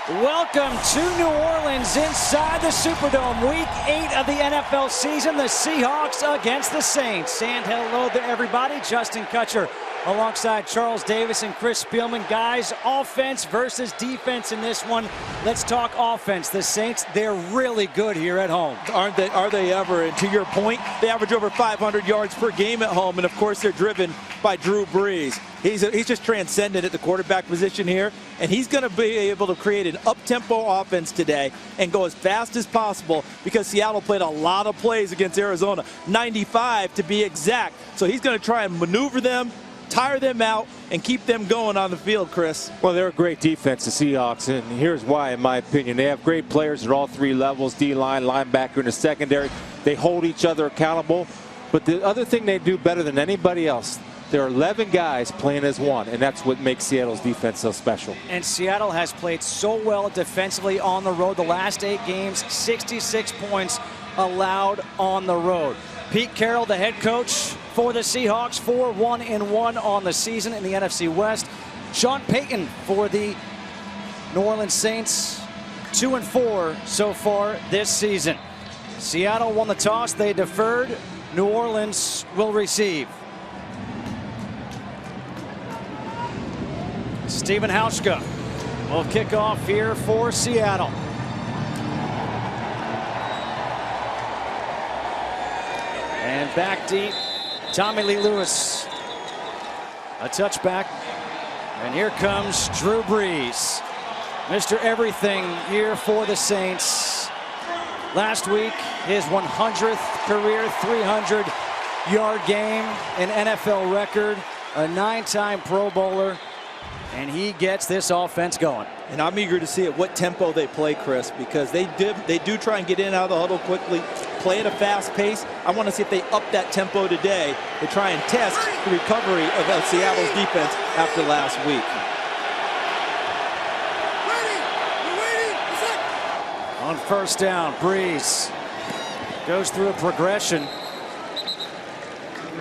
Welcome to New Orleans inside the Superdome. Week 8 of the NFL season. The Seahawks against the Saints. And hello to everybody. Justin Kutcher alongside Charles Davis and Chris Spielman. Guys, offense versus defense in this one. Let's talk offense. The Saints, they're really good here at home. Aren't they? Are they ever? And to your point, they average over 500 yards per game at home. And of course, they're driven by Drew Brees. He's just transcendent at the quarterback position here, and he's going to be able to create an up-tempo offense today and go as fast as possible because Seattle played a lot of plays against Arizona, 95 to be exact. So he's going to try and maneuver them, tire them out, and keep them going on the field, Chris. Well, they're a great defense, the Seahawks, and here's why, in my opinion. They have great players at all three levels, D-line, linebacker, and the secondary. They hold each other accountable. But the other thing they do better than anybody else, there are 11 guys playing as one, and that's what makes Seattle's defense so special. And Seattle has played so well defensively on the road. The last 8 games, 66 points allowed on the road. Pete Carroll, the head coach for the Seahawks, 4-1-1 on the season in the NFC West. Sean Payton for the New Orleans Saints, 2-4 so far this season. Seattle won the toss. They deferred. New Orleans will receive. Stephen Hauschka will kick off here for Seattle. And back deep, Tommy Lee Lewis. A touchback. And here comes Drew Brees. Mr. Everything here for the Saints. Last week, his 100th career 300-yard game, an NFL record, a 9-time Pro Bowler. And he gets this offense going. And I'm eager to see at what tempo they play, Chris, because they do try and get in and out of the huddle quickly, play at a fast pace. I want to see if they up that tempo today to try and test the recovery of Seattle's defense after last week. On first down, Brees goes through a progression.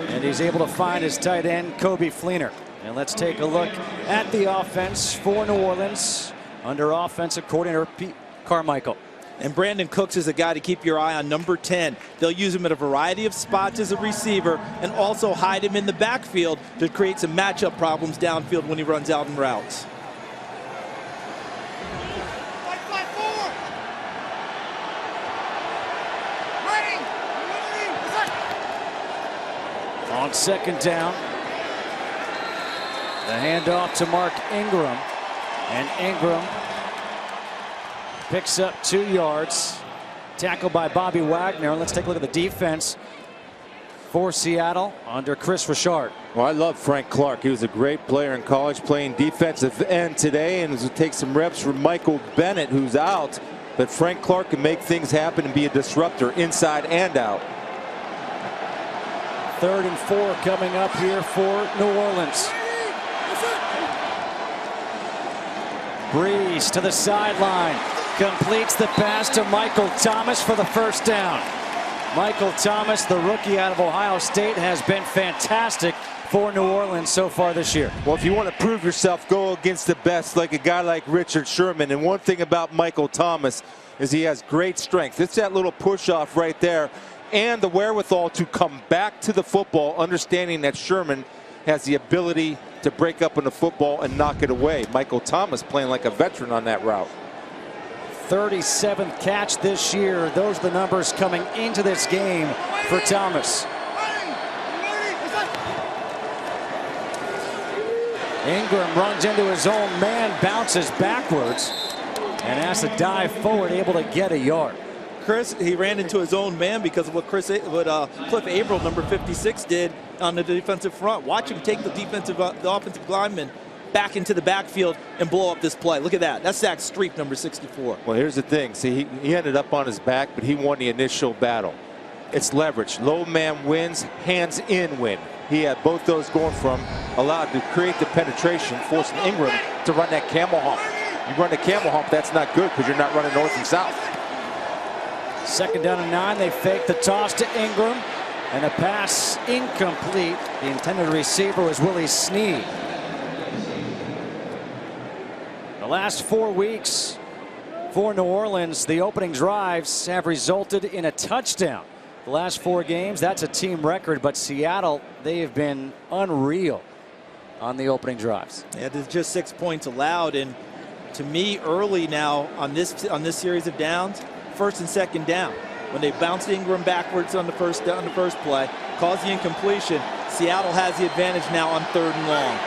And he's able to find his tight end, Kobe Fleener. And let's take a look at the offense for New Orleans under offensive coordinator Pete Carmichael. And Brandon Cooks is a guy to keep your eye on, number 10. They'll use him at a variety of spots as a receiver and also hide him in the backfield to create some matchup problems downfield when he runs out in routes. On second down, the handoff to Mark Ingram, and Ingram picks up 2 yards. Tackled by Bobby Wagner. Let's take a look at the defense for Seattle under Chris Richard. Well, I love Frank Clark. He was a great player in college, playing defensive end today, and will take some reps from Michael Bennett, who's out. But Frank Clark can make things happen and be a disruptor inside and out. 3rd and 4 coming up here for New Orleans. Brees to the sideline, completes the pass to Michael Thomas for the first down. Michael Thomas, the rookie out of Ohio State, has been fantastic for New Orleans so far this year. Well, if you want to prove yourself, go against the best, like a guy like Richard Sherman. And one thing about Michael Thomas is he has great strength. It's that little push-off right there and the wherewithal to come back to the football, understanding that Sherman has the ability to break up on the football and knock it away. Michael Thomas playing like a veteran on that route. 37th catch this year. Those are the numbers coming into this game for Thomas. Ingram runs into his own man, bounces backwards, and has to dive forward, able to get a yard. Chris, he ran into his own man because of what Cliff Averill, number 56, did on the defensive front. Watch him take the offensive lineman back into the backfield and blow up this play. Look at that. That's Zach Streep, number 64. Well, here's the thing. See, he ended up on his back, but he won the initial battle. It's leverage. Low man wins, hands in win. He had both those going from allowed to create the penetration, forcing Ingram to run that camel hump. You run the camel hump, that's not good because you're not running north and south. 2nd down and 9. They fake the toss to Ingram, and a pass incomplete. The intended receiver was Willie Snead. The last 4 weeks, For New Orleans, the opening drives have resulted in a touchdown. The last 4 games, that's a team record, but Seattle, they have been unreal on the opening drives. Yeah, there's just 6 points allowed, and to me, early now on this series of downs, first and second down, when they bounced Ingram backwards on the first play, caused the incompletion, Seattle has the advantage now on 3rd and long.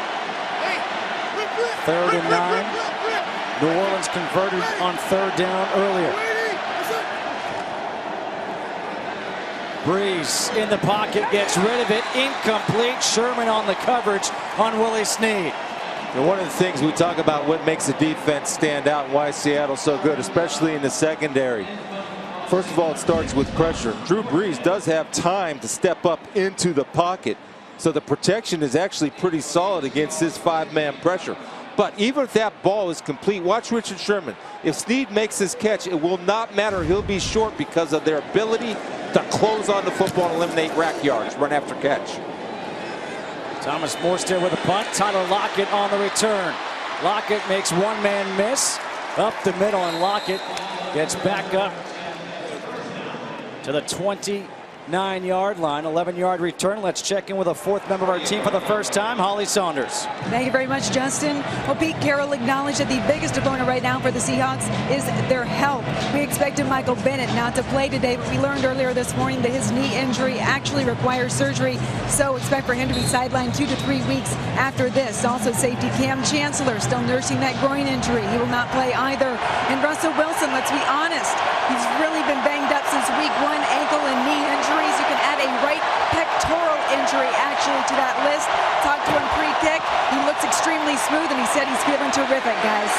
3rd and 9. New Orleans converted on 3rd down earlier. Brees in the pocket, gets rid of it, incomplete. Sherman on the coverage on Willie Snead. And one of the things we talk about what makes the defense stand out and why Seattle's so good, especially in the secondary. First of all, it starts with pressure. Drew Brees does have time to step up into the pocket, so the protection is actually pretty solid against this 5-man pressure. But even if that ball is complete, watch Richard Sherman. If Snead makes his catch, it will not matter. He'll be short because of their ability to close on the football and eliminate rack yards, run after catch. Thomas Morstead with a punt. Tyler Lockett on the return. Lockett makes one man miss up the middle, and Lockett gets back up to the 29-yard line. 11-yard return. Let's check in with a 4th member of our team for the first time, Holly Saunders. Thank you very much, Justin. Well, Pete Carroll acknowledged that the biggest opponent right now for the Seahawks is their health. We expected Michael Bennett not to play today, but we learned earlier this morning that his knee injury actually requires surgery, so expect for him to be sidelined 2 to 3 weeks after this. Also, safety Cam Chancellor still nursing that groin injury. He will not play either. And Russell Wilson, let's be honest, he's really been banged up since week 1, ankle and knee injuries. You can add a right pectoral injury actually to that list. Talked to him pre-kick. He looks extremely smooth, and he said he's feeling terrific, guys.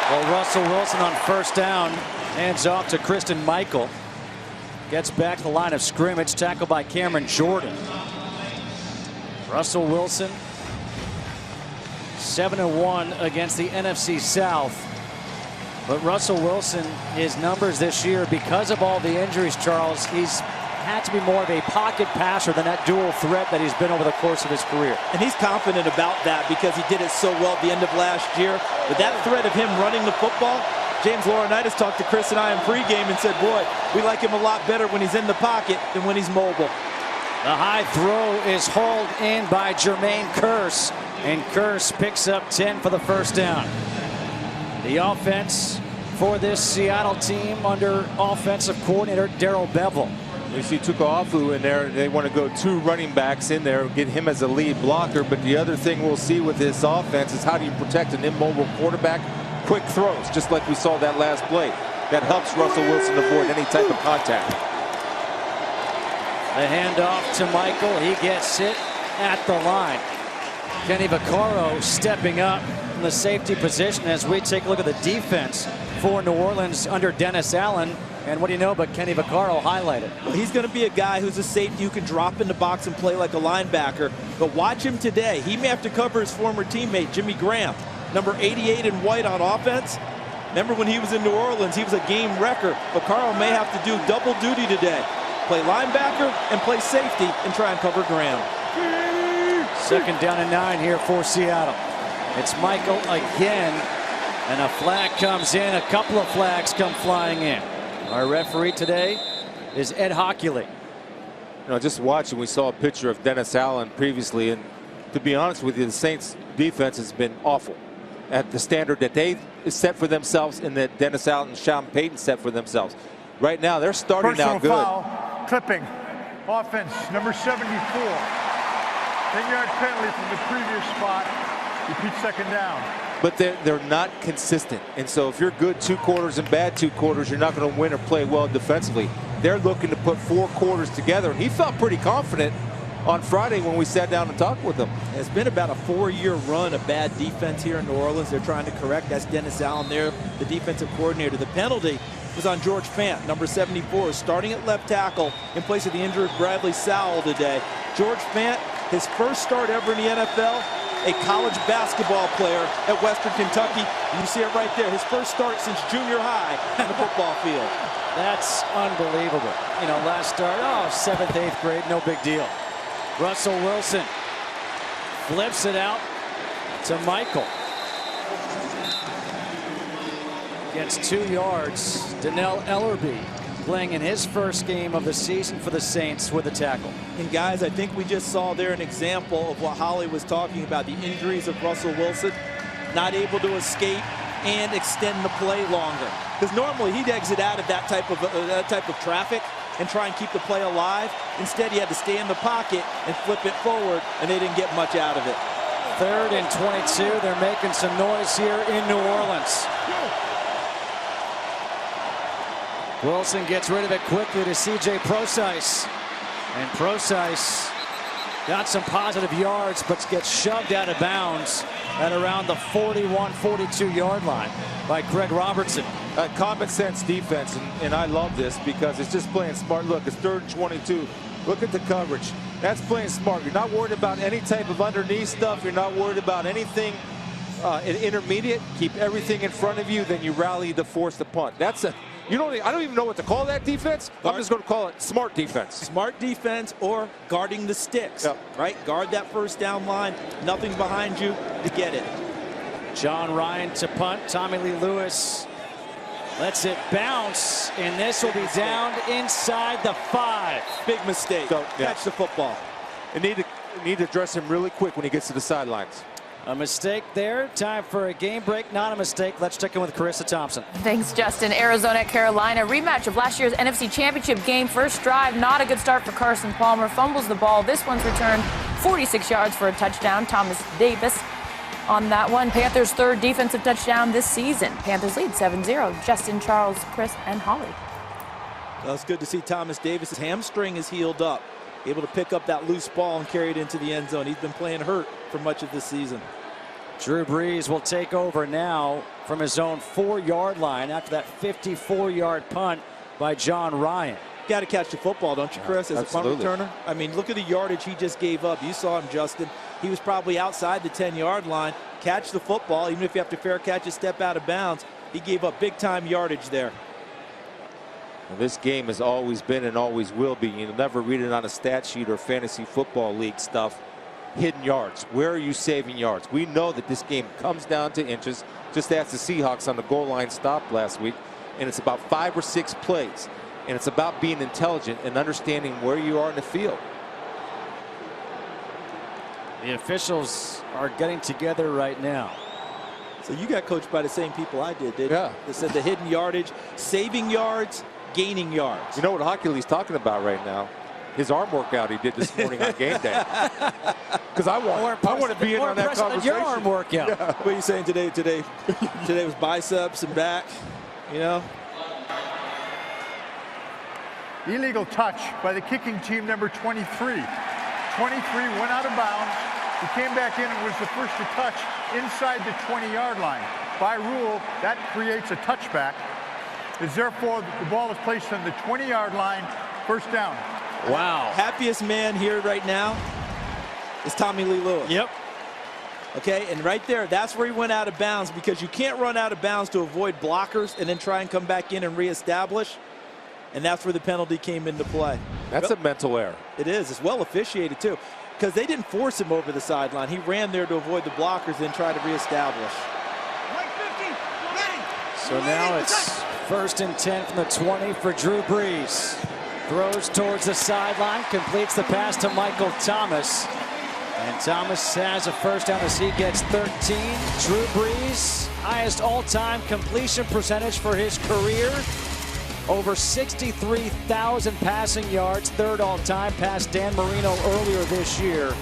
Well, Russell Wilson on 1st down, hands off to Kristen Michael. Gets back to the line of scrimmage, tackled by Cameron Jordan. Russell Wilson, 7-1 against the NFC South. But Russell Wilson, his numbers this year, because of all the injuries, Charles, he's had to be more of a pocket passer than that dual threat that he's been over the course of his career. And he's confident about that because he did it so well at the end of last year. But that threat of him running the football, James Laurinaitis talked to Chris and I in pregame and said, boy, we like him a lot better when he's in the pocket than when he's mobile. The high throw is hauled in by Jermaine Kearse, and Kearse picks up 10 for the 1st down. The offense for this Seattle team under offensive coordinator Darrell Bevell. You see Tukoafu in there. They want to go 2 running backs in there, get him as a lead blocker. But the other thing we'll see with this offense is how do you protect an immobile quarterback? Quick throws, just like we saw that last play. That helps Russell Wilson avoid any type of contact. The handoff to Michael. He gets hit at the line. Kenny Vaccaro stepping up in the safety position as we take a look at the defense for New Orleans under Dennis Allen. And what do you know but Kenny Vaccaro highlighted? Well, he's going to be a guy who's a safety who can drop in the box and play like a linebacker. But watch him today. He may have to cover his former teammate, Jimmy Graham, number 88 in white on offense. Remember when he was in New Orleans, he was a game wrecker. Vaccaro may have to do double duty today. Play linebacker and play safety and try and cover Graham. 2nd down and 9 here for Seattle. It's Michael again, and a flag comes in. A couple of flags come flying in. Our referee today is Ed Hockley. You know, just watching, we saw a picture of Dennis Allen previously, and to be honest with you, the Saints defense has been awful at the standard that they set for themselves and that Dennis Allen and Sean Payton set for themselves. Right now, they're starting Personal out good. Foul, clipping, offense, number 74. 10-yard penalty from the previous spot. Repeat 2nd down. But they're not consistent. And so if you're good 2 quarters and bad 2 quarters, you're not going to win or play well defensively. They're looking to put 4 quarters together. And he felt pretty confident on Friday when we sat down and talked with him. It's been about a 4-year run of bad defense here in New Orleans. They're trying to correct. That's Dennis Allen there, the defensive coordinator. The penalty was on George Fant, number 74, starting at left tackle in place of the injured Bradley Sowell today. George Fant, his first start ever in the NFL, a college basketball player at Western Kentucky. And you see it right there, his first start since junior high on the football field. That's unbelievable. You know, last start, 7th, 8th grade, no big deal. Russell Wilson flips it out to Michael. gets 2 yards. Donnell Ellerbe playing in his first game of the season for the Saints with a tackle. And guys, I think we just saw there an example of what Holly was talking about, the injuries of Russell Wilson, not able to escape and extend the play longer. Because normally he'd exit out of that type of traffic and try and keep the play alive. Instead, he had to stay in the pocket and flip it forward, and they didn't get much out of it. 3rd and 22. They're making some noise here in New Orleans. Wilson gets rid of it quickly to C.J. Prosise. And Prosise got some positive yards, but gets shoved out of bounds at around the 41-42 yard line by Greg Robertson. Common sense defense, and I love this because it's just playing smart. Look, it's 3rd and 22. Look at the coverage. That's playing smart. You're not worried about any type of underneath stuff. You're not worried about anything intermediate. Keep everything in front of you, then you rally to force the punt. That's a I don't even know what to call that defense. I'm just going to call it smart defense. Smart defense or guarding the sticks, right? Guard that first down line. Nothing behind you to get it. John Ryan to punt. Tommy Lee Lewis lets it bounce, and this will be down inside the 5. Big mistake. So, catch the football. You need to address him really quick when he gets to the sidelines. A mistake there. Time for a game break. Not a mistake. Let's check in with Carissa Thompson. Thanks, Justin. Arizona at Carolina. Rematch of last year's NFC Championship game. First drive, not a good start for Carson Palmer. Fumbles the ball. This one's returned 46 yards for a touchdown. Thomas Davis on that one. Panthers' 3rd defensive touchdown this season. Panthers lead 7-0. Justin, Charles, Chris, and Holly. Well, it's good to see Thomas Davis. His hamstring is healed up. Able to pick up that loose ball and carry it into the end zone. He's been playing hurt for much of this season. Drew Brees will take over now from his own 4-yard line after that 54-yard punt by John Ryan. Got to catch the football, don't you, Chris, as absolutely. a punt returner? I mean, look at the yardage he just gave up. You saw him, Justin. He was probably outside the 10-yard line. Catch the football, even if you have to fair catch a step out of bounds. He gave up big-time yardage there. Well, this game has always been and always will be. You'll never read it on a stat sheet or fantasy football league stuff. Hidden yards. Where are you saving yards? We know that this game comes down to inches. Just ask the Seahawks on the goal line stop last week. And it's about 5 or 6 plays. And it's about being intelligent and understanding where you are in the field. The officials are getting together right now. So you got coached by the same people I did, didn't you? Yeah. They said the hidden yardage, saving yards, gaining yards. You know what Hockey League's talking about right now? His arm workout he did this morning on game day. Because I want to be in on that conversation. Your arm workout. Yeah. What are you saying today? Today was biceps and back, you know? Illegal touch by the kicking team, number 23. 23 went out of bounds. He came back in and was the first to touch inside the 20-yard line. By rule, that creates a touchback. Is therefore the ball is placed on the 20-yard line, first down. Wow. Happiest man here right now is Tommy Lee Lewis. Yep. Okay, and right there, that's where he went out of bounds, because you can't run out of bounds to avoid blockers and then try and come back in and reestablish. And that's where the penalty came into play. That's a mental error. It is. It's well officiated, too, because they didn't force him over the sideline. He ran there to avoid the blockers and try to reestablish. So now it's 1st and 10 from the 20 for Drew Brees. Throws towards the sideline, completes the pass to Michael Thomas. And Thomas has a first down as he gets 13. Drew Brees, highest all-time completion percentage for his career. Over 63,000 passing yards, 3rd all-time, past Dan Marino earlier this year.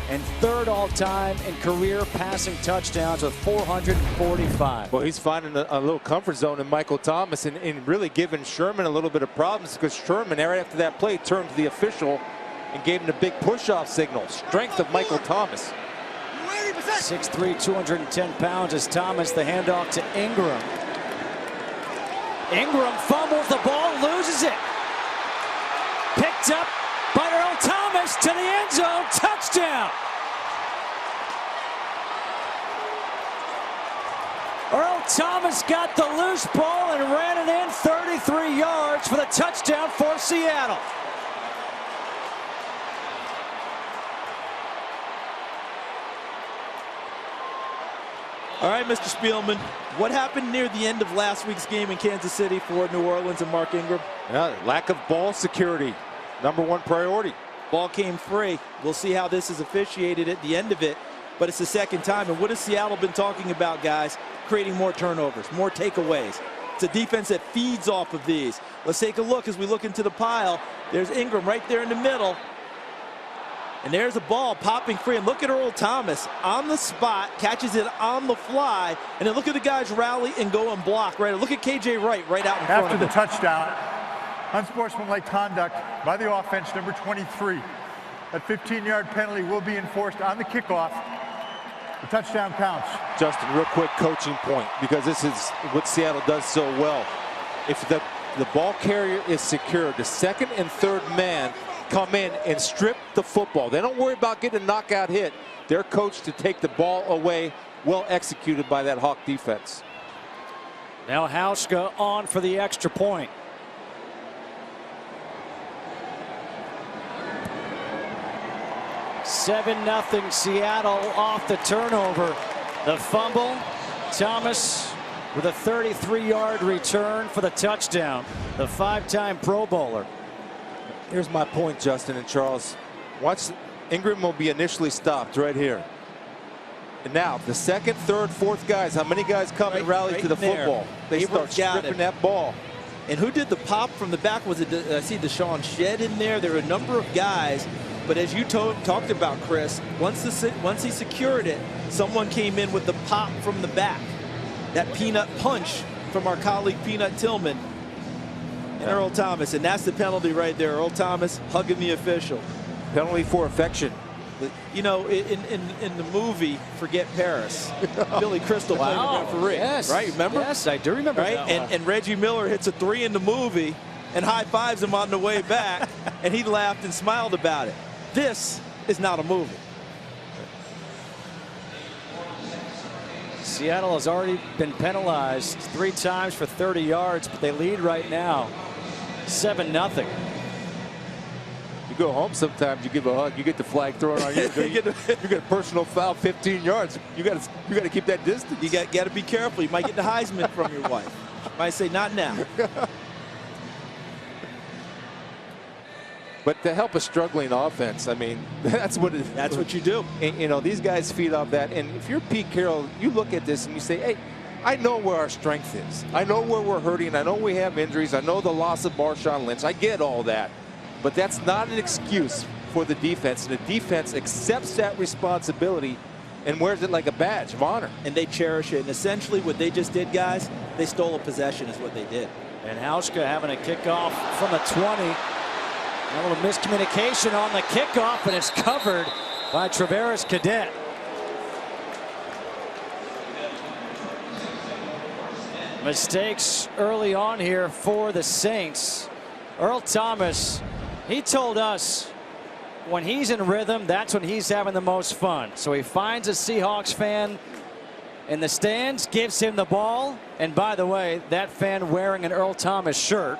And 3rd all-time in career passing touchdowns with 445. Well, he's finding a little comfort zone in Michael Thomas and really giving Sherman a little bit of problems, because Sherman, right after that play, turned to the official and gave him the big push-off signal. Strength of Michael Thomas. 6'3", 210 pounds is Thomas. The handoff to Ingram. Ingram fumbles the ball, loses it. Picked up by Earl Thomas to the end zone. Touchdown. Earl Thomas got the loose ball and ran it in 33 yards for the touchdown for Seattle. All right, Mr. Spielman, what happened near the end of last week's game in Kansas City for New Orleans and Mark Ingram? Yeah, lack of ball security, #1 priority. Ball came free. We'll see how this is officiated at the end of it, but it's the second time. And what has Seattle been talking about, guys? Creating more turnovers, more takeaways. It's a defense that feeds off of these. Let's take a look as we look into the pile. There's Ingram right there in the middle. And there's a ball popping free. And look at Earl Thomas on the spot, catches it on the fly. And then look at the guys rally and go and block. Right. Look at KJ Wright right out in front of him. After the touchdown, unsportsmanlike conduct by the offense, number 23. That 15-yard penalty will be enforced on the kickoff. The touchdown counts. Justin, real quick coaching point, because this is what Seattle does so well. If the ball carrier is secured, the second and third man come in and strip the football. They don't worry about getting a knockout hit. They're coached to take the ball away. Well executed by that Hawk defense. Now Hauschka on for the extra point. (7-0) Seattle off the turnover. The fumble. Thomas with a 33-yard return for the touchdown. The 5-time Pro Bowler. Here's my point, Justin and Charles. Watch, Ingram will be initially stopped right here. And now, the second, third, fourth guys, how many guys come and rally to the football? They start stripping that ball. And who did the pop from the back? Was it, I see Deshaun Shedd in there. There were a number of guys. But as you talked about, Chris, once he secured it, someone came in with the pop from the back. That peanut punch from our colleague Peanut Tillman. And Earl Thomas, and that's the penalty right there. Earl Thomas hugging the official. Penalty for affection. You know, in the movie Forget Paris, Billy Crystal played the referee. Yes. Right, remember? Yes, I do remember right? that. And Reggie Miller hits a 3 in the movie and high-fives him on the way back, and he laughed and smiled about it. This is not a movie. Seattle has already been penalized 3 times for 30 yards, but they lead right now 7-0. You go home sometimes, you give a hug, you get the flag thrown on you. you get a personal foul, 15 yards. You got to keep that distance. You got to be careful. You might get the Heisman from your wife. You might say, not now. But to help a struggling offense, I mean, that's what you do. And, you know, these guys feed off that. And if you're Pete Carroll, you look at this and you say, hey, I know where our strength is. I know where we're hurting. I know we have injuries. I know the loss of Marshawn Lynch. I get all that. But that's not an excuse for the defense. And the defense accepts that responsibility and wears it like a badge of honor. And they cherish it. And essentially what they just did, guys, they stole a possession is what they did. And Hauschka having a kickoff from the 20. A little miscommunication on the kickoff, and it's covered by Travaris Cadet. Mistakes early on here for the Saints. Earl Thomas, he told us when he's in rhythm, that's when he's having the most fun. So he finds a Seahawks fan in the stands, gives him the ball. And by the way, that fan wearing an Earl Thomas shirt.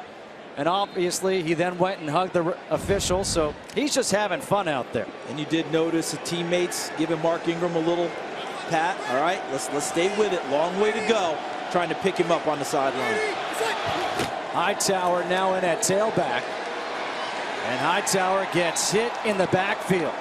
And obviously, he then went and hugged the official, so he's just having fun out there. And you did notice the teammates giving Mark Ingram a little pat. All right, let's stay with it. Long way to go, trying to pick him up on the sideline. Hightower now in at tailback. And Hightower gets hit in the backfield.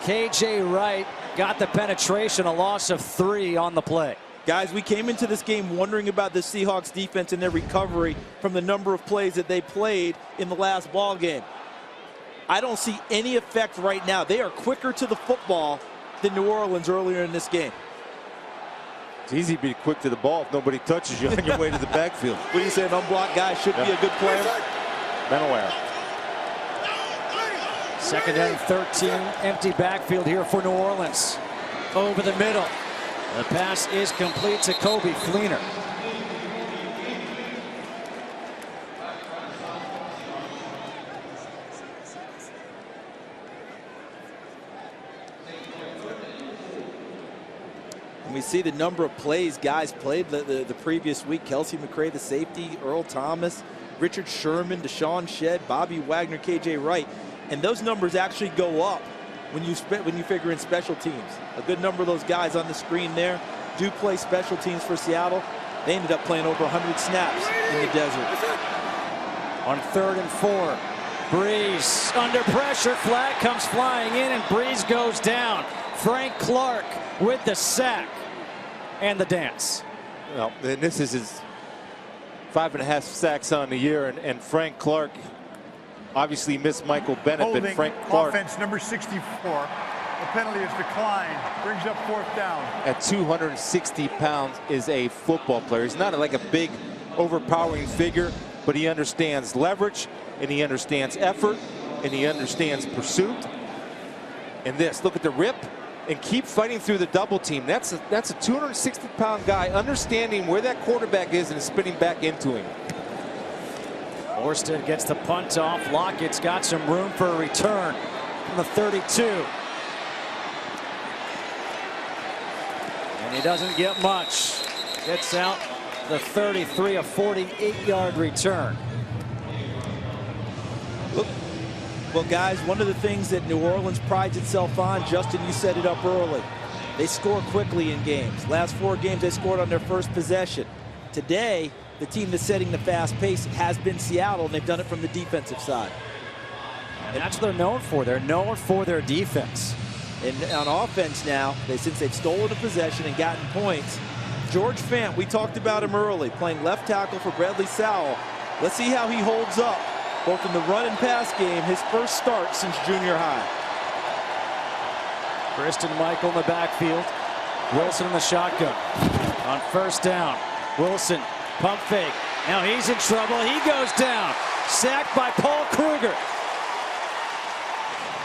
KJ Wright got the penetration, a loss of 3 on the play. Guys, we came into this game wondering about the Seahawks defense and their recovery from the number of plays that they played in the last ball game. I don't see any effect right now. They are quicker to the football than New Orleans earlier in this game. It's easy to be quick to the ball if nobody touches you on your way to the backfield. What do you say, an unblocked guy should be a good player? Been aware. 2nd and 13, empty backfield here for New Orleans. Over the middle. The pass is complete to Kobe Fleener. And we see the number of plays guys played the previous week. Kelsey McCray, the safety, Earl Thomas, Richard Sherman, Deshaun Shedd, Bobby Wagner, KJ Wright. And those numbers actually go up when you figure in special teams. A good number of those guys on the screen there. do play special teams for Seattle. They ended up playing over 100 snaps in the desert. On 3rd and 4, Brees under pressure, flag comes flying in, and Brees goes down. Frank Clark with the sack and the dance. Well, and this is his 5.5 sacks on the year, and Frank Clark obviously missed Michael Bennett, Holding but Frank Clark, offense number 64. The penalty is declined. Brings up 4th down. at 260 pounds, is a football player. He's not like a big, overpowering figure, but he understands leverage, and he understands effort, and he understands pursuit. And this, look at the rip, and keep fighting through the double team. That's a 260-pound guy, understanding where that quarterback is and spinning back into him. Orsted gets the punt off. Lockett's got some room for a return from the 32. And he doesn't get much. Gets out the 33, a 48-yard return. Look, well, guys, one of the things that New Orleans prides itself on, Justin, you set it up early. They score quickly in games. Last 4 games, they scored on their first possession. Today, the team that's setting the fast pace has been Seattle, and they've done it from the defensive side. And that's what they're known for. They're known for their defense. And on offense now, since they've stolen a possession and gotten points, George Fant, we talked about him early, playing left tackle for Bradley Sowell. Let's see how he holds up, both in the run and pass game, his first start since junior high. Kristen Michael in the backfield. Wilson in the shotgun. On 1st down, Wilson, pump fake. Now he's in trouble. He goes down. Sacked by Paul Kruger.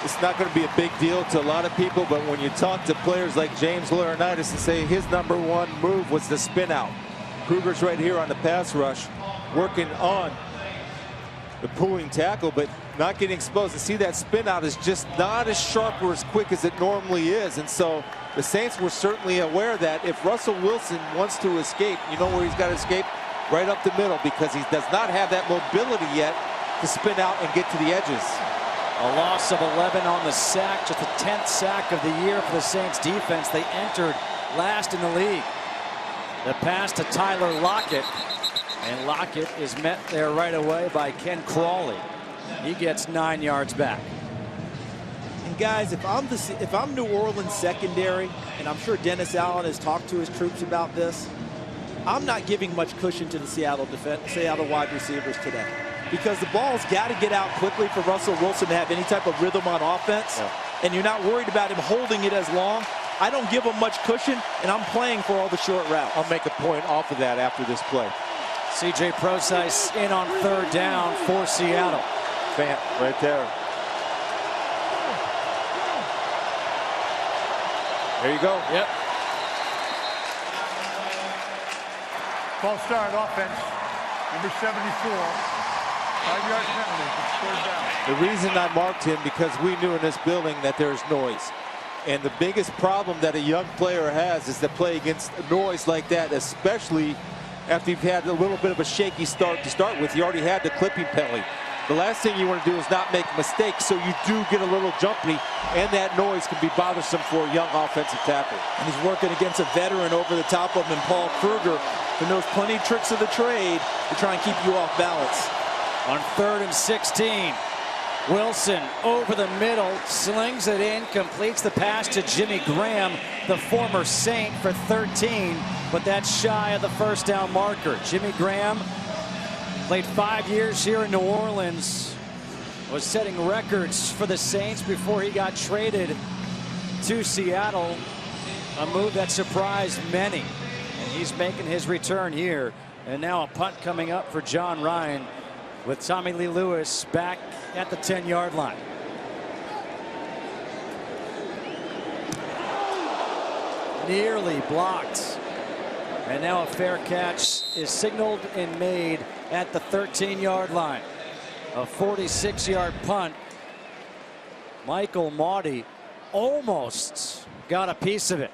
It's not going to be a big deal to a lot of people, but when you talk to players like James Laurinaitis and say his #1 move was the spin out. Kruger's right here on the pass rush, working on the pulling tackle, but not getting exposed. And see, that spin out is just not as sharp or as quick as it normally is. And so the Saints were certainly aware that if Russell Wilson wants to escape, you know where he's got to escape? Right up the middle, because he does not have that mobility yet to spin out and get to the edges. A loss of 11 on the sack, just the 10th sack of the year for the Saints defense. They entered last in the league. The pass to Tyler Lockett, and Lockett is met there right away by Ken Crawley. He gets 9 yards back. And guys, if I'm New Orleans secondary, and I'm sure Dennis Allen has talked to his troops about this, I'm not giving much cushion to the Seattle wide receivers today, because the ball's got to get out quickly for Russell Wilson to have any type of rhythm on offense. Yeah. And you're not worried about him holding it as long. I don't give him much cushion, and I'm playing for all the short routes. I'll make a point off of that after this play. C.J. Procise in on 3rd down for Seattle. Fant right there. There you go. Yep. False start offense. Number 74. 5-yard penalty. Third down. The reason I marked him, because we knew in this building that there's noise. And the biggest problem that a young player has is to play against noise like that, especially after you've had a little bit of a shaky start to start with. You already had the clipping penalty. The last thing you want to do is not make mistakes, so you do get a little jumpy, and that noise can be bothersome for a young offensive tackle. And he's working against a veteran over the top of him, Paul Kruger, who knows plenty of tricks of the trade to try and keep you off balance. On 3rd and 16, Wilson over the middle, slings it in, completes the pass to Jimmy Graham, the former Saint, for 13, but that's shy of the 1st down marker. Jimmy Graham played 5 years here in New Orleans, was setting records for the Saints before he got traded to Seattle, a move that surprised many. And he's making his return here. And now a punt coming up for John Ryan, with Tommy Lee Lewis back at the 10-yard line. Nearly blocked. And now a fair catch is signaled and made at the 13-yard line. A 46-yard punt. Michael Maudie almost got a piece of it.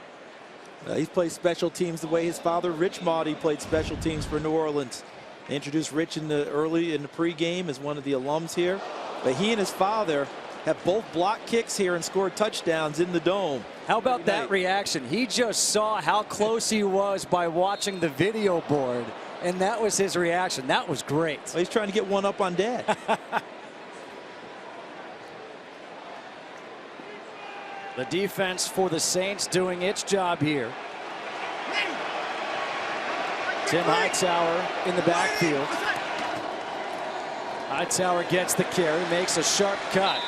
He's played special teams the way his father, Rich Maudie, played special teams for New Orleans. They introduced Rich early in the pregame as one of the alums here. But he and his father have both blocked kicks here and scored touchdowns in the dome. How about that reaction? He just saw how close he was by watching the video board, and that was his reaction. That was great. Well, he's trying to get one up on Dad. The defense for the Saints doing its job here. Tim Hightower in the backfield. Hightower gets the carry, makes a sharp cut.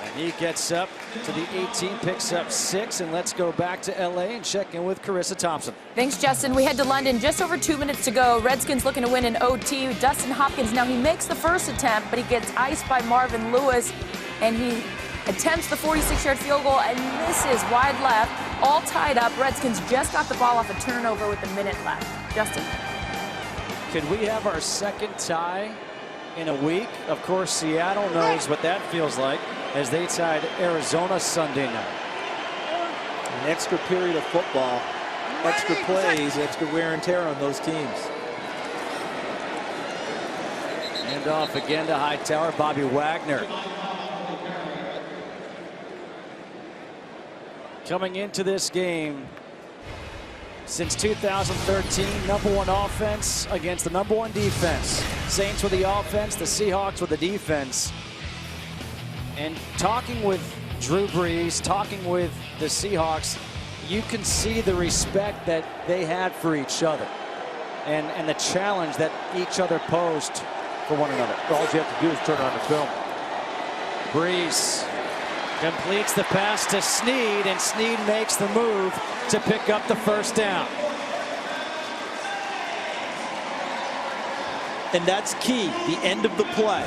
And he gets up to the 18, picks up 6, and let's go back to LA and check in with Carissa Thompson. Thanks, Justin. We head to London just over 2 minutes to go. Redskins looking to win in OT. Dustin Hopkins, now he makes the first attempt, but he gets iced by Marvin Lewis, and he attempts the 46-yard field goal and misses wide left. All tied up. Redskins just got the ball off a turnover with a minute left. Justin. Could we have our second tie in a week? Of course, Seattle knows what that feels like as they tied Arizona Sunday night. An extra period of football, extra plays, extra wear and tear on those teams. And off again to Hightower, Bobby Wagner. Coming into this game, since 2013, #1 offense against the #1 defense. Saints with the offense, the Seahawks with the defense. And talking with Drew Brees, talking with the Seahawks, you can see the respect that they had for each other and the challenge that each other posed for one another. All you have to do is turn on the film. Brees completes the pass to Snead, and Snead makes the move to pick up the first down. And that's key, the end of the play.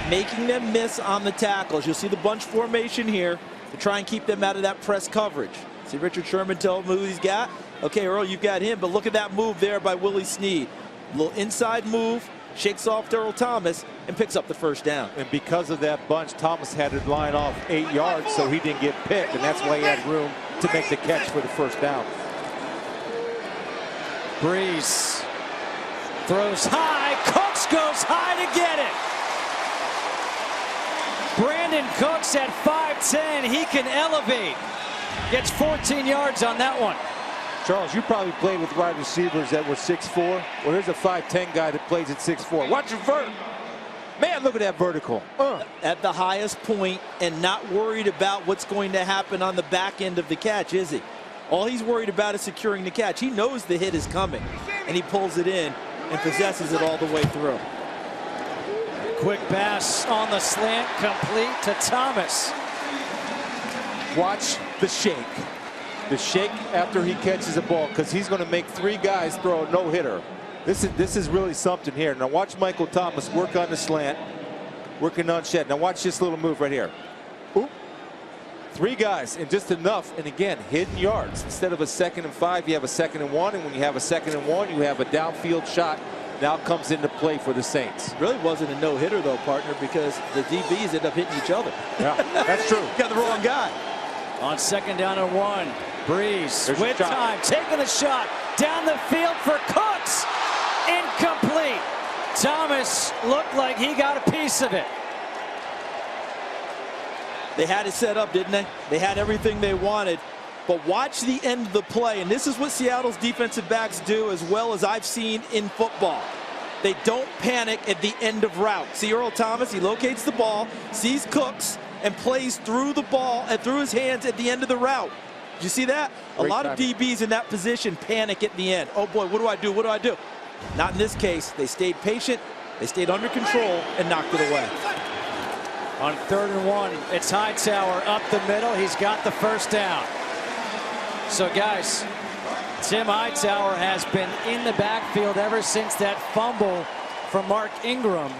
Making them miss on the tackles. You'll see the bunch formation here to try and keep them out of that press coverage. See Richard Sherman tell him who he's got? Okay, Earl, you've got him, but look at that move there by Willie Snead. A little inside move, shakes off Earl Thomas, and picks up the first down. And because of that bunch, Thomas had to line off 8 yards, so he didn't get picked, and that's why he had room to make the catch for the first down. Brees throws high. Cooks goes high to get it. Brandon Cooks at 5'10". He can elevate. Gets 14 yards on that one. Charles, you probably played with wide receivers that were 6'4". Well, here's a 5'10" guy that plays at 6'4". Watch your vert. Man, look at that vertical. At the highest point and not worried about what's going to happen on the back end of the catch, is he? All he's worried about is securing the catch. He knows the hit is coming, and he pulls it in and possesses it all the way through. Quick pass on the slant, complete to Thomas. Watch the shake. The shake after he catches the ball, because he's going to make 3 guys throw a no-hitter. This is really something here. Now watch Michael Thomas work on the slant, working on shed. Now watch this little move right here. Oop. 3 guys and just enough. And again, hidden yards. Instead of a 2nd and 5, you have a 2nd and 1. And when you have a 2nd and 1, you have a downfield shot. Now comes into play for the Saints. Really wasn't a no-hitter though, partner, because the DBs end up hitting each other. Yeah, that's true. Got the wrong guy. On 2nd down and 1, Brees with time, taking the shot down the field for Cooks. Incomplete. Thomas looked like he got a piece of it. They had it set up, didn't they? They had everything they wanted. But watch the end of the play, and this is what Seattle's defensive backs do as well as I've seen in football. They don't panic at the end of route. See Earl Thomas, he locates the ball, sees Cooks, and plays through the ball and through his hands at the end of the route. Did you see that? A lot of DBs in that position panic at the end. Oh boy, what do I do? What do I do? Not in this case. They stayed patient, they stayed under control, and knocked it away. On 3rd and 1, it's Hightower up the middle. He's got the first down. So guys, Tim Hightower has been in the backfield ever since that fumble from Mark Ingram.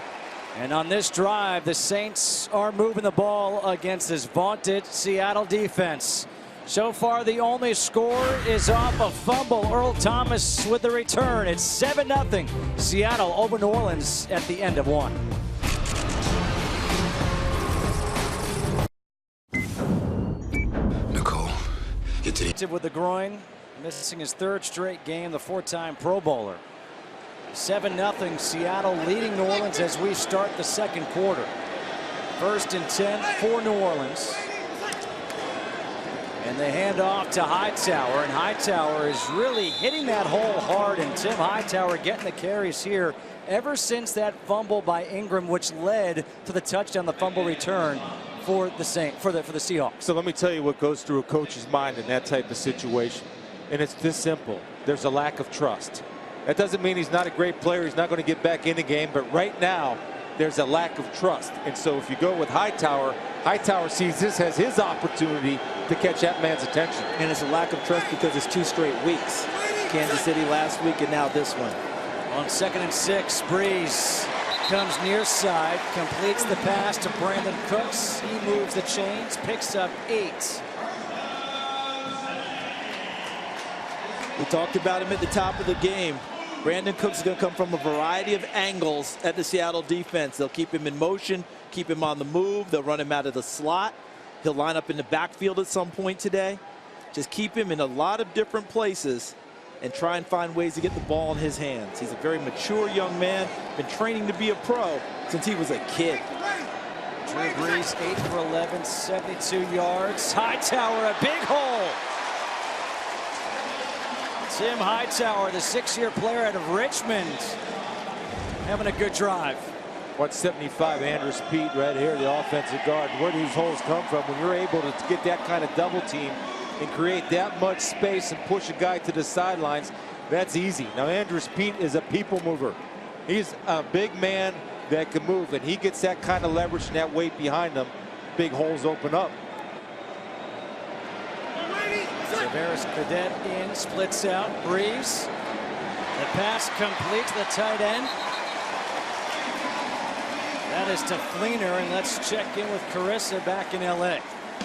And on this drive, the Saints are moving the ball against this vaunted Seattle defense. So far, the only score is off a fumble. Earl Thomas with the return. It's 7-0 Seattle over New Orleans at the end of 1. Nicole, get to with the groin, missing his 3rd straight game, the 4-time Pro Bowler. 7-0 Seattle leading New Orleans as we start the 2nd quarter. First and 10 for New Orleans. And they hand off to Hightower, and Hightower is really hitting that hole hard, and Tim Hightower getting the carries here ever since that fumble by Ingram, which led to the touchdown, the fumble return for the Seahawks. So let me tell you what goes through a coach's mind in that type of situation. And it's this simple. There's a lack of trust. That doesn't mean he's not a great player. He's not going to get back in the game. But right now, there's a lack of trust. And so if you go with Hightower, Hightower sees this as his opportunity to catch that man's attention. And it's a lack of trust because it's 2 straight weeks. Kansas City last week and now this one. On 2nd and 6, Brees comes near side, completes the pass to Brandon Cooks. He moves the chains, picks up 8. We talked about him at the top of the game. Brandon Cooks is going to come from a variety of angles at the Seattle defense. They'll keep him in motion, keep him on the move. They'll run him out of the slot. He'll line up in the backfield at some point today. Just keep him in a lot of different places and try and find ways to get the ball in his hands. He's a very mature young man, been training to be a pro since he was a kid. Drew Brees, 8 for 11, 72 yards. Hightower, a big hole. Tim Hightower, the 6-year player out of Richmond, having a good drive. 175, Andrews Pete right here, the offensive guard. Where do these holes come from? When you're able to get that kind of double team and create that much space and push a guy to the sidelines, that's easy. Now, Andrews Pete is a people mover. He's a big man that can move, and he gets that kind of leverage and that weight behind him. Big holes open up. Severus Cadet in, splits out. Brees. The pass complete to the tight end. That is to Fleener, and let's check in with Carissa back in LA.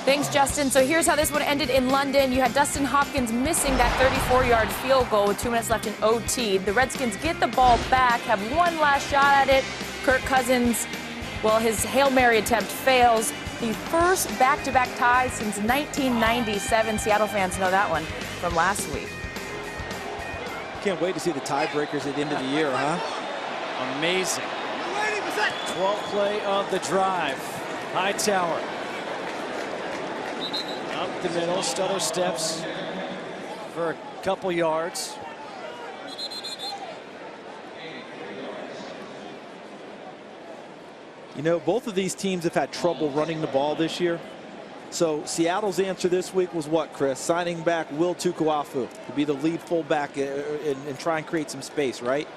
Thanks, Justin. So here's how this one ended in London. You had Dustin Hopkins missing that 34-yard field goal with 2 minutes left in OT. The Redskins get the ball back, have one last shot at it. Kirk Cousins, well, his Hail Mary attempt fails. The first back-to-back tie since 1997. Seattle fans know that one from last week. Can't wait to see the tiebreakers at the end of the year, huh? Amazing. 12th play of the drive. Hightower. Up the middle, stutter steps for a couple yards. You know, both of these teams have had trouble running the ball this year. So Seattle's answer this week was what, Chris? Signing back Will Tukuafu to be the lead fullback and try and create some space, right?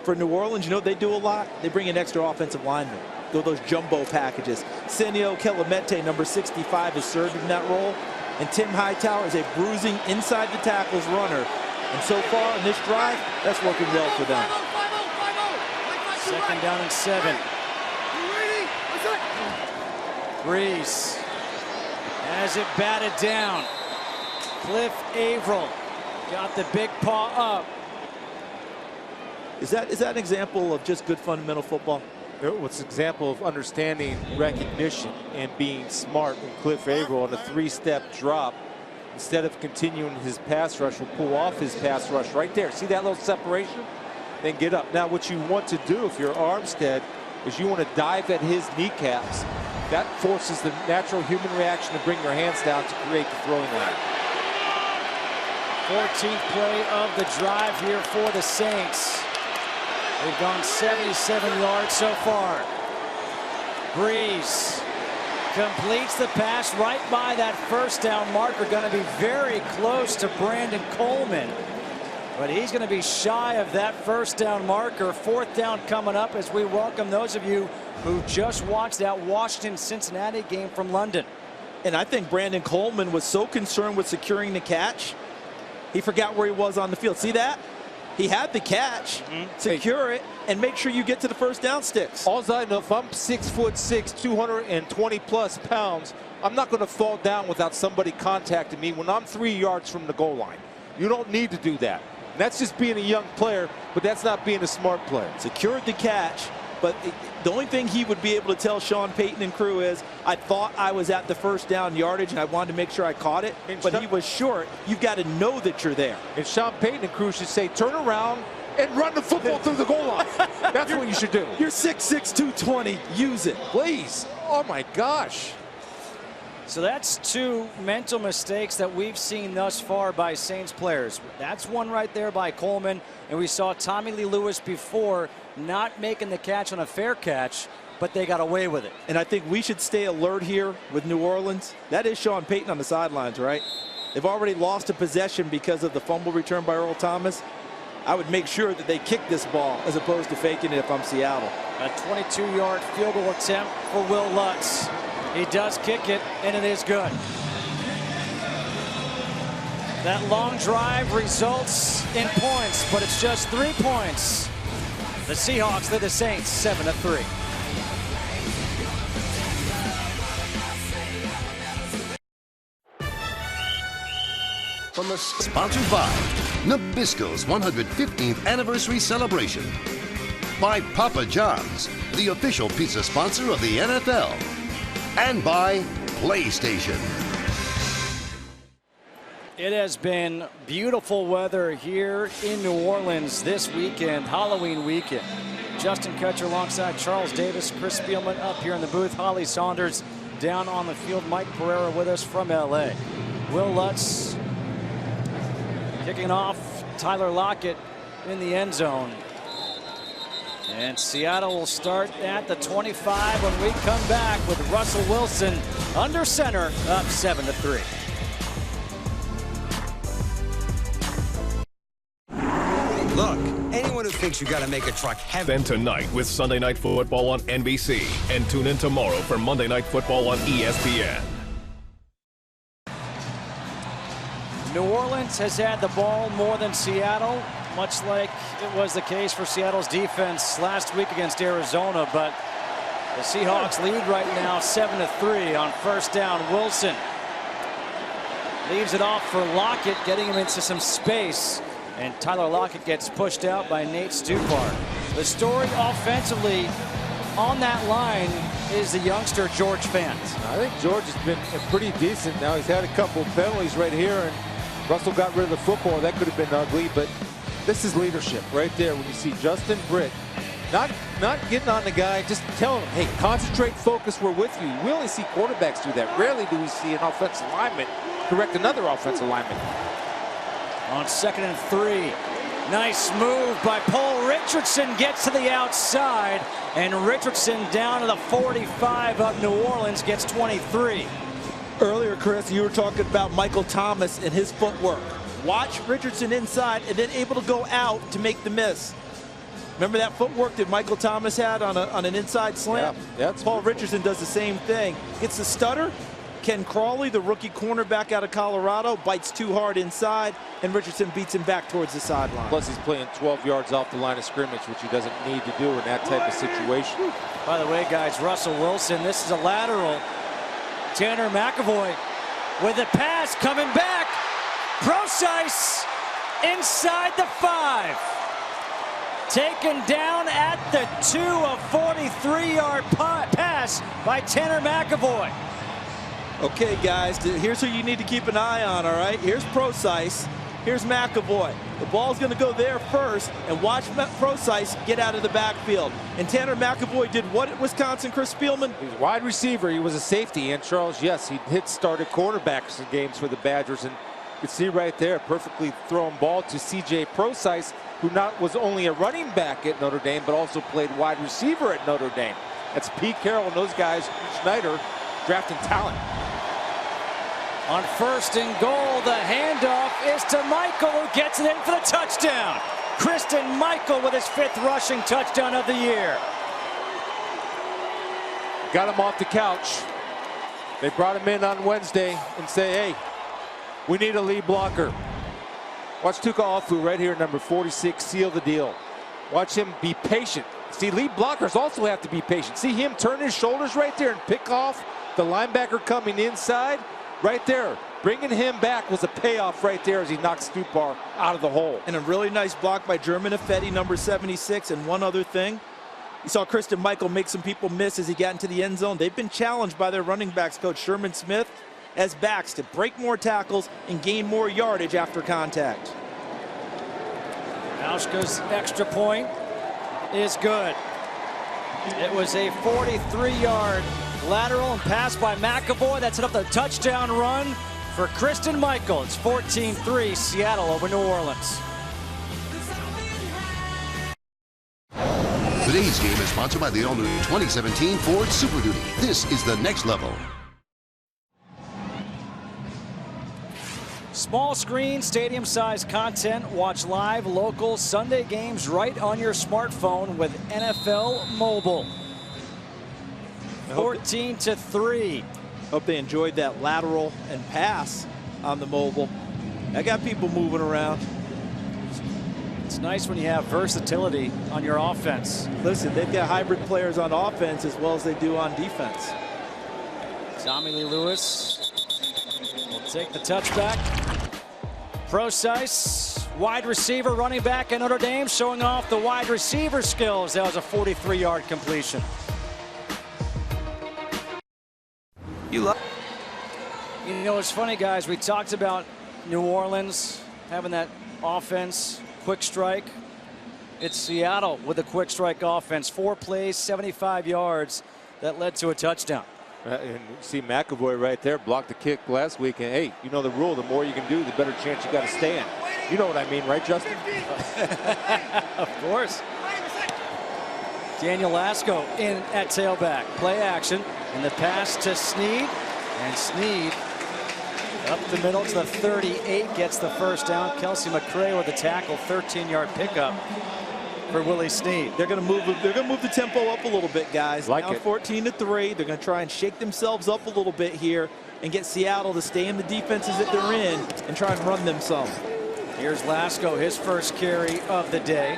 For New Orleans, you know what they do a lot? They bring in extra offensive linemen. Those jumbo packages. Senio Kelemete, number 65, is served in that role. And Tim Hightower is a bruising inside the tackles runner. And so far in this drive, that's working well for them. 2nd down and 7. Brees has it batted down. Cliff Averill got the big paw up. Is that an example of just good fundamental football? It's an example of understanding recognition and being smart. And Cliff Averill on a 3-step drop, instead of continuing his pass rush, will pull off his pass rush right there. See that little separation? Then get up. Now what you want to do if you're Armstead is you want to dive at his kneecaps. That forces the natural human reaction to bring your hands down to create the throwing line. 14th play of the drive here for the Saints. They've gone 77 yards so far. Brees completes the pass right by that first down marker. Going to be very close to Brandon Coleman. But he's going to be shy of that first down marker. 4th down coming up as we welcome those of you who just watched that Washington-Cincinnati game from London. And I think Brandon Coleman was so concerned with securing the catch, he forgot where he was on the field. See that? He had the catch, secure it, and make sure you get to the first down sticks. All I know, if I'm 6'6", 220 plus pounds, I'm not going to fall down without somebody contacting me when I'm 3 yards from the goal line. You don't need to do that. And that's just being a young player, but that's not being a smart player. Secured the catch, but the only thing he would be able to tell Sean Payton and crew is, I thought I was at the first down yardage and I wanted to make sure I caught it, but he was short. You've got to know that you're there. And Sean Payton and crew should say, turn around and run the football through the goal line. That's what you should do. You're 6'6", 220. Use it. Please. Oh my gosh. So that's 2 mental mistakes that we've seen thus far by Saints players. That's one right there by Coleman, and we saw Tommy Lee Lewis before not making the catch on a fair catch, but they got away with it. And I think we should stay alert here with New Orleans. That is Sean Payton on the sidelines, right? They've already lost a possession because of the fumble return by Earl Thomas. I would make sure that they kick this ball as opposed to faking it if I'm Seattle. A 22-yard field goal attempt for Will Lutz. He does kick it, and it is good. That long drive results in points, but it's just 3 points. The Seahawks lead the Saints 7-3. From the sponsored by Nabisco's 115th anniversary celebration. By Papa John's, the official pizza sponsor of the NFL. And by PlayStation. It has been beautiful weather here in New Orleans this weekend, Halloween weekend. Justin Kutcher alongside Charles Davis, Chris Spielman up here in the booth, Holly Saunders down on the field, Mike Pereira with us from LA. Will Lutz kicking off, Tyler Lockett in the end zone. And Seattle will start at the 25 when we come back with Russell Wilson under center, up 7-3. Look, anyone who thinks you gotta make a truck heavy. Then tonight with Sunday Night Football on NBC. And tune in tomorrow for Monday Night Football on ESPN. New Orleans has had the ball more than Seattle, much like it was the case for Seattle's defense last week against Arizona. But the Seahawks lead right now 7-3 on first down. Wilson leaves it off for Lockett, getting him into some space. And Tyler Lockett gets pushed out by Nate Stewart. The story offensively on that line is the youngster George Fant. I think George has been pretty decent now. He's had a couple of penalties right here, and Russell got rid of the football. That could have been ugly, but this is leadership right there when you see Justin Britt not getting on the guy, just telling him, hey, concentrate, focus, we're with you. We only see quarterbacks do that. Rarely do we see an offensive lineman correct another offensive lineman. On 2nd and 3, nice move by Paul Richardson, gets to the outside, and Richardson down to the 45 of New Orleans, gets 23. Earlier, Chris, you were talking about Michael Thomas and his footwork. Watch Richardson inside and then able to go out to make the miss. Remember that footwork that Michael Thomas had on an inside slant? Yeah, that's Paul beautiful. Richardson does the same thing. Gets the stutter. Ken Crawley, the rookie cornerback out of Colorado, bites too hard inside, and Richardson beats him back towards the sideline. Plus, he's playing 12 yards off the line of scrimmage, which he doesn't need to do in that type of situation. By the way, guys, Russell Wilson, this is a lateral. Tanner McAvoy with a pass coming back. Precise inside the 5. Taken down at the 2, a 43-yard pass by Tanner McAvoy. Okay, guys, here's who you need to keep an eye on, all right? Here's Precise. Here's McAvoy. The ball's going to go there first, and watch Precise get out of the backfield. And Tanner McAvoy did what at Wisconsin, Chris Spielman? He's a wide receiver. He was a safety. And Charles, yes, he started quarterbacks in games for the Badgers. And you can see right there, perfectly thrown ball to C.J. Precise, who was only a running back at Notre Dame, but also played wide receiver at Notre Dame. That's Pete Carroll and those guys, Schneider, drafting talent. On 1st and goal, the handoff is to Michael, who gets it in for the touchdown. Christine Michael with his 5th rushing touchdown of the year. Got him off the couch. They brought him in on Wednesday and say, hey, we need a lead blocker. Watch Tuka Afu right here, number 46, seal the deal. Watch him be patient. See, lead blockers also have to be patient. See him turn his shoulders right there and pick off the linebacker coming inside. Right there, bringing him back was a payoff right there as he knocked Stupar out of the hole. And a really nice block by German Affetti, number 76. And one other thing, you saw Christine Michael make some people miss as he got into the end zone. They've been challenged by their running backs coach Sherman Smith as backs to break more tackles and gain more yardage after contact. Auschka's extra point is good. It was a 43-yard lateral and pass by McAvoy. That set up the touchdown run for Christine Michael. It's 14-3 Seattle over New Orleans. Today's game is sponsored by the all-new 2017 Ford Super Duty. This is the next level. Small screen, stadium-sized content. Watch live local Sunday games right on your smartphone with NFL Mobile. 14-3. Hope they enjoyed that lateral and pass on the mobile. I got people moving around. It's nice when you have versatility on your offense. Listen, they've got hybrid players on offense as well as they do on defense. Tommy Lee Lewis will take the touchback. Procise, wide receiver, running back at Notre Dame, showing off the wide receiver skills. That was a 43-yard completion. You know, it's funny, guys. We talked about New Orleans having that offense, quick strike. It's Seattle with a quick strike offense. 4 plays, 75 yards that led to a touchdown. And you see McAvoy right there blocked the kick last week. And hey, you know the rule, the more you can do, the better chance you got to stay in. You know what I mean, right, Justin? Of course. Daniel Lasco in at tailback. Play action. And the pass to Snead. And Snead up the middle to the 38, gets the first down. Kelsey McCray with the tackle, 13-yard pickup for Willie Snead. They're going to move the tempo up a little bit, guys. Like now it. 14-3. They're going to try and shake themselves up a little bit here and get Seattle to stay in the defenses that they're in and try and run them some. Here's Lasco, his first carry of the day.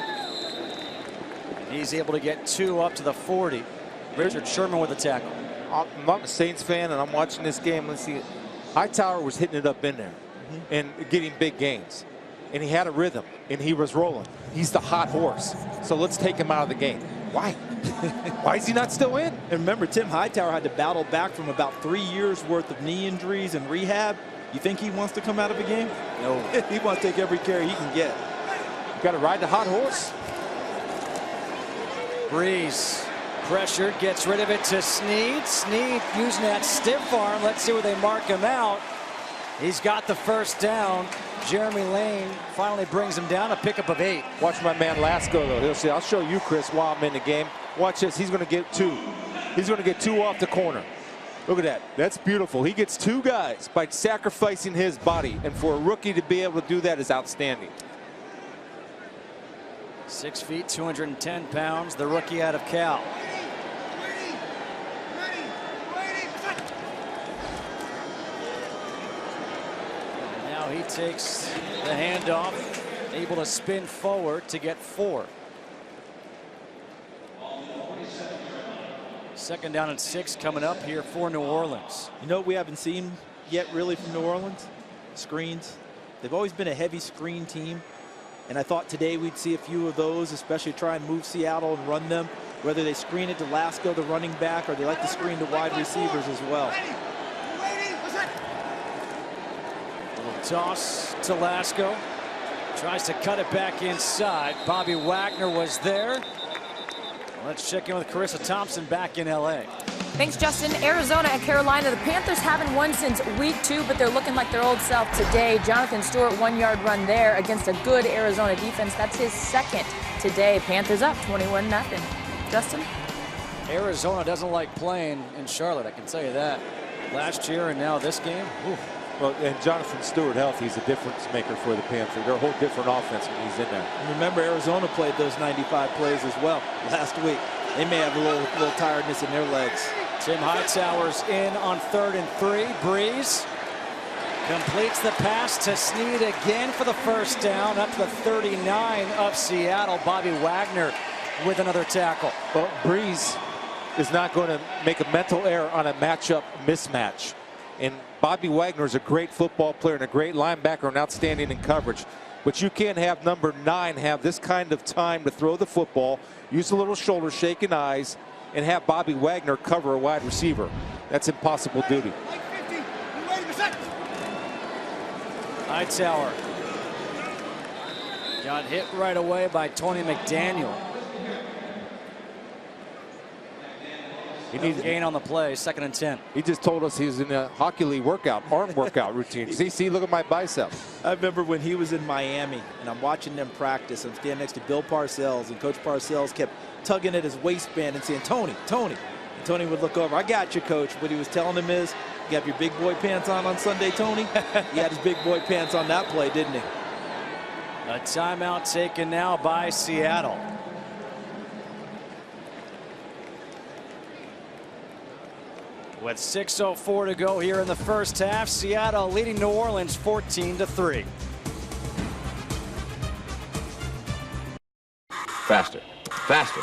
He's able to get 2 up to the 40. Richard Sherman with the tackle. I'm not a Saints fan, and I'm watching this game. Let's see. Hightower was hitting it up in there and getting big gains. And he had a rhythm, and he was rolling. He's the hot horse. So let's take him out of the game. Why? Why is he not still in? And remember, Tim Hightower had to battle back from about 3 years worth of knee injuries and rehab. You think he wants to come out of a game? No. He wants to take every carry he can get. You got to ride the hot horse. Brees pressured, gets rid of it to Snead. Snead using that stiff arm. Let's see where they mark him out. He's got the first down. Jeremy Lane finally brings him down, a pickup of 8. Watch my man Lasco, though. He'll say, I'll show you, Chris, while I'm in the game. Watch this. He's going to get 2. He's going to get 2 off the corner. Look at that. That's beautiful. He gets 2 guys by sacrificing his body. And for a rookie to be able to do that is outstanding. 6 feet, 210 pounds, the rookie out of Cal. And now he takes the handoff, able to spin forward to get 4. Second down and 6 coming up here for New Orleans. You know what we haven't seen yet really from New Orleans? Screens. They've always been a heavy screen team. And I thought today we'd see a few of those, especially try and move Seattle and run them, whether they screen it to Lasco, the running back, or they like to screen to wide receivers as well. Little toss to Lasco. Tries to cut it back inside. Bobby Wagner was there. Let's check in with Carissa Thompson back in LA. Thanks, Justin. Arizona and Carolina. The Panthers haven't won since week 2, but they're looking like their old self today. Jonathan Stewart, 1-yard run there against a good Arizona defense. That's his second today. Panthers up 21-0. Justin? Arizona doesn't like playing in Charlotte, I can tell you that. Last year and now this game. Oof. Well, and Jonathan Stewart healthy, he's a difference maker for the Panthers. They're a whole different offense when he's in there. And remember, Arizona played those 95 plays as well last week. They may have a little tiredness in their legs. Tim Hightower's in on 3rd and 3. Brees completes the pass to Snead again for the first down, up to the 39 of Seattle. Bobby Wagner with another tackle. Well, Brees is not going to make a mental error on a matchup mismatch. And Bobby Wagner is a great football player and a great linebacker and outstanding in coverage. But you can't have number 9 have this kind of time to throw the football, use a little shoulder shake and eyes, and have Bobby Wagner cover a wide receiver. That's impossible duty. Hightower got hit right away by Tony McDaniel. He needs gain on the play, 2nd and 10. He just told us he was in a hockey league arm workout routine. See, look at my bicep. I remember when he was in Miami, and I'm watching them practice. I'm standing next to Bill Parcells, and Coach Parcells kept tugging at his waistband and saying, "Tony, Tony." And Tony would look over. "I got you, Coach." What he was telling him is, "You have your big boy pants on Sunday, Tony?" He had his big boy pants on that play, didn't he? A timeout taken now by Seattle. With 6:04 to go here in the first half, Seattle leading New Orleans 14-3. Faster, faster,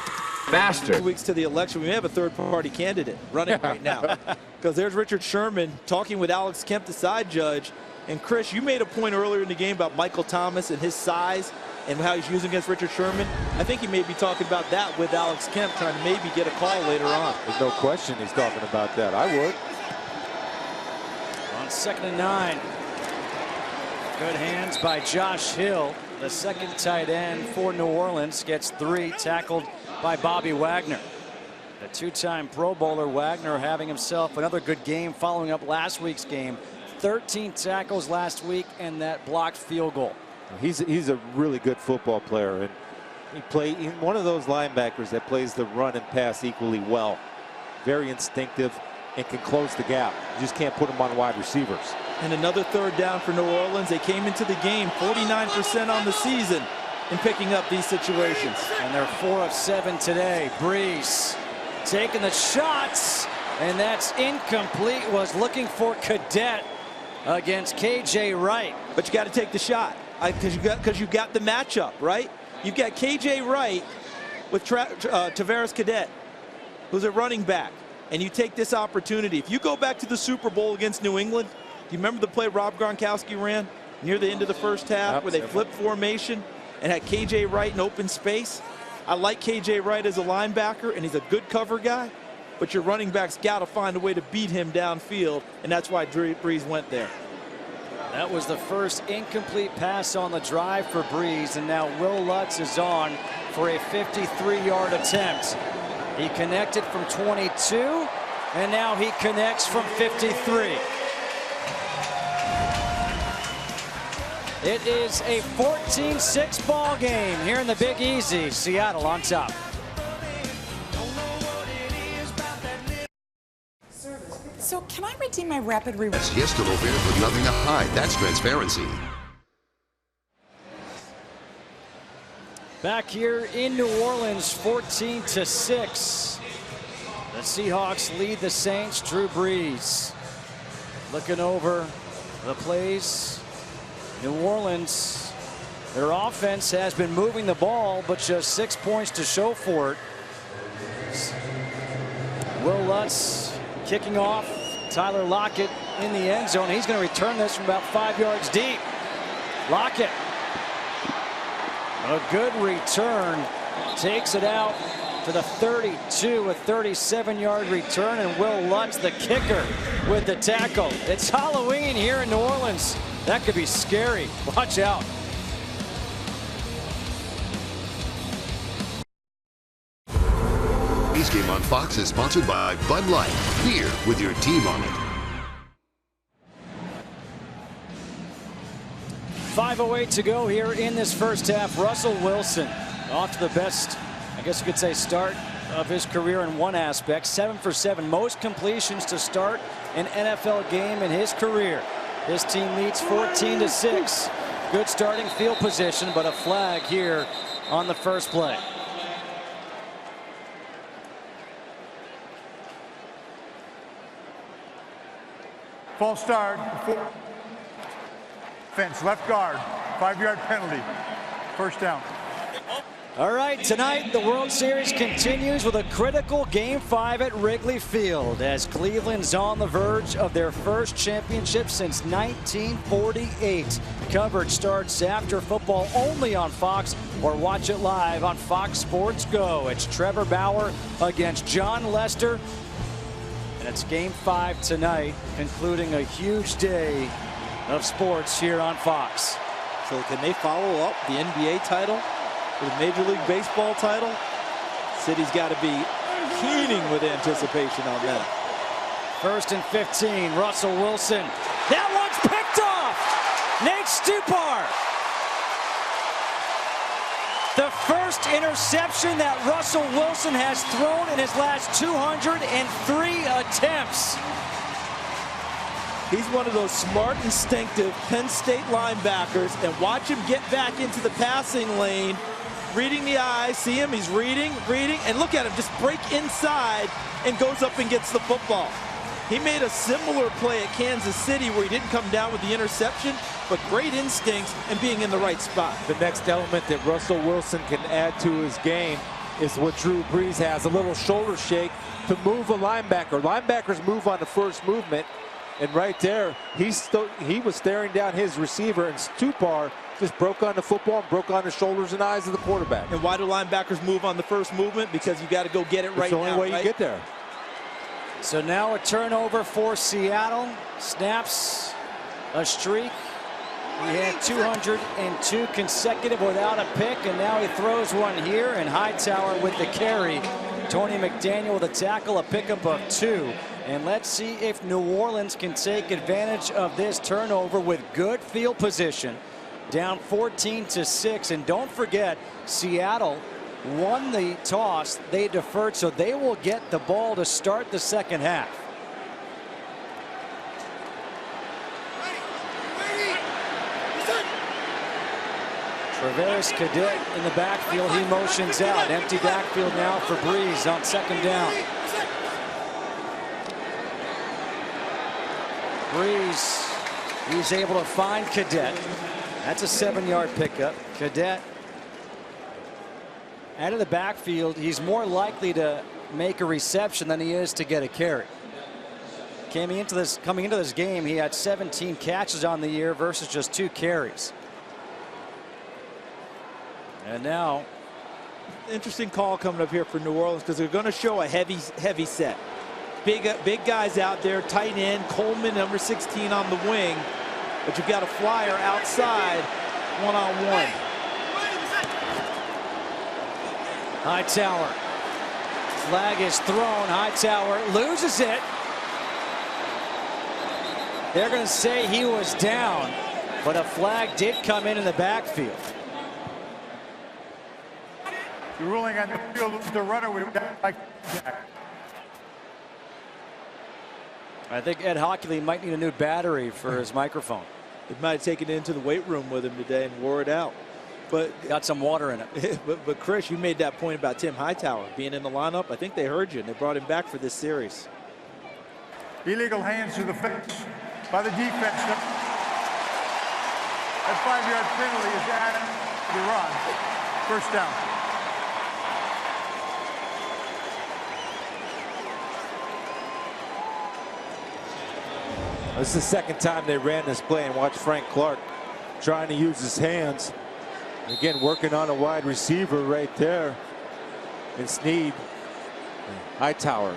faster. 2 weeks to the election, we may have a third-party candidate running right now. Because there's Richard Sherman talking with Alex Kemp, the side judge. And Chris, you made a point earlier in the game about Michael Thomas and his size and how he's using against Richard Sherman. I think he may be talking about that with Alex Kemp, trying to maybe get a call later on. There's no question he's talking about that. I would. On 2nd and 9. Good hands by Josh Hill. The second tight end for New Orleans gets 3, tackled by Bobby Wagner. The 2-time Pro Bowler Wagner having himself another good game following up last week's game. 13 tackles last week and that blocked field goal. He's a really good football player, and he's one of those linebackers that plays the run and pass equally well. Very instinctive and can close the gap. You just can't put him on wide receivers. And another third down for New Orleans. They came into the game 49% on the season in picking up these situations. And they're 4 of 7 today. Brees taking the shots, and that's incomplete. Was looking for Cadet against KJ Wright. But you got to take the shot because you got the matchup, right? You've got KJ Wright with Tavares Cadet, who's a running back, and you take this opportunity. If you go back to the Super Bowl against New England, do you remember the play Rob Gronkowski ran near the end of the first half where they flipped formation and had KJ Wright in open space? I like KJ Wright as a linebacker, and he's a good cover guy, but your running back's got to find a way to beat him downfield, and that's why Brees went there. That was the first incomplete pass on the drive for Brees, and now Will Lutz is on for a 53-yard attempt. He connected from 22, and now he connects from 53. It is a 14-6 ball game here in the Big Easy. Seattle on top. So can I redeem my rapid reward? That's yes to low fares with nothing to hide. That's transparency. Back here in New Orleans, 14-6. The Seahawks lead the Saints. Drew Brees looking over the plays. New Orleans, their offense has been moving the ball, but just 6 points to show for it. Will Lutz kicking off. Tyler Lockett in the end zone. He's going to return this from about 5 yards deep. Lockett, a good return, takes it out to the 32, a 37-yard return, and Will Lutz, the kicker, with the tackle. It's Halloween here in New Orleans. That could be scary. Watch out. This game on Fox is sponsored by Bud Light. Beer with your team on it. 5:08 to go here in this first half. Russell Wilson off to the best, I guess you could say, start of his career in one aspect. 7 for 7, most completions to start an NFL game in his career. His team leads 14-6. Good starting field position, but a flag here on the first play. False start. Fence, left guard, 5-yard penalty. First down. All right, tonight the World Series continues with a critical Game 5 at Wrigley Field as Cleveland's on the verge of their first championship since 1948. Coverage starts after football only on Fox, or watch it live on Fox Sports Go. It's Trevor Bauer against John Lester, and it's Game 5 tonight, concluding a huge day of sports here on Fox. So can they follow up the NBA title with a Major League Baseball title? City's got to be keening with anticipation on that. 1st and 15, Russell Wilson. That one's picked off! Nate Stewart. The first interception that Russell Wilson has thrown in his last 203 attempts. He's one of those smart, instinctive Penn State linebackers, and watch him get back into the passing lane, reading the eyes, see him, he's reading, and look at him, just break inside and goes up and gets the football. He made a similar play at Kansas City where he didn't come down with the interception, but great instincts and being in the right spot. The next element that Russell Wilson can add to his game is what Drew Brees has, a little shoulder shake to move a linebacker. Linebackers move on the first movement, and right there, he was staring down his receiver, and Stewart just broke on the football and broke on the shoulders and eyes of the quarterback. And why do linebackers move on the first movement? Because you got to go get it right now. It's the only way you get there. So now a turnover for Seattle. Snaps a streak. He had 202 consecutive without a pick, and now he throws one here, and Hightower with the carry. Tony McDaniel with a tackle, a pickup of 2. And let's see if New Orleans can take advantage of this turnover with good field position. Down 14-6, and don't forget, Seattle won the toss. They deferred, so they will get the ball to start the second half. Travis Cadet in the backfield. He motions out. Empty backfield now for Brees on 2nd down. Brees, he's able to find Cadet. That's a 7-yard pickup. Cadet out of the backfield. He's more likely to make a reception than he is to get a carry. Coming into this game, he had 17 catches on the year versus just 2 carries. And now, interesting call coming up here for New Orleans, because they're going to show a heavy set. Big guys out there, tight end, Coleman, number 16 on the wing. But you've got a flyer outside, one-on-one. Hightower. Flag is thrown. Hightower loses it. They're going to say he was down, but a flag did come in the backfield. The ruling on the field, the runner would like Jack. I think Ed Hockley might need a new battery for his microphone. He might have taken it into the weight room with him today and wore it out. But got some water in it. but Chris, you made that point about Tim Hightower being in the lineup. I think they heard you, and they brought him back for this series. Illegal hands to the face by the defense. That 5-yard penalty is added to the run. 1st down. This is the 2nd time they ran this play, and watch Frank Clark trying to use his hands. Again, working on a wide receiver right there. And Snead. Hightower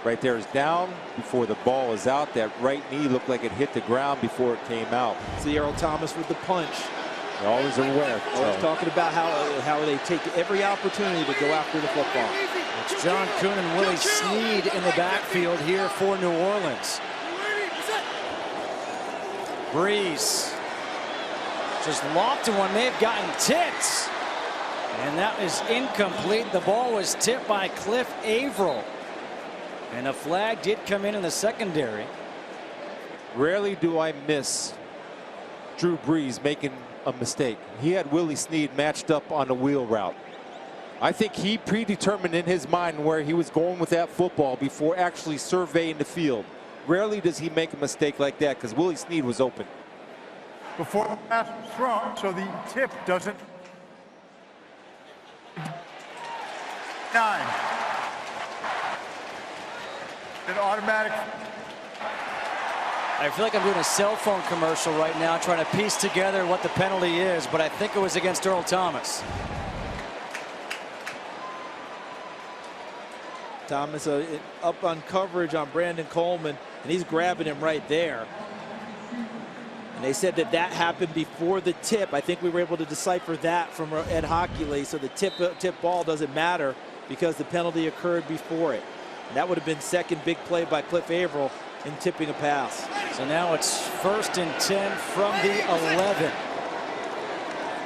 right there is down before the ball is out. That right knee looked like it hit the ground before it came out. See Earl Thomas with the punch. They always are aware. Always talking about how they take every opportunity to go after the football. It's John Kuhn and Willie Snead in the backfield here for New Orleans. Brees just lofted one, may have gotten tipped, and that is incomplete. The ball was tipped by Cliff Averill, and a flag did come in the secondary. Rarely do I miss Drew Brees making a mistake. He had Willie Snead matched up on the wheel route. I think he predetermined in his mind where he was going with that football before actually surveying the field. Rarely does he make a mistake like that, because Willie Snead was open. Before the pass was thrown, so the tip doesn't. 9. An automatic. I feel like I'm doing a cell phone commercial right now, trying to piece together what the penalty is, but I think it was against Earl Thomas. Thomas up on coverage on Brandon Coleman, and he's grabbing him right there. And they said that happened before the tip. I think we were able to decipher that from Ed Hockley, so the tip ball doesn't matter because the penalty occurred before it. And that would have been second big play by Cliff Averill in tipping a pass. So now it's 1st and 10 from the 11.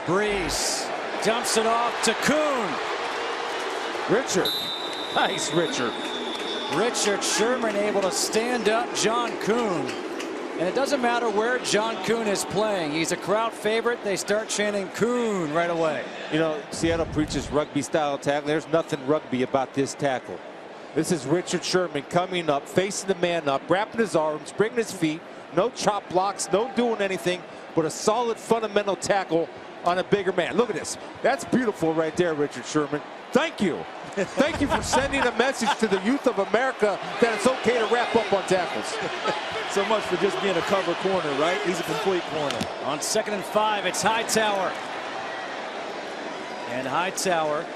Brees dumps it off to Kuhn. Richard. Nice, Richard. Richard Sherman able to stand up John Kuhn. And it doesn't matter where John Kuhn is playing. He's a crowd favorite. They start chanting Kuhn right away. You know, Seattle preaches rugby-style tackle. There's nothing rugby about this tackle. This is Richard Sherman coming up, facing the man up, wrapping his arms, bringing his feet. No chop blocks, no doing anything, but a solid fundamental tackle on a bigger man. Look at this. That's beautiful right there, Richard Sherman. Thank you. Thank you for sending a message to the youth of America that it's okay to wrap up on tackles. So much for just being a cover corner, right? He's a complete corner. On 2nd and 5, it's Hightower. And Hightower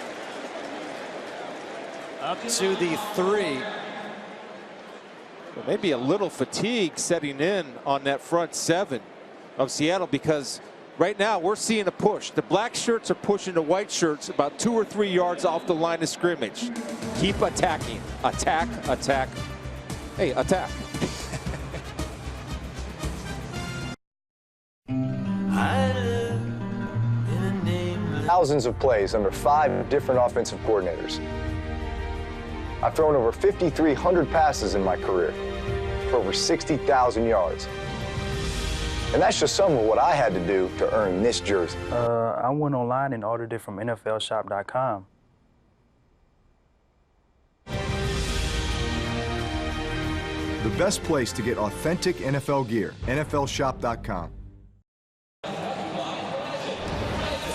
up to the 3. Well, maybe a little fatigue setting in on that front 7 of Seattle, because right now we're seeing a push. The black shirts are pushing the white shirts about 2 or 3 yards off the line of scrimmage. Keep attacking. Attack, attack. Hey, attack. Thousands of plays under 5 different offensive coordinators. I've thrown over 5,300 passes in my career for over 60,000 yards. And that's just some of what I had to do to earn this jersey. I went online and ordered it from NFLshop.com. The best place to get authentic NFL gear, NFLshop.com.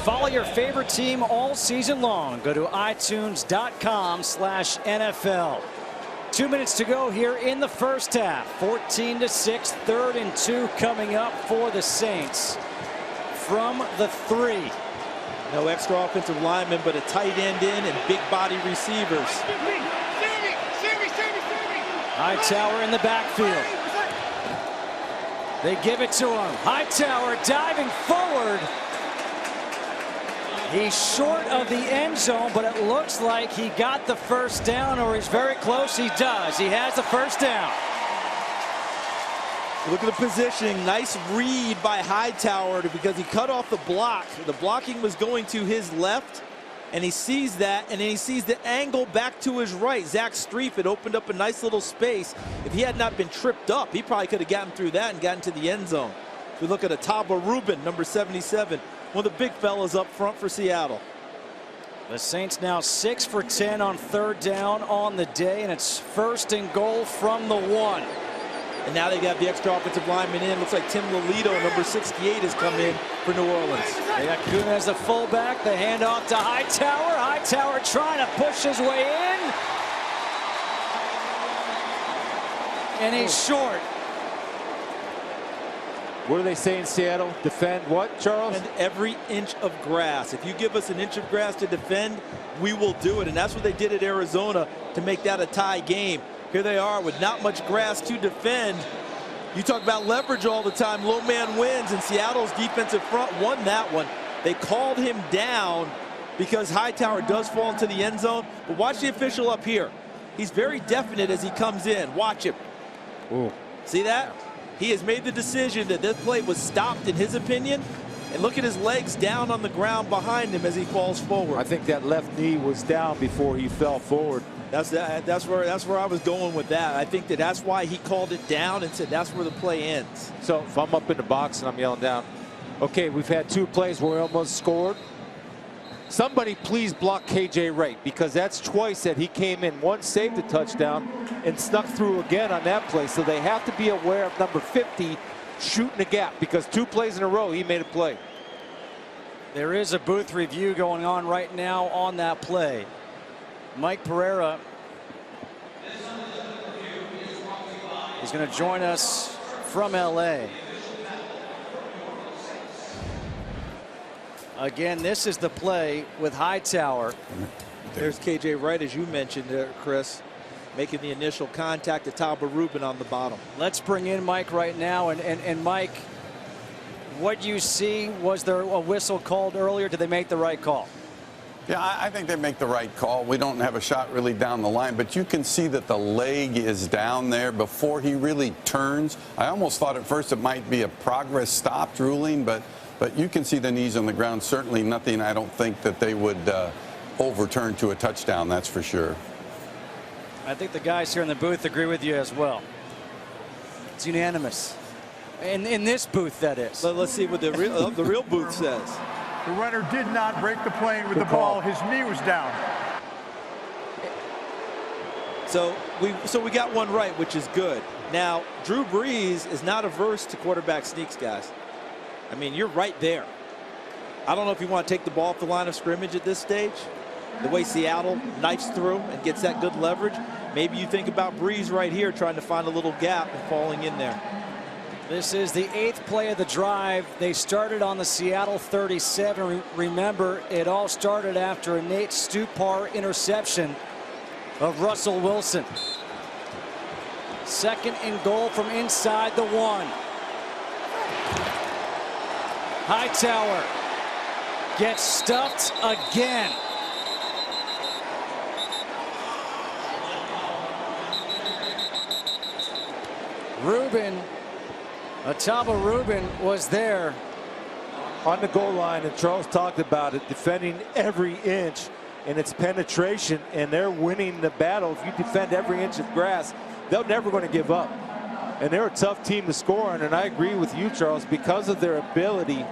Follow your favorite team all season long. Go to itunes.com/NFL. 2 minutes to go here in the first half. 14-6, 3rd and 2 coming up for the Saints from the 3. No extra offensive linemen, but a tight end in and big body receivers. Hightower in the backfield. They give it to him. Hightower diving forward. He's short of the end zone, but it looks like he got the first down, or he's very close. He does. He has the first down. Look at the positioning. Nice read by Hightower because he cut off the block. The blocking was going to his left, and he sees that, and then he sees the angle back to his right. Zach Streif had opened up a nice little space. If he had not been tripped up, he probably could have gotten through that and gotten to the end zone. We look at Ataba Rubin, number 77. One of the big fellas up front for Seattle. The Saints now 6 for 10 on 3rd down on the day, and it's 1st and goal from the 1. And now they got the extra offensive lineman in. Looks like Tim Lolito, number 68, has come in for New Orleans. They got Kuhn as the fullback. The handoff to Hightower. Hightower trying to push his way in. And he's short. What do they say in Seattle? Defend what, Charles? And every inch of grass. If you give us an inch of grass to defend, we will do it. And that's what they did at Arizona to make that a tie game. Here they are with not much grass to defend. You talk about leverage all the time. Low man wins, and Seattle's defensive front won that one. They called him down because Hightower does fall into the end zone. But watch the official up here. He's very definite as he comes in. Watch him. Ooh. See that? He has made the decision that this play was stopped in his opinion. And look at his legs down on the ground behind him as he falls forward. I think that left knee was down before he fell forward. That's where I was going with that. I think that's why he called it down and said that's where the play ends. So if I'm up in the box and I'm yelling down, okay, we've had 2 plays where we almost scored. Somebody please block KJ Wright, because that's twice that he came in. One saved the touchdown and snuck through again on that play. So they have to be aware of number 50 shooting the gap, because 2 plays in a row he made a play. There is a booth review going on right now on that play. Mike Pereira is going to join us from LA. Again, this is the play with Hightower. There's KJ Wright, as you mentioned there, Chris, making the initial contact to Tauber Rubin on the bottom. Let's bring in Mike right now. And Mike, what you see, was there a whistle called earlier? Did they make the right call? Yeah, I think they make the right call. We don't have a shot really down the line, but you can see that the leg is down there before he really turns. I almost thought at first it might be a progress stopped ruling, but you can see the knees on the ground. Certainly nothing I don't think that they would overturn to a touchdown, that's for sure. I think the guys here in the booth agree with you as well. It's unanimous. In this booth, that is. Let's see what the real booth says. The runner did not break the plane with the ball. His knee was down. So we got one right, which is good. Now, Drew Brees is not averse to quarterback sneaks, guys. I mean, you're right there. I don't know if you want to take the ball off the line of scrimmage at this stage. The way Seattle knifes through and gets that good leverage. Maybe you think about Brees right here trying to find a little gap and falling in there. This is the 8th play of the drive. They started on the Seattle 37. Remember, it all started after a Nate Stupar interception of Russell Wilson. 2nd and goal from inside the 1. Hightower gets stuffed again. Rubin, Ataba Rubin was there on the goal line, and Charles talked about it, defending every inch and its penetration, and they're winning the battle. If you defend every inch of grass, they're never going to give up. And they're a tough team to score on, and I agree with you, Charles, because of their ability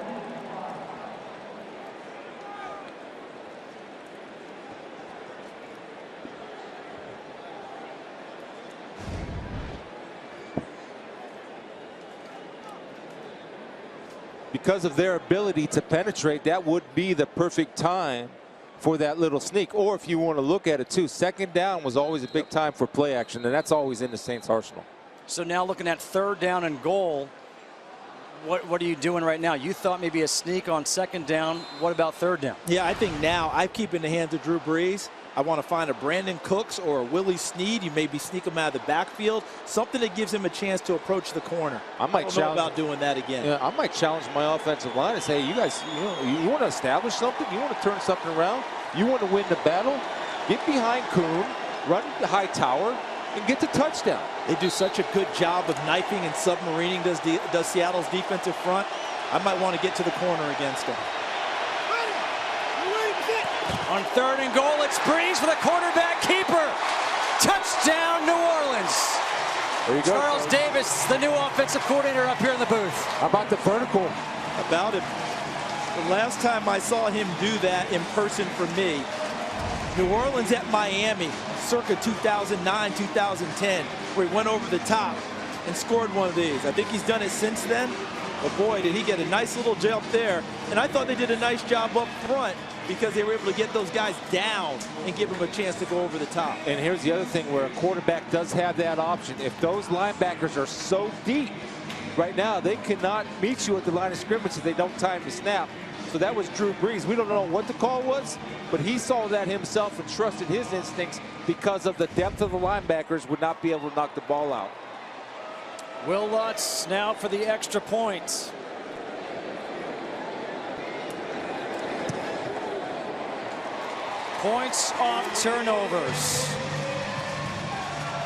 to penetrate. That would be the perfect time for that little sneak. Or if you want to look at it too, 2nd down was always a big time for play action, and that's always in the Saints' arsenal. So now looking at 3rd down and goal, what are you doing right now? You thought maybe a sneak on 2nd down. What about 3rd down? Yeah, I think now I keep in the hands of Drew Brees. I want to find a Brandon Cooks or a Willie Snead. You maybe sneak him out of the backfield. Something that gives him a chance to approach the corner. I don't know about doing that again. Yeah, I might challenge my offensive line and say, you guys, you want to establish something? You want to turn something around? You want to win the battle? Get behind Kuhn, run the Hightower, and get the touchdown. They do such a good job of knifing and submarining, does Seattle's defensive front. I might want to get to the corner against them. On 3rd and goal, it's Brees for the quarterback keeper. Touchdown, New Orleans. There you go. Charles Davis, the new offensive coordinator, up here in the booth. How about the vertical? About it. The last time I saw him do that in person for me, New Orleans at Miami, circa 2009, 2010, where he went over the top and scored one of these. I think he's done it since then. But boy, did he get a nice little jump there. And I thought they did a nice job up front because they were able to get those guys down and give them a chance to go over the top. And here's the other thing where a quarterback does have that option. If those linebackers are so deep right now, they cannot meet you at the line of scrimmage if they don't time the snap. So that was Drew Brees. We don't know what the call was, but he saw that himself and trusted his instincts because of the depth of the linebackers would not be able to knock the ball out. Will Lutz now for the extra point. Points off turnovers.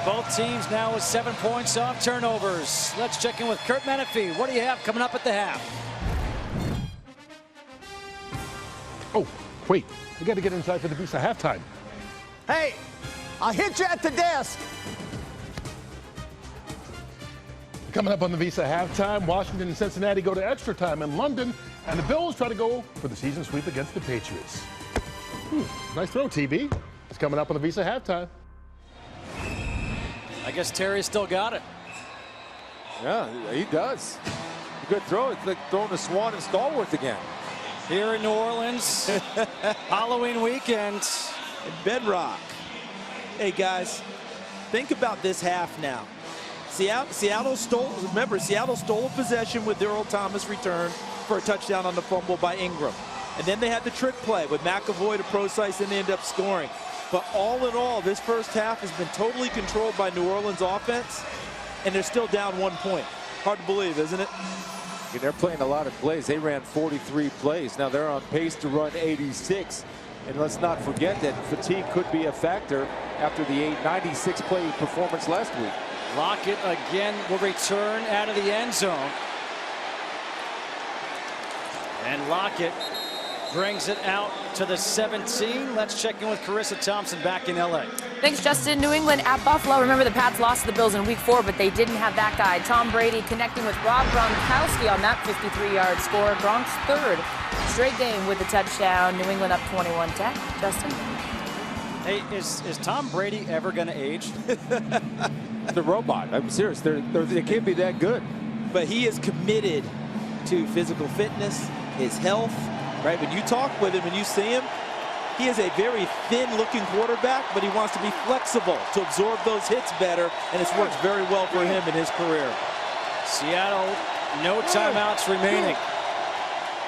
Both teams now with 7 points off turnovers. Let's check in with Kurt Menefee. What do you have coming up at the half? Oh, wait. We got to get inside for the Visa halftime. Hey, I'll hit you at the desk. Coming up on the Visa halftime, Washington and Cincinnati go to extra time in London, and the Bills try to go for the season sweep against the Patriots. Nice throw, TB. It's coming up on the Visa halftime. I guess Terry still got it. Yeah, he does. Good throw. It's like throwing the Swan and Stallworth again. Here in New Orleans, Halloween weekend. In Bedrock. Hey, guys, think about this half now. Seattle stole a possession with Earl Thomas return for a touchdown on the fumble by Ingram. And then they had the trick play with McAvoy to Procise, and they end up scoring. But all in all, this first half has been totally controlled by New Orleans offense, and they're still down 1 point. Hard to believe, isn't it? They're playing a lot of plays. They ran 43 plays. Now they're on pace to run 86. And let's not forget that fatigue could be a factor after the 96 play performance last week. Lockett again will return out of the end zone. And Lockett brings it out to the 17. Let's check in with Carissa Thompson back in LA. Thanks, Justin. New England at Buffalo. Remember, the Pats lost to the Bills in Week 4, but they didn't have that guy. Tom Brady connecting with Rob Gronkowski on that 53-yard score. Gronk's third straight game with a touchdown. New England up 21-10. Justin? Hey, is Tom Brady ever going to age? The robot. I'm serious. They can't be that good. But he is committed to physical fitness, his health. Right, when you talk with him and you see him, he is a very thin-looking quarterback, but he wants to be flexible to absorb those hits better, and it's worked very well for him in his career. Seattle, no timeouts remaining.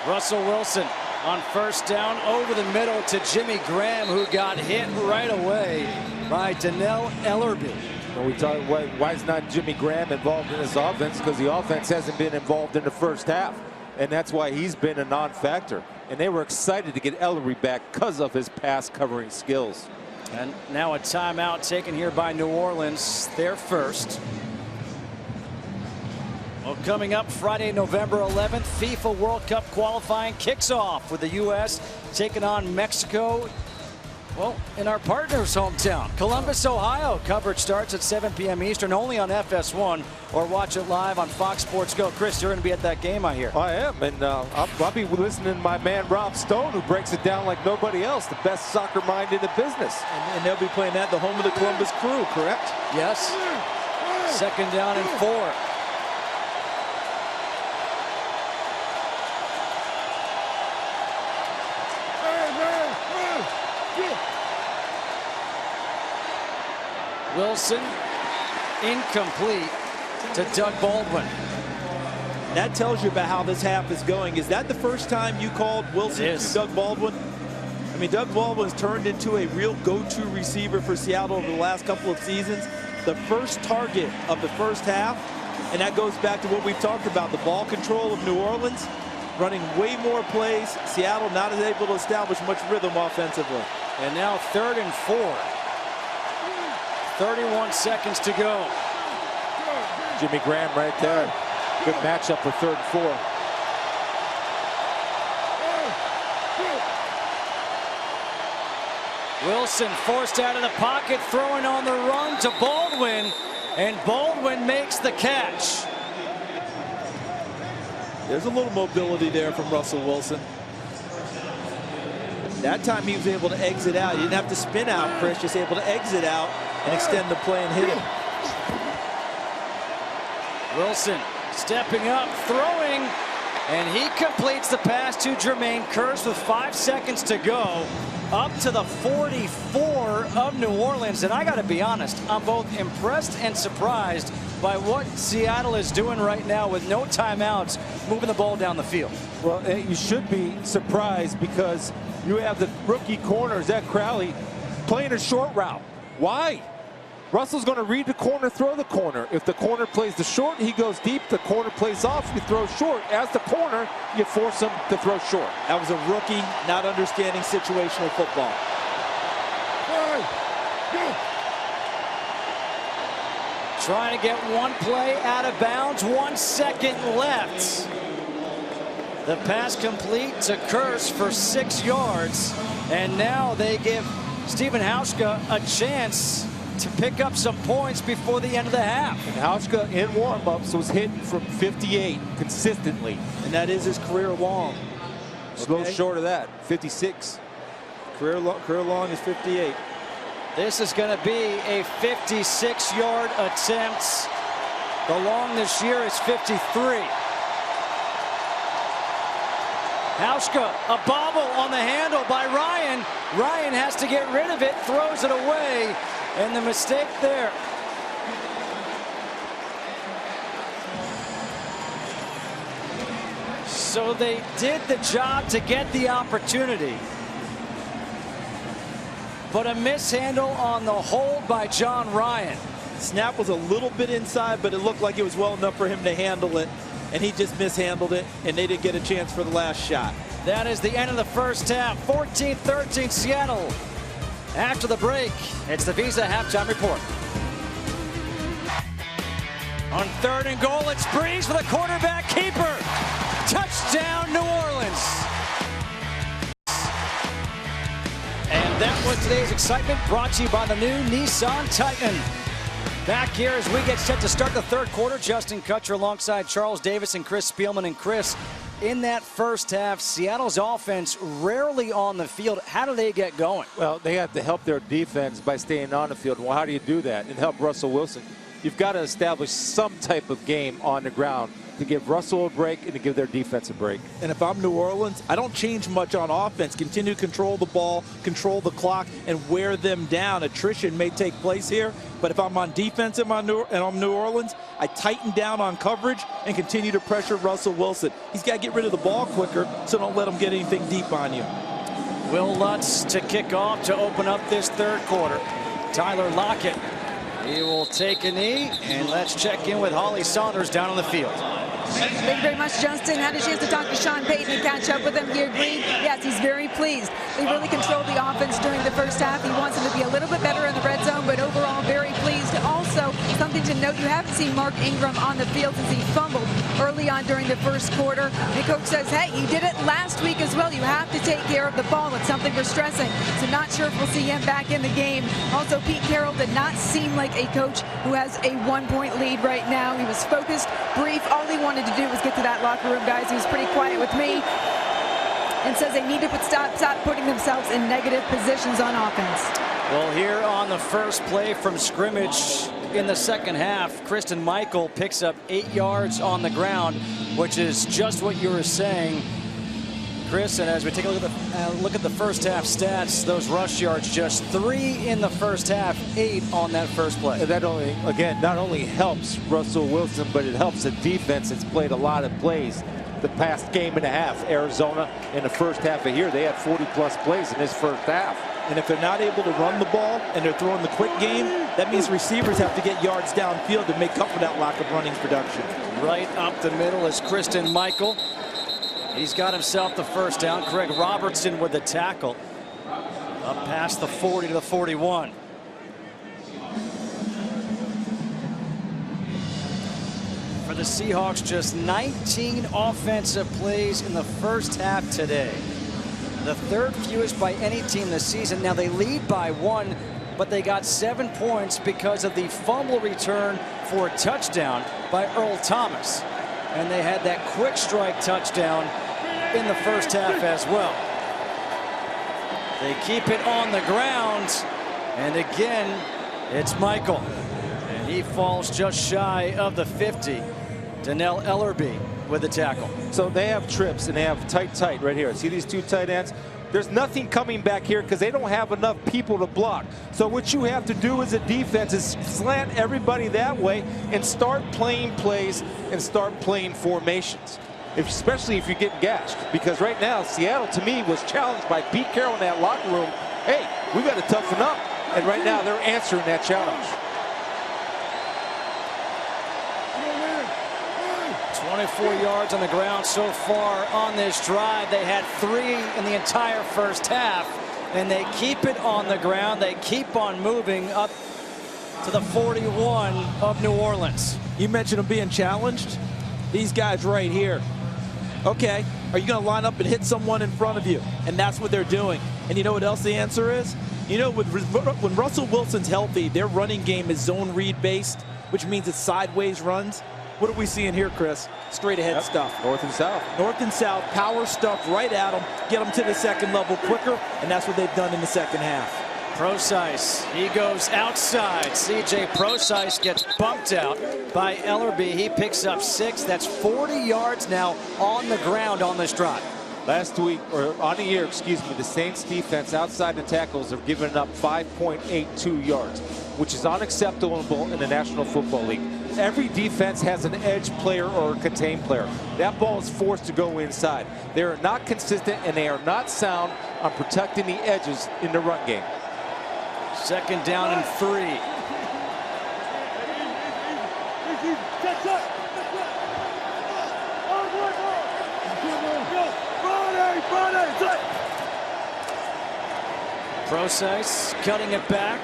Russell Wilson on first down over the middle to Jimmy Graham, who got hit right away by Donnell Ellerbe. When we talk, why is not Jimmy Graham involved in this offense? Because the offense hasn't been involved in the first half, and that's why he's been a non-factor. And they were excited to get Ellery back because of his pass covering skills. And now a timeout taken here by New Orleans, their first. Well, coming up Friday, November 11th, FIFA World Cup qualifying kicks off with the U.S. taking on Mexico. Well, in our partner's hometown, Columbus, Ohio. Coverage starts at 7 p.m. Eastern, only on FS1, or watch it live on Fox Sports Go. Chris, you're going to be at that game, I hear. I am, and I'll be listening to my man Rob Stone, who breaks it down like nobody else, the best soccer mind in the business. And they'll be playing at the home of the Columbus Crew, correct? Yes. Second down and 4. Wilson incomplete to Doug Baldwin. That tells you about how this half is going. Is that the first time you called Wilson to Doug Baldwin? I mean, Doug Baldwin's turned into a real go-to receiver for Seattle over the last couple of seasons. The first target of the first half, and that goes back to what we've talked about, the ball control of New Orleans, running way more plays. Seattle not able to establish much rhythm offensively. And now 3rd and 4. 31 seconds to go. Jimmy Graham right there. Good matchup for 3rd and 4. Wilson forced out of the pocket, throwing on the run to Baldwin, and Baldwin makes the catch. There's a little mobility there from Russell Wilson. That time he was able to exit out. He didn't have to spin out, Chris, just able to exit out and extend the play and hit him. Wilson stepping up, throwing, and he completes the pass to Jermaine Kearse with 5 seconds to go, up to the 44 of New Orleans. And I got to be honest, I'm both impressed and surprised by what Seattle is doing right now with no timeouts, moving the ball down the field. Well, you should be surprised because you have the rookie corner, Zach Crowley, playing a short route. Why? Russell's going to read the corner, throw the corner. If the corner plays the short, he goes deep. The corner plays off, you throw short. As the corner, you force him to throw short. That was a rookie not understanding situational football. Trying to get one play out of bounds, 1 second left. The pass complete to Kearse for 6 yards. And now they give Stephen Hauschka a chance to pick up some points before the end of the half. And Hauschka in warm-ups was hitting from 58 consistently. And that is his career long. A little short of that, 56. Career long is 58. This is going to be a 56-yard attempt. The long this year is 53. Hauschka, a bobble on the handle by Ryan. Ryan has to get rid of it, throws it away, and the mistake there. So they did the job to get the opportunity, but a mishandle on the hold by John Ryan. Snap was a little bit inside, but it looked like it was well enough for him to handle it, and he just mishandled it, and they didn't get a chance for the last shot. That is the end of the first half. 14-13 Seattle. After the break, it's the Visa halftime report. On 3rd and goal, it's Brees for the quarterback keeper. Touchdown, New Orleans. And that was today's excitement, brought to you by the new Nissan Titan. Back here as we get set to start the third quarter. Justin Kutcher alongside Charles Davis and Chris Spielman. And Chris, in that first half, Seattle's offense rarely on the field. How do they get going? Well, they have to help their defense by staying on the field. Well, how do you do that? And help Russell Wilson. You've got to establish some type of game on the ground to give Russell a break and to give their defense a break. And if I'm New Orleans, I don't change much on offense. Continue to control the ball, control the clock, and wear them down. Attrition may take place here, but if I'm on defense and I'm New Orleans, I tighten down on coverage and continue to pressure Russell Wilson. He's got to get rid of the ball quicker, so don't let him get anything deep on you. Will Lutz to kick off to open up this third quarter. Tyler Lockett, he will take a knee, and let's check in with Holly Saunders down on the field. Thank you very much, Justin. Had a chance to talk to Sean Payton and catch up with him. He agreed. Yes, he's very pleased. They really controlled the offense during the first half. He wants them to be a little bit better in the red zone, but overall very pleased. Also, something to note, you haven't seen Mark Ingram on the field since he fumbled early on during the first quarter. The coach says, hey, he did it last week as well. You have to take care of the ball. It's something we're stressing. So not sure if we'll see him back in the game. Also, Pete Carroll did not seem like a coach who has a 1-point lead right now. He was focused, brief. All he wanted to do was get to that locker room, guys. He was pretty quiet with me and says they need to stop putting themselves in negative positions on offense. Well, here on the first play from scrimmage in the second half, Kristen Michael picks up 8 yards on the ground, which is just what you were saying, Chris. And as we take a look at the first half stats, those rush yards, just 3 in the first half, 8 on that first play. And that only, again, not only helps Russell Wilson, but it helps the defense that's played a lot of plays the past game and a half. Arizona in the first half of here, they had 40-plus plays in this first half. And if they're not able to run the ball and they're throwing the quick game, that means receivers have to get yards downfield to make up for that lack of running production. Right up the middle is Kristen Michael. He's got himself the first down. Craig Robertson with the tackle. Up past the 40 to the 41. For the Seahawks, just 19 offensive plays in the first half today. The third fewest by any team this season. Now they lead by 1, but they got 7 points because of the fumble return for a touchdown by Earl Thomas. And they had that quick strike touchdown in the first half as well. They keep it on the ground, and again, it's Michael. And he falls just shy of the 50. Donnell Ellerbe with the tackle. So they have trips, and they have tight right here. See these 2 tight ends? There's nothing coming back here because they don't have enough people to block. So what you have to do as a defense is slant everybody that way and start playing plays and start playing formations. Especially if you're getting gashed. Because right now, Seattle, to me, was challenged by Pete Carroll in that locker room. Hey, we got to toughen up. And right now, they're answering that challenge. 24 yards on the ground so far on this drive. They had 3 in the entire first half, and they keep it on the ground. They keep on moving up to the 41 of New Orleans. You mentioned them being challenged. These guys right here. Okay, are you going to line up and hit someone in front of you? And that's what they're doing. And you know what else the answer is? You know, when Russell Wilson's healthy, their running game is zone read based, which means it's sideways runs. What are we seeing here, Chris? Straight ahead stuff. North and south. North and south, power stuff right at them, get them to the second level quicker, and that's what they've done in the second half. Procise, he goes outside. CJ Procise gets bumped out by Ellerbe. He picks up 6. That's 40 yards now on the ground on this drive. Last week, or on the year, excuse me, the Saints defense outside the tackles have given up 5.82 yards, which is unacceptable in the National Football League. Every defense has an edge player or a contain player. That ball is forced to go inside. They are not consistent and they are not sound on protecting the edges in the run game. Second down and 3. Process cutting it back.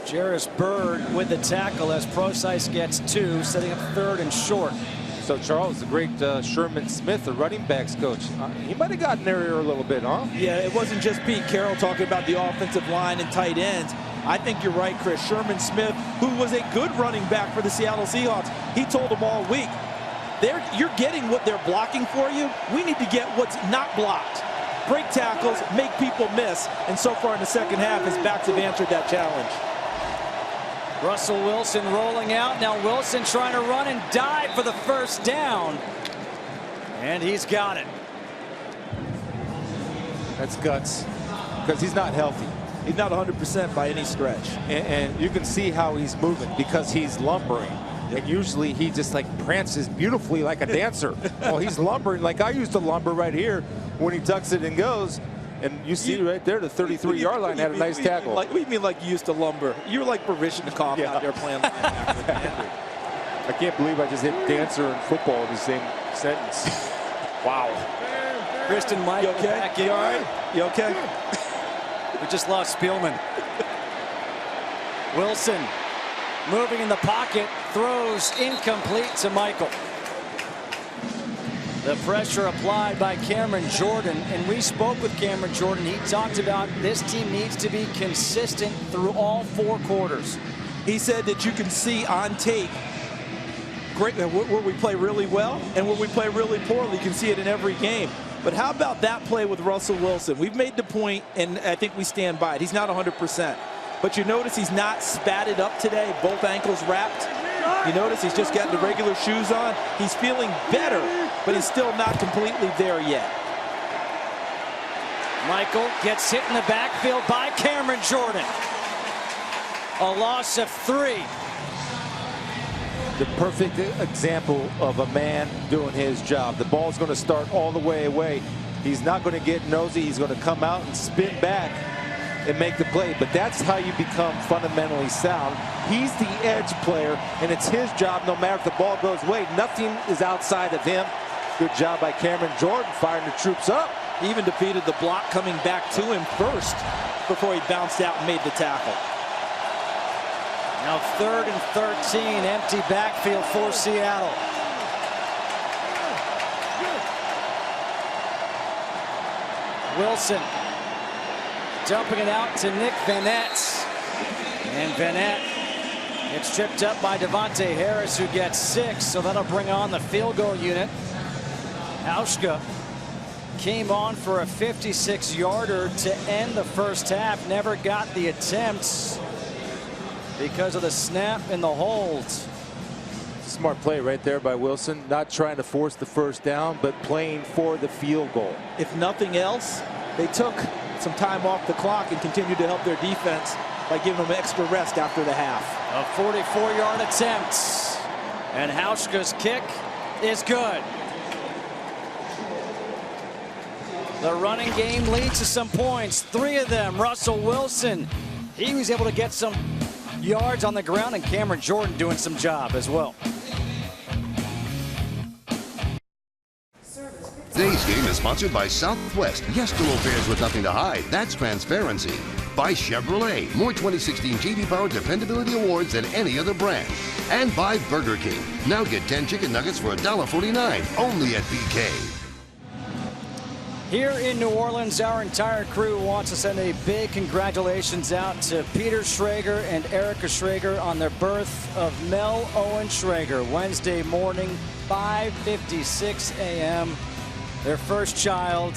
Jarris Bird with the tackle as Process gets 2, setting up 3rd and short. So Charles, the great Sherman Smith, the running backs coach, he might have gotten there a little bit, huh? Yeah, it wasn't just Pete Carroll talking about the offensive line and tight ends. I think you're right, Chris. Sherman Smith, who was a good running back for the Seattle Seahawks, he told them all week, you're getting what they're blocking for you. We need to get what's not blocked. Break tackles, make people miss, and so far in the second half, his backs have answered that challenge. Russell Wilson rolling out. Now Wilson trying to run and dive for the first down. And he's got it. That's guts, because he's not healthy. He's not 100% by any stretch. And you can see how he's moving because he's lumbering. And usually he just like prances beautifully like a dancer. Well, he's lumbering like I used to lumber right here when he tucks it and goes. And you see right there, the 33-yard line had a nice tackle. What do you mean like you used to lumber? You were like Barishnikov out there playing linebacker. I can't believe I just hit dancer and football in the same sentence. Wow. Kristen Michael okay? back in. You all right? You okay? We just lost Spielman. Wilson moving in the pocket, throws incomplete to Michael. The pressure applied by Cameron Jordan, and we spoke with Cameron Jordan. He talked about this team needs to be consistent through all 4 quarters. He said that you can see on tape great where we play really well and where we play really poorly. You can see it in every game. But how about that play with Russell Wilson? We've made the point, and I think we stand by it. He's not 100%. But you notice he's not spatted up today, both ankles wrapped. You notice he's just got the regular shoes on. He's feeling better, but he's still not completely there yet. Michael gets hit in the backfield by Cameron Jordan. A loss of 3. The perfect example of a man doing his job. The ball's going to start all the way away. He's not going to get nosy. He's going to come out and spin back and make the play. But that's how you become fundamentally sound. He's the edge player, and it's his job no matter if the ball goes away. Nothing is outside of him. Good job by Cameron Jordan firing the troops up. He even defeated the block coming back to him first before he bounced out and made the tackle. Now 3rd and 13, empty backfield for Seattle. Wilson dumping it out to Nick Vanette. And Vanette gets tripped up by Devontae Harris, who gets 6, so that'll bring on the field goal unit. Hauschka came on for a 56-yarder to end the first half. Never got the attempts because of the snap and the hold. Smart play right there by Wilson. Not trying to force the first down, but playing for the field goal. If nothing else, they took some time off the clock and continued to help their defense by giving them extra rest after the half. A 44-yard attempt. And Hauschka's kick is good. The running game leads to some points. 3 of them. Russell Wilson. He was able to get some yards on the ground, and Cameron Jordan doing some job as well. Today's game is sponsored by Southwest. Yes to low fares with nothing to hide. That's transparency. By Chevrolet. More 2016 J.D. Power Dependability Awards than any other brand. And by Burger King. Now get 10 chicken nuggets for $1.49. Only at BK. Here in New Orleans, our entire crew wants to send a big congratulations out to Peter Schrager and Erica Schrager on their birth of Mel Owen Schrager. Wednesday morning, 5:56 a.m. Their first child.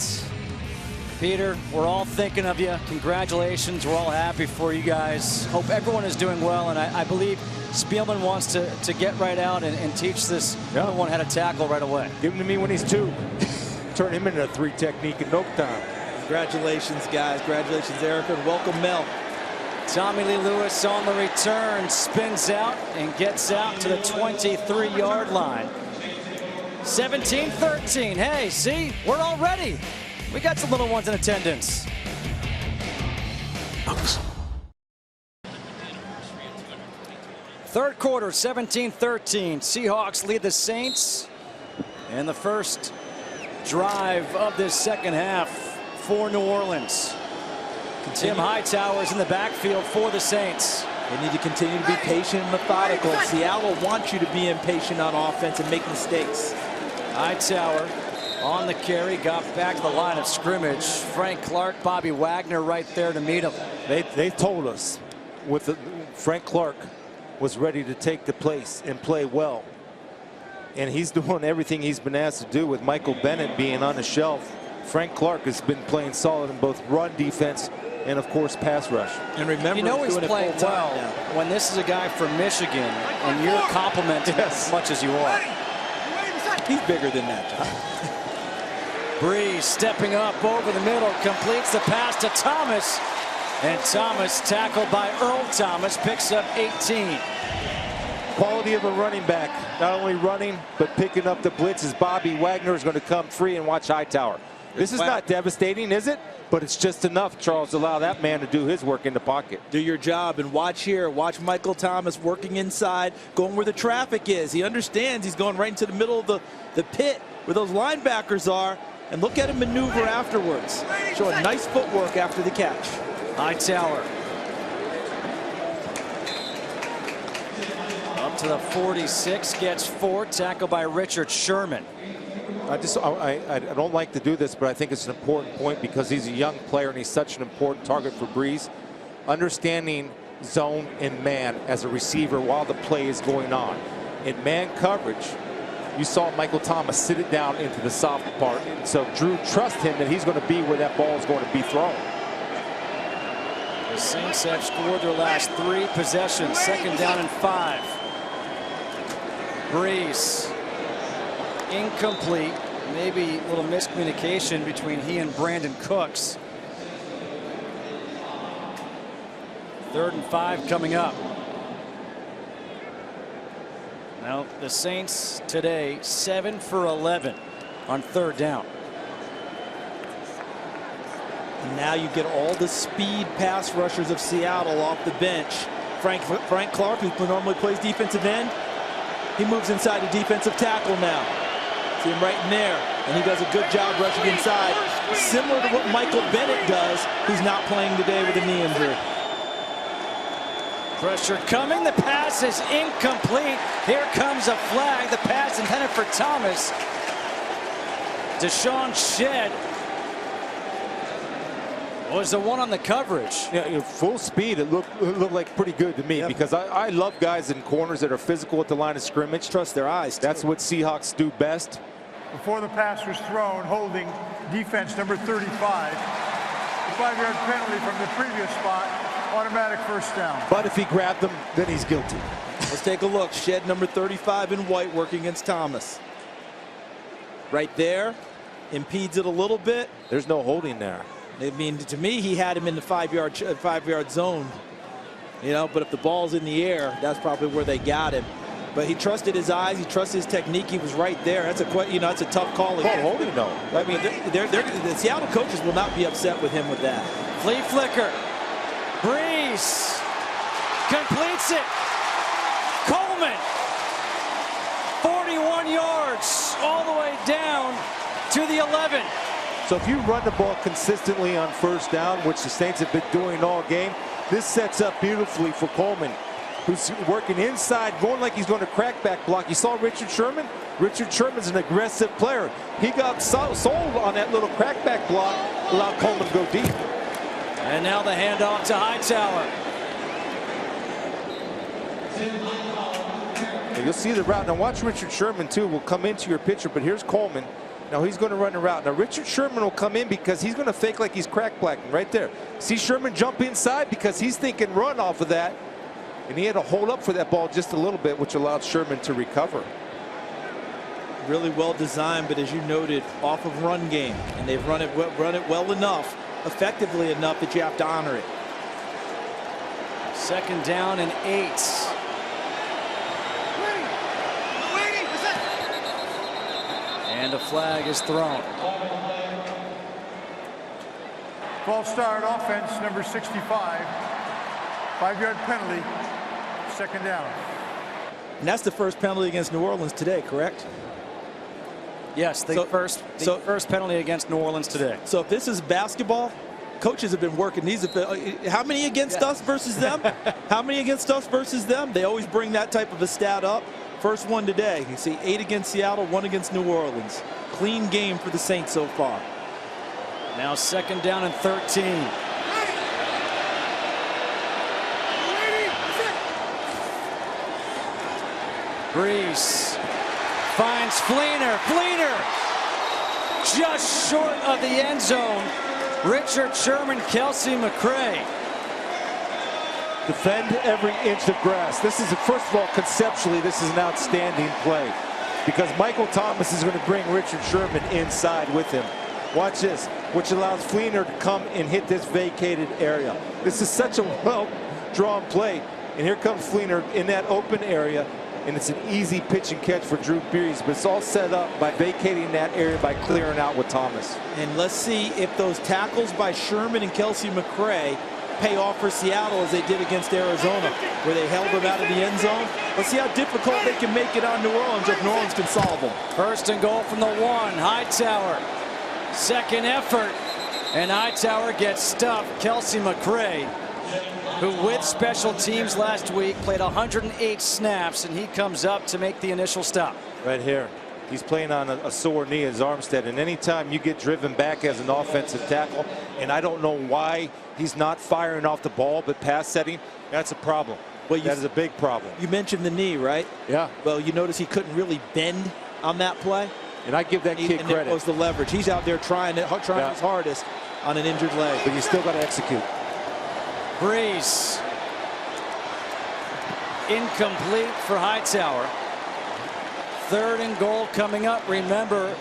Peter, we're all thinking of you. Congratulations. We're all happy for you guys. Hope everyone is doing well, and I believe Spielman wants to get right out and teach this other one how to tackle right away. Give him to me when he's 2. Turn him into a 3 technique in no time. Congratulations, guys. Congratulations, Erica, and welcome, Mel. Tommy Lee Lewis on the return, spins out and gets out to the 23-yard line. 17-13. Hey, see, we're all ready. We got some little ones in attendance. Third quarter, 17-13. Seahawks lead the Saints in the first drive of this second half for New Orleans. Tim Hightower's in the backfield for the Saints. They need to continue to be patient and methodical. Seattle wants you to be impatient on offense and make mistakes. Hightower on the carry, got back to the line of scrimmage. Frank Clark, Bobby Wagner right there to meet him. They told us Frank Clark was ready to take the place and play well. And he's doing everything he's been asked to do with Michael Bennett being on the shelf. Frank Clark has been playing solid in both run defense and, of course, pass rush. And remember, you know he's playing well when this is a guy from Michigan and you're complimenting as much as you are. He's bigger than that, John. Brees stepping up over the middle, completes the pass to Thomas. And Thomas, tackled by Earl Thomas, picks up 18. Quality of a running back, not only running, but picking up the blitzes. Bobby Wagner is going to come free and watch Hightower. This is not devastating, is it? But it's just enough, Charles, to allow that man to do his work in the pocket. Do your job and watch here. Watch Michael Thomas working inside, going where the traffic is. He understands he's going right into the middle of the pit where those linebackers are. And look at him maneuver afterwards. Showing nice footwork after the catch. Hightower. Up to the 46, gets 4, tackled by Richard Sherman. I don't like to do this, but I think it's an important point because he's a young player and he's such an important target for Brees. Understanding zone and man as a receiver while the play is going on. In man coverage, you saw Michael Thomas sit it down into the soft part. And so Drew trusts him that he's going to be where that ball is going to be thrown. The Saints have scored their last 3 possessions, 2nd down and 5. Brees. Incomplete. Maybe a little miscommunication between he and Brandon Cooks. 3rd and 5 coming up. Now the Saints today 7 for 11 on 3rd down. And now you get all the speed pass rushers of Seattle off the bench. Frank Clark, who normally plays defensive end, he moves inside the defensive tackle now. See him right in there, and he does a good job rushing inside, similar to what Michael Bennett does, who's not playing today with a knee injury. Pressure coming, the pass is incomplete. Here comes a flag, the pass intended for Thomas. Deshaun Shedd was the one on the coverage. Yeah, full speed. It looked like pretty good to me because I love guys in corners that are physical at the line of scrimmage. Trust their eyes. That's what Seahawks do best. Before the pass was thrown, holding defense number 35. The 5-yard penalty from the previous spot, automatic 1st down. But if he grabbed them, then he's guilty. Let's take a look. Shedd number 35 in white working against Thomas. Right there, impedes it a little bit. There's no holding there. I mean, to me, he had him in the 5-yard zone, you know. But if the ball's in the air, that's probably where they got him. But he trusted his eyes. He trusted his technique. He was right there. That's that's a tough call. Holding though. I mean, the Seattle coaches will not be upset with him with that. Flea flicker. Brees completes it. Coleman. 41 yards all the way down to the 11. So if you run the ball consistently on 1st down, which the Saints have been doing all game, this sets up beautifully for Coleman, who's working inside, going like he's going to crackback block. You saw Richard Sherman? Richard Sherman's an aggressive player. He got sold on that little crackback block, allowed Coleman to go deep. And now the handoff to Hightower. You'll see the route. Now watch Richard Sherman too. Will come into your picture, but here's Coleman. Now he's going to run the route. Now Richard Sherman will come in because he's going to fake like he's crackbacking right there. See Sherman jump inside because he's thinking run off of that. And he had to hold up for that ball just a little bit, which allowed Sherman to recover. Really well designed, but as you noted, off of run game. And they've run it well enough, effectively enough that you have to honor it. 2nd down and 8. And a flag is thrown. False start offense, number 65. 5-yard penalty, 2nd down. And that's the first penalty against New Orleans today, correct? Yes, the first penalty against New Orleans today. So if this is basketball, coaches have been working these. How many against us versus them? How many against us versus them? They always bring that type of a stat up. First one today. You see 8 against Seattle, 1 against New Orleans. Clean game for the Saints so far. Now 2nd down and 13. Brees finds Fleener. Fleener just short of the end zone. Richard Sherman, Kelsey McCray. Defend every inch of grass. This is, first of all, conceptually, this is an outstanding play because Michael Thomas is going to bring Richard Sherman inside with him. Watch this, which allows Fleener to come and hit this vacated area. This is such a well-drawn play. And here comes Fleener in that open area, and it's an easy pitch and catch for Drew Brees, but it's all set up by vacating that area by clearing out with Thomas. And let's see if those tackles by Sherman and Kelsey McCray pay off for Seattle as they did against Arizona, where they held them out of the end zone. Let's see how difficult they can make it on New Orleans if New Orleans can solve them. 1st and goal from the 1. Hightower. 2nd effort. And Hightower gets stuffed. Kelsey McCray, who with special teams last week played 108 snaps, and he comes up to make the initial stop. Right here. He's playing on a sore knee as Armstead, and anytime you get driven back as an offensive tackle, and I don't know why he's not firing off the ball but pass setting, that's a problem. Well, that is a big problem. You mentioned the knee, right? Yeah. Well, you notice he couldn't really bend on that play. And I give that kid and credit. It was the leverage. He's out there trying his hardest on an injured leg. But you still got to execute. Brees. Incomplete for Hightower. 3rd and goal coming up. Remember,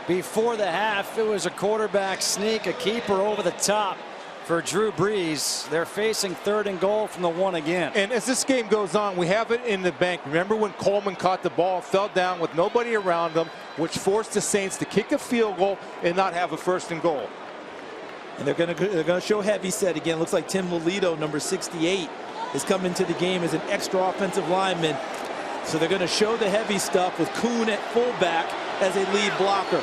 before the half, it was a quarterback sneak, a keeper over the top for Drew Brees. They're facing 3rd and goal from the 1 again. And as this game goes on, we have it in the bank. Remember when Coleman caught the ball, fell down with nobody around him, which forced the Saints to kick a field goal and not have a 1st and goal. And they're going to show heavy set again. Looks like Tim Lolito, number 68, is coming to the game as an extra offensive lineman. So they're going to show the heavy stuff with Kuhn at fullback as a lead blocker.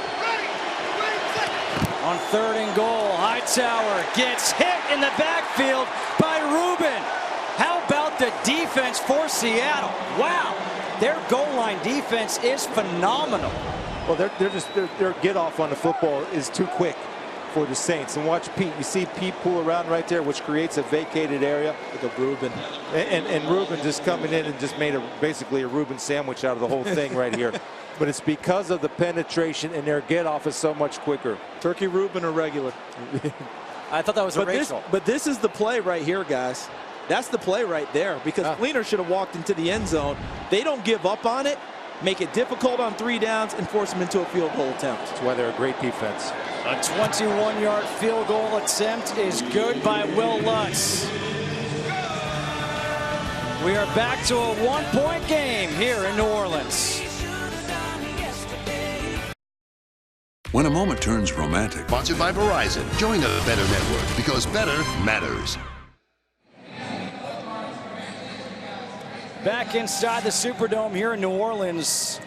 On 3rd and goal, Hightower gets hit in the backfield by Rubin. How about the defense for Seattle? Wow, their goal line defense is phenomenal. Well, their get off on the football is too quick for the Saints. And watch Pete. You see Pete pull around right there, which creates a vacated area. Look at Rubin. And Rubin just coming in and just made basically a Reuben sandwich out of the whole thing right here. But it's because of the penetration, and their get off is so much quicker. Turkey Rubin or regular? I thought that was original. But this is the play right here, guys. That's the play right there, because Fleener should have walked into the end zone. They don't give up on it, make it difficult on 3 downs, and force them into a field goal attempt. That's why they're a great defense. A 21-yard field goal attempt is good by Will Lutz. We are back to a 1-point game here in New Orleans. When a moment turns romantic. Sponsored by Verizon. Join the Better Network, because better matters. Back inside the Superdome here in New Orleans.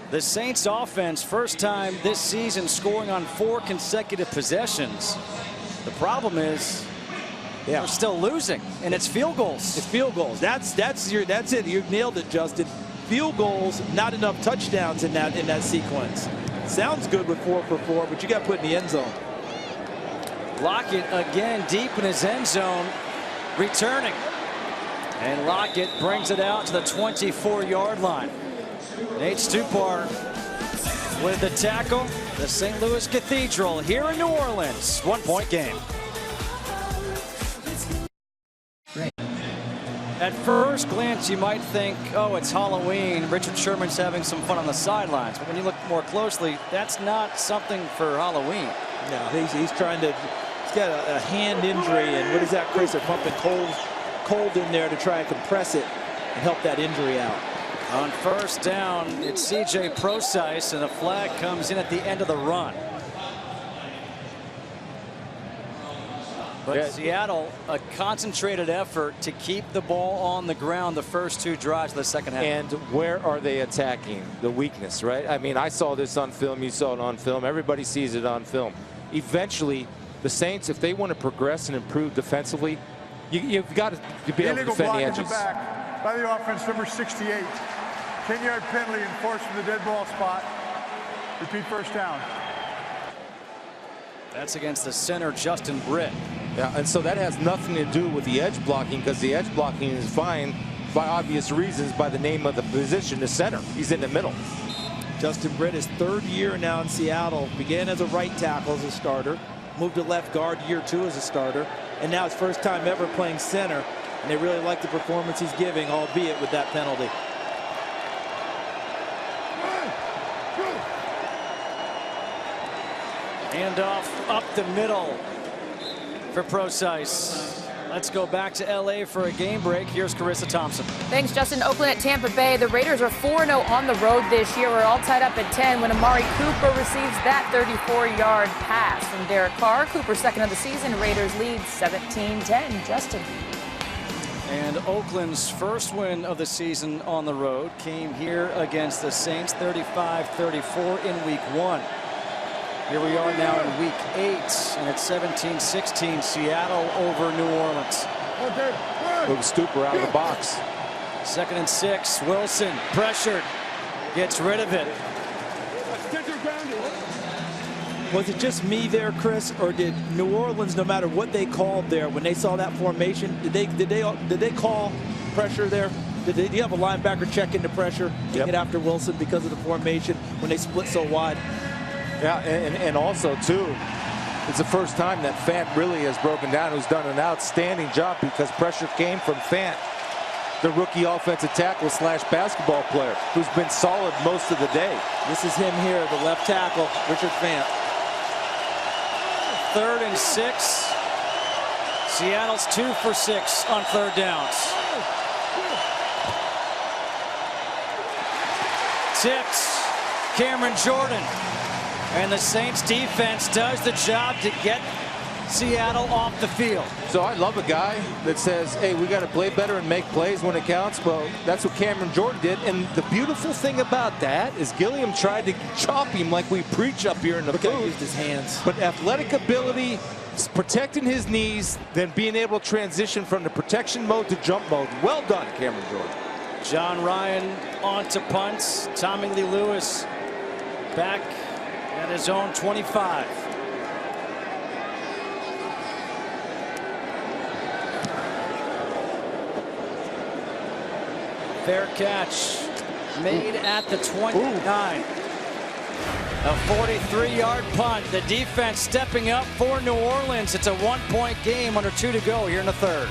The Saints offense, first time this season scoring on 4 consecutive possessions. The problem is they're still losing, and it's field goals. It's field goals. That's it. You nailed it, Justin. Field goals, not enough touchdowns in that sequence. Sounds good with 4 for 4, but you got put in the end zone. Lockett again deep in his end zone, returning. And Lockett brings it out to the 24-yard line. Nate Stupar with the tackle. The St. Louis Cathedral here in New Orleans. 1-point game. At first glance, you might think, oh, it's Halloween. Richard Sherman's having some fun on the sidelines. But when you look more closely, that's not something for Halloween. No, he's trying to, he's got a hand injury. And what is that, Chris? They're pumping cold in there to try and compress it and help that injury out. On 1st down, it's C.J. Procise, and a flag comes in at the end of the run. But Seattle, a concentrated effort to keep the ball on the ground the first 2 drives of the second half. And where are they attacking? The weakness, right? I mean, I saw this on film. You saw it on film. Everybody sees it on film. Eventually, the Saints, if they want to progress and improve defensively, you've got to be able to defend the edges. In the back by the offense, number 68. 10-yard penalty enforced from the dead ball spot. Repeat first down. That's against the center, Justin Britt. Yeah, and so that has nothing to do with the edge blocking, because the edge blocking is fine by obvious reasons by the name of the position, the center. He's in the middle. Justin Britt is 3rd year now in Seattle. Began as a right tackle as a starter. Moved to left guard year 2 as a starter. And now his first time ever playing center. And they really like the performance he's giving, albeit with that penalty. Handoff up the middle for Procise. Let's go back to L.A. for a game break. Here's Carissa Thompson. Thanks, Justin. Oakland at Tampa Bay. The Raiders are 4-0 on the road this year. We're all tied up at 10 when Amari Cooper receives that 34-yard pass from Derek Carr. Cooper's second of the season. Raiders lead 17-10. Justin. And Oakland's first win of the season on the road came here against the Saints, 35-34 in Week 1. Here we are now in Week 8, and it's 17-16, Seattle over New Orleans. Move Stewart out of the box. 2nd and 6, Wilson pressured, gets rid of it. Was it just me there, Chris, or did New Orleans, no matter what they called there, when they saw that formation, did they call pressure there? Did you have a linebacker check into pressure to get after Wilson because of the formation when they split so wide? Yeah, and also, too, it's the first time that Fant really has broken down, who's done an outstanding job because pressure came from Fant, the rookie offensive tackle / basketball player, who's been solid most of the day. This is him here, the left tackle, Richard Fant. 3rd and 6. Seattle's 2 for 6 on 3rd downs. Tipped. Cameron Jordan. And the Saints defense does the job to get Seattle off the field. So I love a guy that says, hey, we got to play better and make plays when it counts. Well, that's what Cameron Jordan did. And the beautiful thing about that is Gilliam tried to chop him like we preach up here in the booth. He used his hands. But athletic ability, protecting his knees, then being able to transition from the protection mode to jump mode. Well done, Cameron Jordan. John Ryan on to punts. Tommy Lee Lewis back at his own 25. Fair catch made at the 29. A 43-yard punt. The defense stepping up for New Orleans. It's a 1-point game under 2 to go here in the 3rd.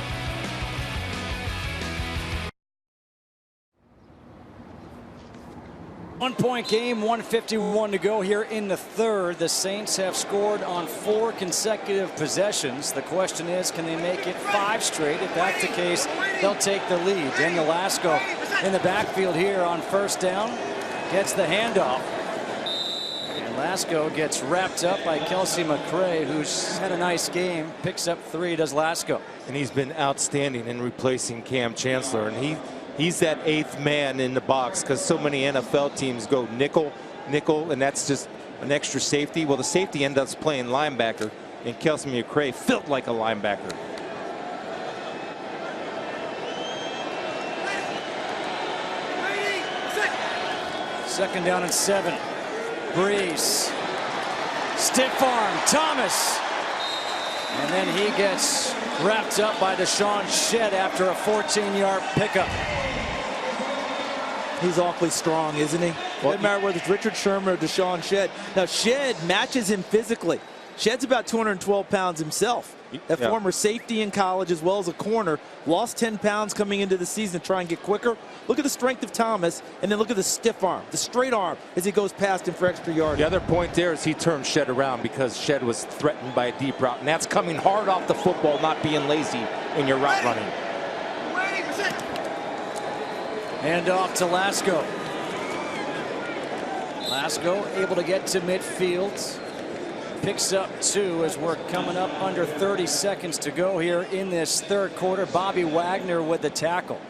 One-point game, 1:51 to go here in the 3rd. The Saints have scored on 4 consecutive possessions. The question is, can they make it 5 straight? If that's the case, they'll take the lead. Daniel Lasco in the backfield here on 1st down. Gets the handoff. And Lasco gets wrapped up by Kelsey McCray, who's had a nice game. Picks up 3, does Lasco. And he's been outstanding in replacing Cam Chancellor. And he's that 8th man in the box, because so many NFL teams go nickel, and that's just an extra safety. Well, the safety ends up playing linebacker, and Kelsey McCray felt like a linebacker. Second down and 7. Brees. Stiff arm. Thomas. And then he gets wrapped up by Deshaun Shedd after a 14-yard pickup. He's awfully strong, isn't he? Doesn't matter whether it's Richard Sherman or Deshaun Shedd. Now, Shedd matches him physically. Shedd's about 212 pounds himself. A former safety in college as well as a corner. Lost 10 pounds coming into the season to try and get quicker. Look at the strength of Thomas, and then look at the stiff arm, the straight arm as he goes past him for extra yardage. The other point there is he turned Shedd around because Shedd was threatened by a deep route, and that's coming hard off the football, not being lazy in your route running. Hand off to Lasco. Lasco able to get to midfield. picks up 2 as we're coming up under 30 seconds to go here in this third quarter. Bobby Wagner with the tackle.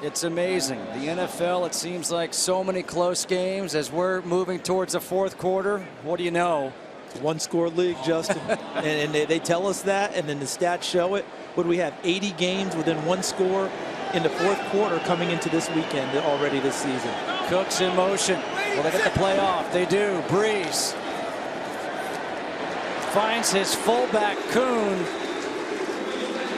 It's amazing. The NFL, it seems like so many close games as we're moving towards the fourth quarter. What do you know? It's a one-score league, Justin. and they tell us that, and then the stats show it. What do we have? 80 games within 1 score in the fourth quarter coming into this weekend already this season. Cooks in motion. Will they get the play off? They do. Brees finds his fullback, Kuhn.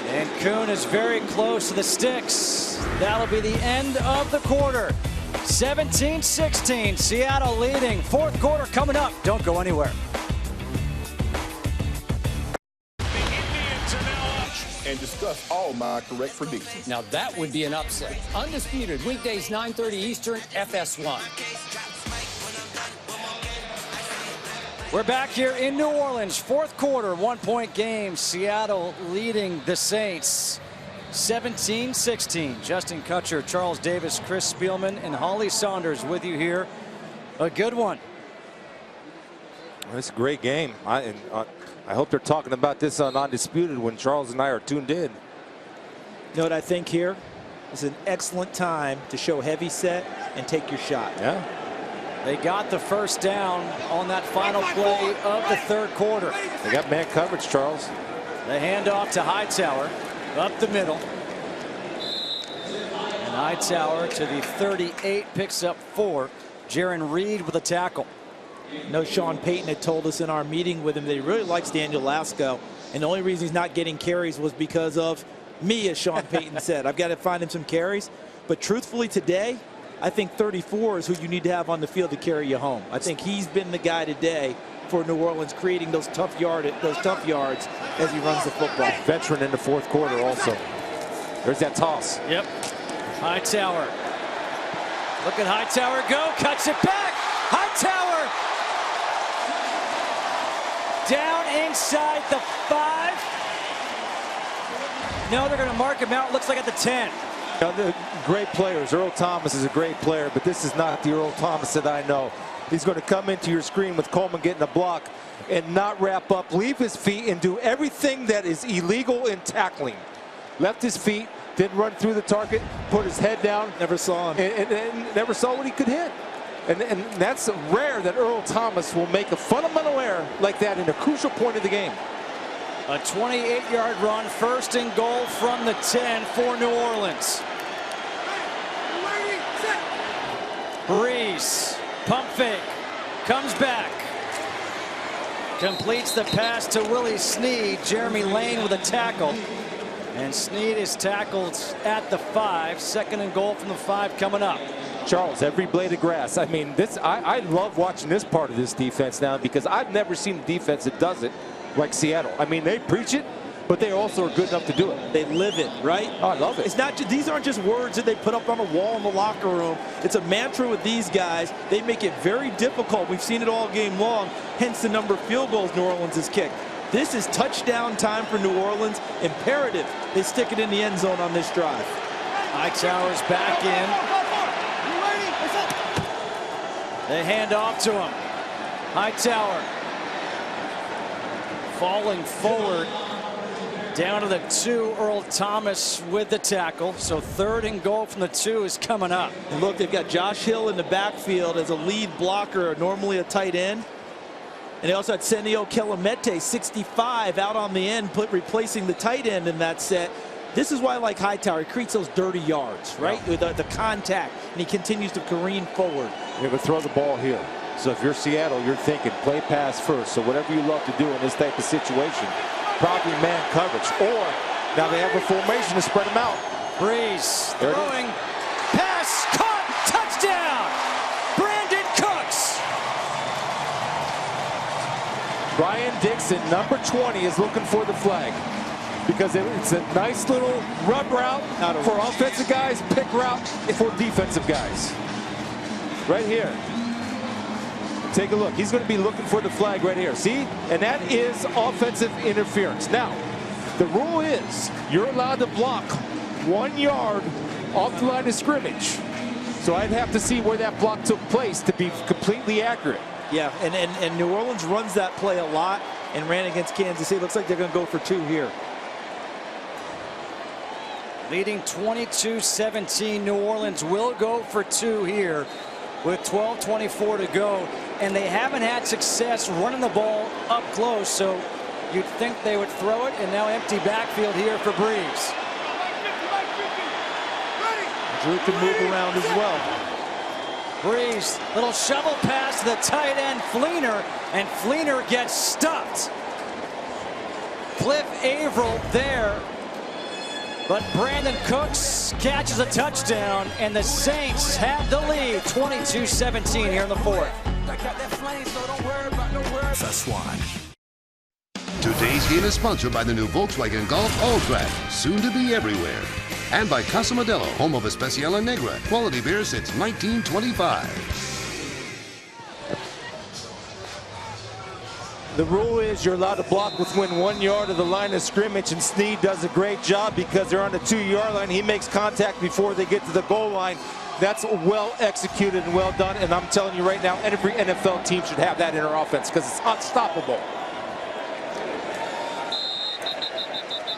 And Kuhn is very close to the sticks. That'll be the end of the quarter. 17-16. Seattle leading. Fourth quarter coming up. Don't go anywhere. And discuss all my correct predictions. Now that would be an upset. Undisputed, weekdays 9:30 Eastern, FS1. We're back here in New Orleans. Fourth quarter, 1-point game. Seattle leading the Saints 17-16. Justin Kutcher, Charles Davis, Chris Spielman, and Holly Saunders with you here. A good one. It's a great game. I hope they're talking about this on Undisputed when Charles and I are tuned in. You know what I think here? It's an excellent time to show heavy set and take your shot. Yeah. They got the first down on that final play of the third quarter. They got man coverage, Charles. The handoff to Hightower up the middle. And Hightower to the 38 picks up 4. Jaron Reed with a tackle. No, Sean Payton had told us in our meeting with him that he really likes Daniel Lasco, and the only reason he's not getting carries was because of me, as Sean Payton said. I've got to find him some carries. But truthfully today, I think 34 is who you need to have on the field to carry you home. I think he's been the guy today for New Orleans, creating those tough yards as he runs the football. Veteran in the fourth quarter also. There's that toss. Yep. Hightower. Look at Hightower go. Cuts it back. Hightower. Down inside the 5. No, they're going to mark him out. Looks like at the 10. Now, the great players. Earl Thomas is a great player, but this is not the Earl Thomas that I know. He's going to come into your screen with Coleman getting a block and not wrap up, leave his feet, and do everything that is illegal in tackling. Left his feet, didn't run through the target, put his head down. Never saw him. And never saw what he could hit. And that's rare that Earl Thomas will make a fundamental error like that in a crucial point of the game. A 28-yard run, first and goal from the 10 for New Orleans. Brees, pump fake, comes back. Completes the pass to Willie Snead. Jeremy Lane with a tackle. And Snead is tackled at the 5. Second and goal from the 5 coming up. Charles, every blade of grass. I mean, I love watching this part of this defense now because I've never seen a defense that does it like Seattle. I mean, they preach it, but they also are good enough to do it. They live it, right? Oh, I love it. It's not just, these aren't just words that they put up on a wall in the locker room. It's a mantra with these guys. They make it very difficult. We've seen it all game long, hence the number of field goals New Orleans has kicked. This is touchdown time for New Orleans. Imperative they stick it in the end zone on this drive. Hightower's back in. They hand off to him. Hightower falling forward. Down to the 2, Earl Thomas with the tackle. So third and goal from the 2 is coming up. And look, they've got Josh Hill in the backfield as a lead blocker, normally a tight end. And they also had Senio Kelemete, 65, out on the end, replacing the tight end in that set. This is why I like Hightower. He creates those dirty yards, right? Yeah. With the contact, and he continues to careen forward. You're going to throw the ball here. So if you're Seattle, you're thinking play pass first. So whatever you love to do in this type of situation, probably man coverage. Or now they have a formation to spread them out. Brees throwing, pass, caught, touchdown! Brandon Cooks! Brian Dixon, number 20, is looking for the flag. Because it's a nice little rub route for offensive guys, pick route for defensive guys. Right here. Take a look. He's going to be looking for the flag right here. See? And that is offensive interference. Now, the rule is you're allowed to block 1 yard off the line of scrimmage. So I'd have to see where that block took place to be completely accurate. Yeah, and New Orleans runs that play a lot and ran against Kansas City. Looks like they're going to go for 2 here. Leading 22-17, New Orleans will go for 2 here with 12:24 to go. And they haven't had success running the ball up close, so you'd think they would throw it. And now empty backfield here for Brees. Drew can move around as well. Brees, little shovel pass to the tight end Fleener, and Fleener gets stuffed. Cliff Averill there, but Brandon Cooks catches a touchdown, and the Saints have the lead 22-17 here in the 4th. That's why. Today's game is sponsored by the new Volkswagen Golf All-Track, soon to be everywhere. And by Casa Modelo, home of Especial Negra, quality beer since 1925. The rule is you're allowed to block within 1 yard of the line of scrimmage, and Snead does a great job because they're on the 2-yard line. He makes contact before they get to the goal line. That's well executed and well done, and I'm telling you right now, every NFL team should have that in their offense because it's unstoppable.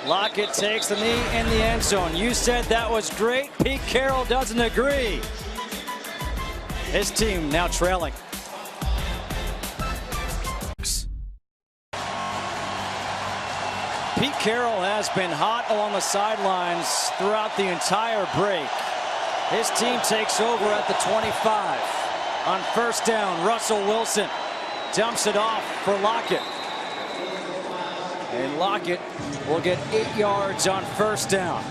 Lockett takes the knee in the end zone. You said that was great. Pete Carroll doesn't agree. His team now trailing. Pete Carroll has been hot along the sidelines throughout the entire break. His team takes over at the 25. On first down, Russell Wilson dumps it off for Lockett. And Lockett will get 8 yards on first down.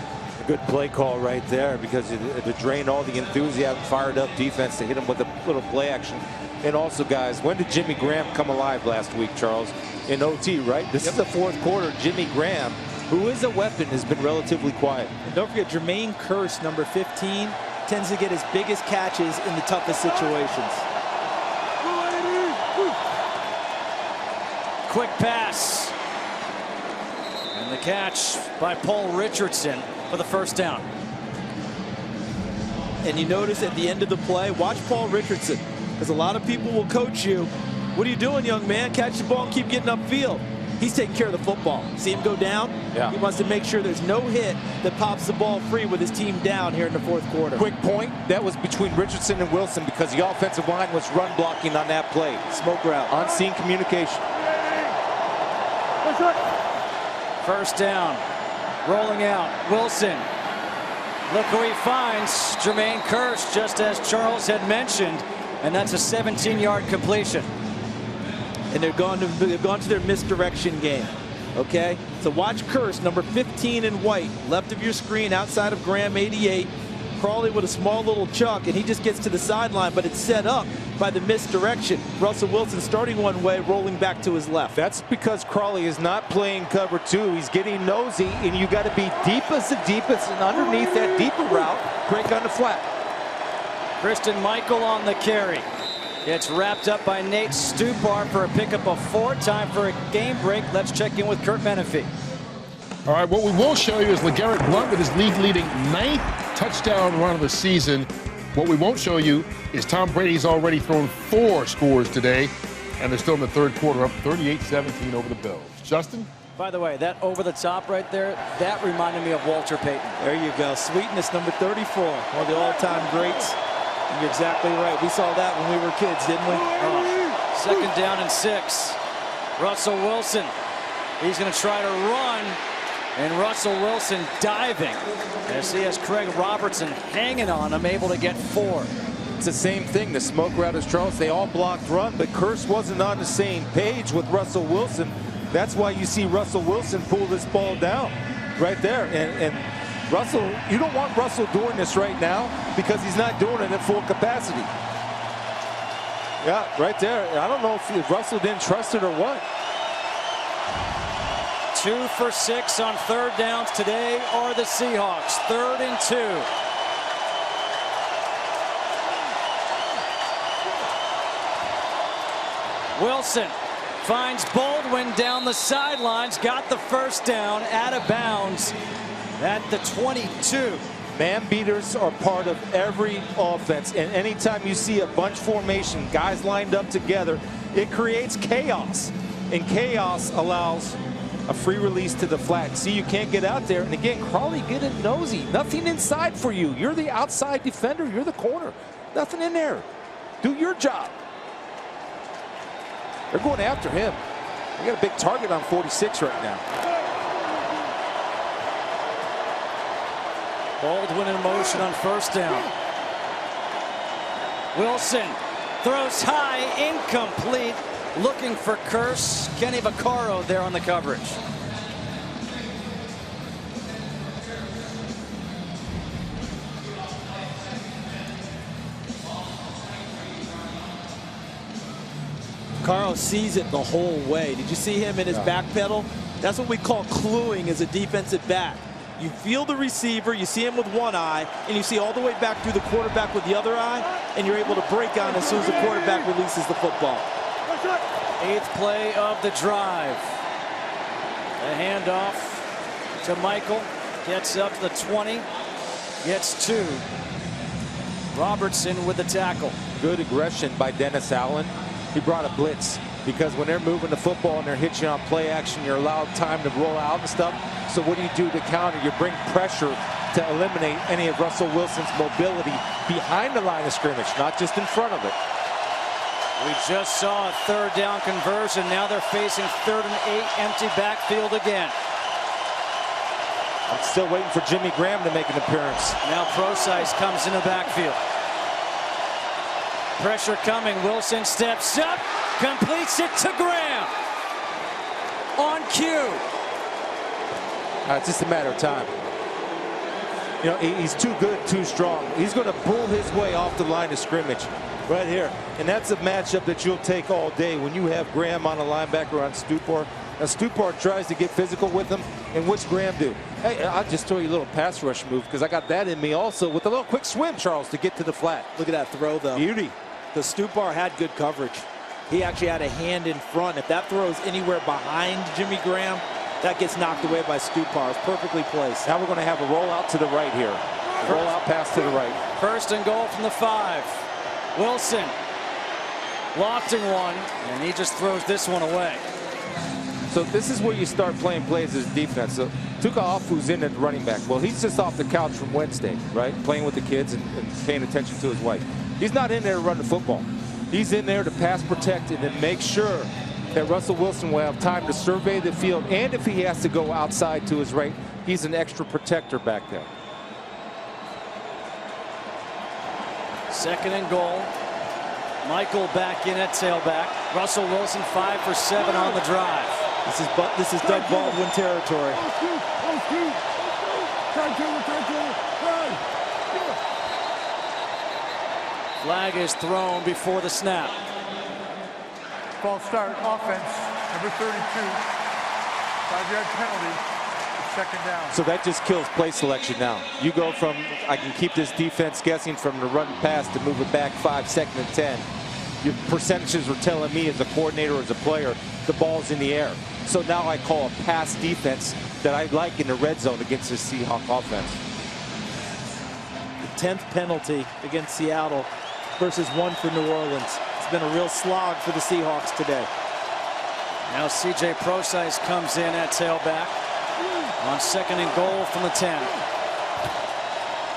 A good play call right there because to drain all the enthusiasm, fired up defense to hit him with a little play action. And also, guys, when did Jimmy Graham come alive last week, Charles? In OT, right? This is the 4th quarter. Jimmy Graham, who is a weapon, has been relatively quiet. And don't forget, Jermaine Kearse, number 15, tends to get his biggest catches in the toughest situations. Quick pass. And the catch by Paul Richardson for the first down. And you notice at the end of the play, watch Paul Richardson, because a lot of people will coach you. What are you doing, young man? Catch the ball and keep getting upfield. He's taking care of the football. See him go down? Yeah. He wants to make sure there's no hit that pops the ball free with his team down here in the 4th quarter. Quick point, that was between Richardson and Wilson because the offensive line was run blocking on that play. Smoke route. Unseen communication. First down, rolling out, Wilson. Look who he finds, Jermaine Kearse, just as Charles had mentioned, and that's a 17-yard completion. And they've gone to their misdirection game. Okay, so watch Kearse, number 15 in white, left of your screen, outside of Graham, 88. Crawley with a small little chuck, and he just gets to the sideline, but it's set up by the misdirection. Russell Wilson starting one way, rolling back to his left. That's because Crawley is not playing cover 2. He's getting nosy, and you got to be deepest and underneath that deeper route, break on the flat. Christian Michael on the carry. Gets wrapped up by Nate Stupar for a pickup of 4. Time for a game break. Let's check in with Kurt Menefee. All right, what we will show you is LeGarrette Blount with his league-leading 9th touchdown run of the season. What we won't show you is Tom Brady's already thrown 4 scores today, and they're still in the 3rd quarter, up 38-17 over the Bills. Justin? By the way, that over the top right there, that reminded me of Walter Payton. There you go. Sweetness, number 34, one of the all-time greats. And you're exactly right. We saw that when we were kids, didn't we? Oh. Second down and 6. Russell Wilson. He's going to try to run. And Russell Wilson diving as he has Craig Robertson hanging on him, able to get 4. It's the same thing. The smoke route is Charles. They all blocked run, but Kearse wasn't on the same page with Russell Wilson. That's why you see Russell Wilson pull this ball down right there. And Russell, you don't want Russell doing this right now because he's not doing it at full capacity. Yeah, right there. I don't know if Russell didn't trust it or what. 2 for 6 on 3rd downs today are the Seahawks. 3rd and 2. Wilson finds Baldwin down the sidelines, got the first down, out of bounds at the 22. Man beaters are part of every offense, and anytime you see a bunch formation, guys lined up together, it creates chaos, and chaos allows a free release to the flat. See, you can't get out there, and again, Crawley getting nosy. Nothing inside for you. You're the outside defender. You're the corner. Nothing in there. Do your job. They're going after him. They got a big target on 46 right now. Baldwin in motion on first down. Wilson throws high, incomplete. Looking for Curse. Kenny Vaccaro there on the coverage. Vaccaro sees it the whole way. Did you see him in his back pedal? That's what we call cluing as a defensive back. You feel the receiver, you see him with one eye, and you see all the way back through the quarterback with the other eye, and you're able to break on as soon as the quarterback releases the football. 8th play of the drive. The handoff to Michael. Gets up to the 20. Gets 2. Robertson with the tackle. Good aggression by Dennis Allen. He brought a blitz, because when they're moving the football and they're hitting you on play action, you're allowed time to roll out and stuff. So what do to counter? You bring pressure to eliminate any of Russell Wilson's mobility behind the line of scrimmage, not just in front of it. We just saw a 3rd down conversion. Now they're facing 3rd and 8, empty backfield again. I'm still waiting for Jimmy Graham to make an appearance. Now Procise comes in the backfield. Pressure coming. Wilson steps up, completes it to Graham. On cue. It's just a matter of time. You know, he's too good, too strong. He's going to pull his way off the line of scrimmage right here. And that's a matchup that you'll take all day when you have Graham on a linebacker on Stewart. Now, Stewart tries to get physical with him. And what's Graham do? Hey, I'll just throw you a little pass rush move, because I got that in me also with a little quick swim, Charles, to get to the flat. Look at that throw, though. Beauty. The Stewart had good coverage. He actually had a hand in front. If that throws anywhere behind Jimmy Graham, that gets knocked away by Stewart. It's perfectly placed. Now we're going to have a rollout to the right here. A rollout pass to the right. 1st and goal from the 5. Wilson lofting one, and he just throws this one away. So this is where you start playing plays as defense. So Tuka Afu's in at running back. Well, he's just off the couch from Wednesday, right? Playing with the kids and paying attention to his wife. He's not in there to run the football. He's in there to pass protect and then make sure that Russell Wilson will have time to survey the field. And if he has to go outside to his right, he's an extra protector back there. 2nd and goal. Michael back in at tailback. Russell Wilson 5 for 7 on the drive. This is Doug Baldwin territory. Flag is thrown before the snap. False start, offense, number 32. 5-yard penalty, 2nd down. So that just kills play selection now. You go from, I can keep this defense guessing from the run pass to move it back 5, 2nd and 10. Your percentages were telling me as a coordinator, as a player, the ball's in the air. So now I call a pass defense that I like in the red zone against the Seahawks offense. The 10th penalty against Seattle versus 1 for New Orleans. It's been a real slog for the Seahawks today. Now C.J. Procise comes in at tailback on 2nd and goal from the 10.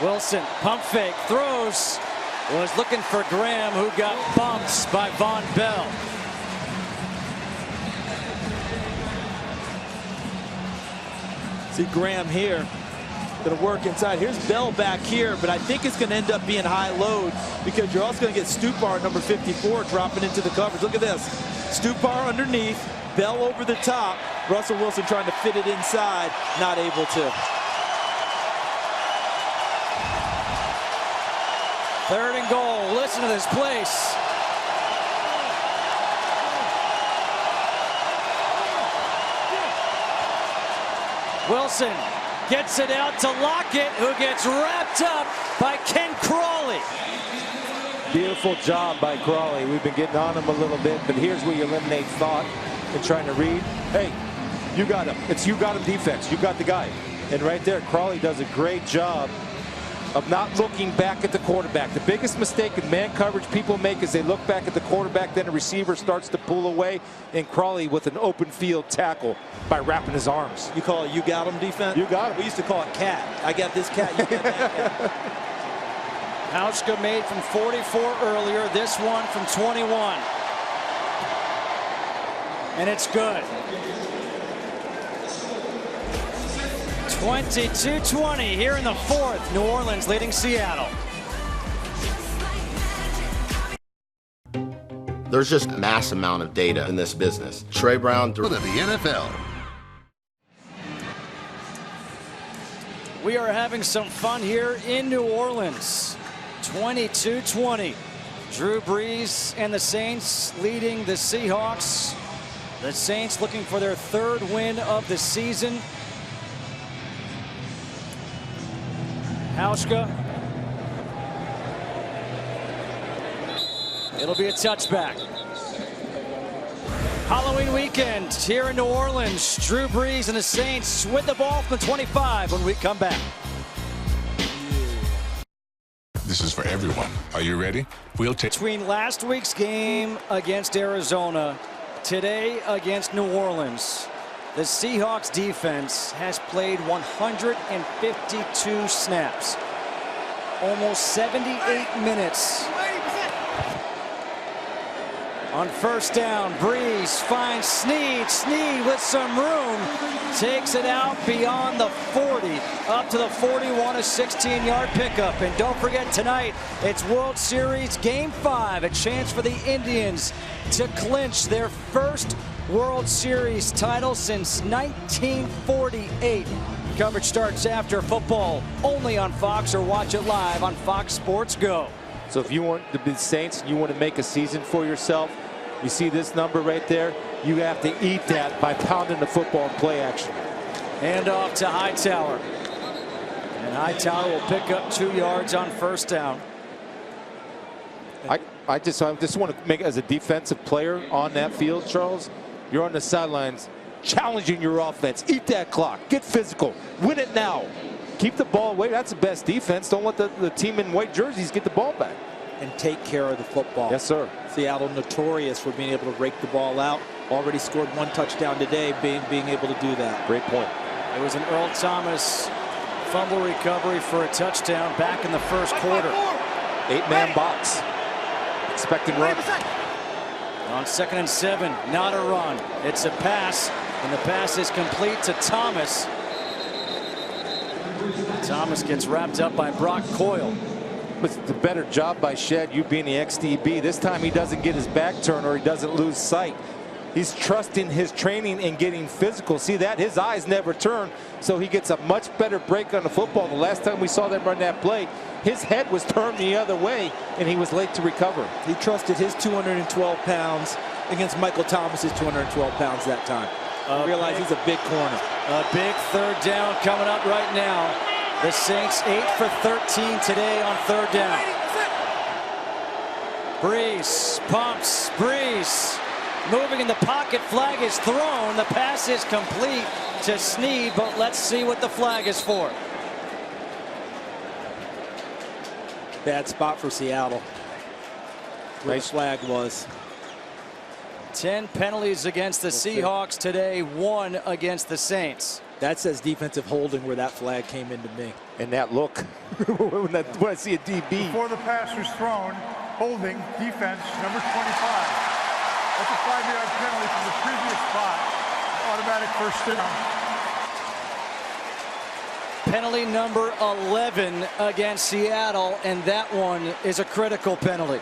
Wilson, pump fake, throws. Was looking for Graham, who got bumped by Von Bell. See Graham here, going to work inside. Here's Bell back here, but I think it's going to end up being high load, because you're also going to get Stewart, number 54, dropping into the coverage. Look at this. Stewart underneath, Bell over the top. Russell Wilson trying to fit it inside, not able to. 3rd and goal. Listen to this place. Wilson gets it out to Lockett, who gets wrapped up by Ken Crawley. Beautiful job by Crawley. We've been getting on him a little bit, but here's where you eliminate thought and trying to read. Hey, you got him. It's you got him defense. You got the guy. And right there, Crawley does a great job of not looking back at the quarterback. The biggest mistake in man coverage people make is they look back at the quarterback, then the receiver starts to pull away, and Crawley with an open field tackle by wrapping his arms. You call it you got him defense? You got him. We used to call it cat. I got this cat, you got that cat. Hauschka made from 44 earlier, this one from 21. And it's good. 22-20 here in the fourth. New Orleans leading Seattle. There's just a mass amount of data in this business. Trey Brown For the NFL. We are having some fun here in New Orleans. 22-20. Drew Brees and the Saints leading the Seahawks. The Saints looking for their third win of the season. Hauschka. It'll be a touchback. Halloween weekend here in New Orleans. Drew Brees and the Saints with the ball from the 25 when we come back. This is for everyone. Are you ready? We'll take. Between last week's game against Arizona, today against New Orleans, the Seahawks defense has played 152 snaps. Almost 78 minutes. On first down, Brees finds Snead. Snead with some room takes it out beyond the 40, up to the 41, a 16-yard pickup. And don't forget tonight, it's World Series Game 5, a chance for the Indians to clinch their first World Series title since 1948. Coverage starts after football, only on Fox, or watch it live on Fox Sports Go. So if you want to be Saints, you want to make a season for yourself, you see this number right there, you have to eat that by pounding the football in play action. Hand off to Hightower. And Hightower will pick up 2 yards on first down. I just want to make, as a defensive player on that field, Charles, you're on the sidelines challenging your offense. Eat that clock. Get physical. Win it now. Keep the ball away. That's the best defense. Don't let the team in white jerseys get the ball back. And take care of the football. Yes, sir. Seattle notorious for being able to rake the ball out. Already scored 1 touchdown today, being able to do that. Great point. It was an Earl Thomas fumble recovery for a touchdown back in the first quarter. 8-man box. Expecting run. On 2nd and 7, not a run. It's a pass, and the pass is complete to Thomas. Thomas gets wrapped up by Brock Coyle. It's a better job by Shed, you being the XDB. This time he doesn't get his back turned or he doesn't lose sight. He's trusting his training and getting physical. See that? His eyes never turn, so he gets a much better break on the football. The last time we saw them run that play, his head was turned the other way, and he was late to recover. He trusted his 212 pounds against Michael Thomas's 212 pounds that time. Realize he's a big corner. A big third down coming up right now. The Saints 8 for 13 today on third down. Brees pumps. Brees moving in the pocket. Flag is thrown. The pass is complete to Snead, but let's see what the flag is for. Bad spot for Seattle. Where the flag was. 10 penalties against the Seahawks today, 1 against the Saints. That says defensive holding where that flag came into me. And that look, when I see a DB. Before the pass was thrown, holding, defense, number 25. That's a 5-yard penalty from the previous spot. Automatic first down. Penalty number 11 against Seattle, and that one is a critical penalty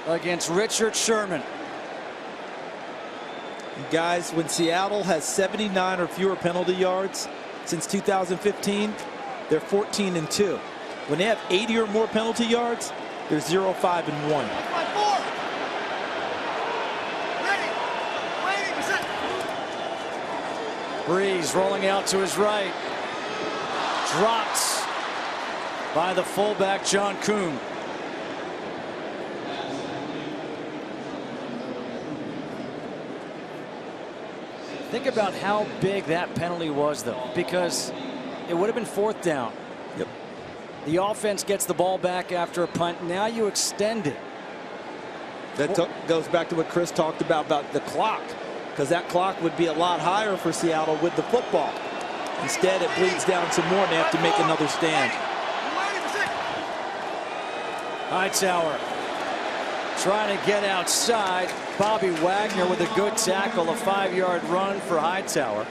against Richard Sherman. Guys, when Seattle has 79 or fewer penalty yards since 2015, they're 14-2. When they have 80 or more penalty yards, they're 0-5-1. Brees rolling out to his right. Dropped by the fullback, John Kuhn. Think about how big that penalty was, though, because it would have been 4th down. Yep. The offense gets the ball back after a punt. Now you extend it. That goes back to what Chris talked about the clock, because that clock would be a lot higher for Seattle with the football. Instead, it bleeds down some more, and they have to make another stand. Hightower trying to get outside. Bobby Wagner with a good tackle, a 5-yard run for Hightower.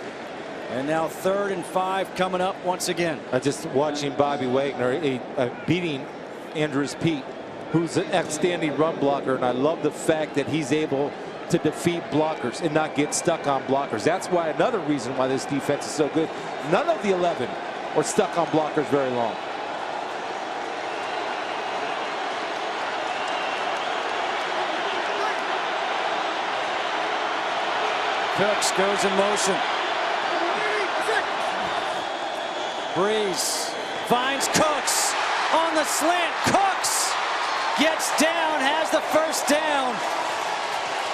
And now 3rd and 5 coming up once again. Just watching Bobby Wagner beating Andrews Pete, who's an outstanding run blocker, and I love the fact that he's able to defeat blockers and not get stuck on blockers. That's why another reason why this defense is so good. None of the 11 are stuck on blockers very long. Cooks goes in motion. Brees finds Cooks on the slant. Cooks gets down, has the first down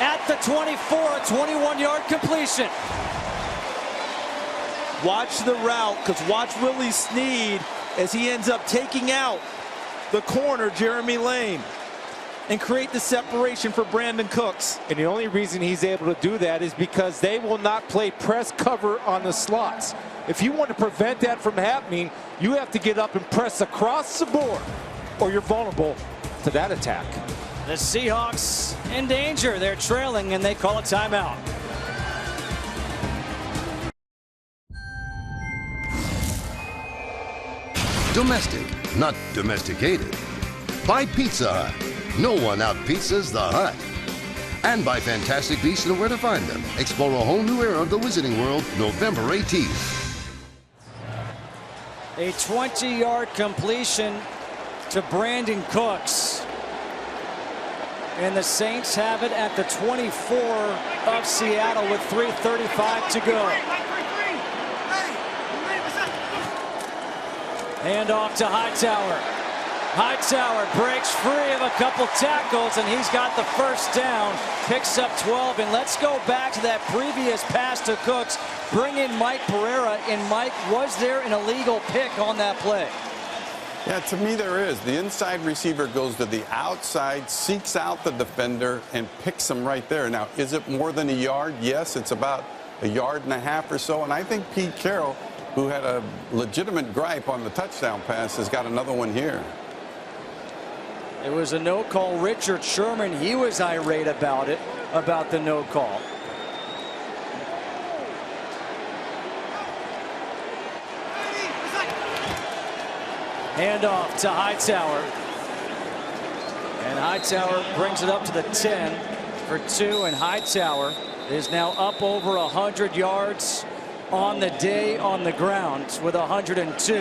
at the 24, a 21-yard completion. Watch the route, because watch Willie Snead as he ends up taking out the corner, Jeremy Lane, and create the separation for Brandon Cooks. And the only reason he's able to do that is because they will not play press cover on the slots. If you want to prevent that from happening, you have to get up and press across the board, or you're vulnerable to that attack. The Seahawks in danger. They're trailing, and they call a timeout. Domestic, not domesticated. By Pizza Hut. No one out-pizzas the Hut. And by Fantastic Beasts and Where to Find Them. Explore a whole new era of the Wizarding World, November 18th. A 20-yard completion to Brandon Cooks. And the Saints have it at the 24 of Seattle with 3:35 to go. Hand off to Hightower. Hightower breaks free of a couple tackles, and he's got the first down. Picks up 12, and let's go back to that previous pass to Cooks. Bring in Mike Pereira, and Mike, was there an illegal pick on that play? Yeah, to me there is. The inside receiver goes to the outside, seeks out the defender, and picks him right there. Now, is it more than a yard? Yes, it's about a yard and a half or so, and I think Pete Carroll, who had a legitimate gripe on the touchdown pass, has got another one here. It was a no call. Richard Sherman, he was irate about it, about the no call. Handoff to Hightower. And Hightower brings it up to the 10 for 2, and Hightower is now up over 100 yards on the day on the ground with 102.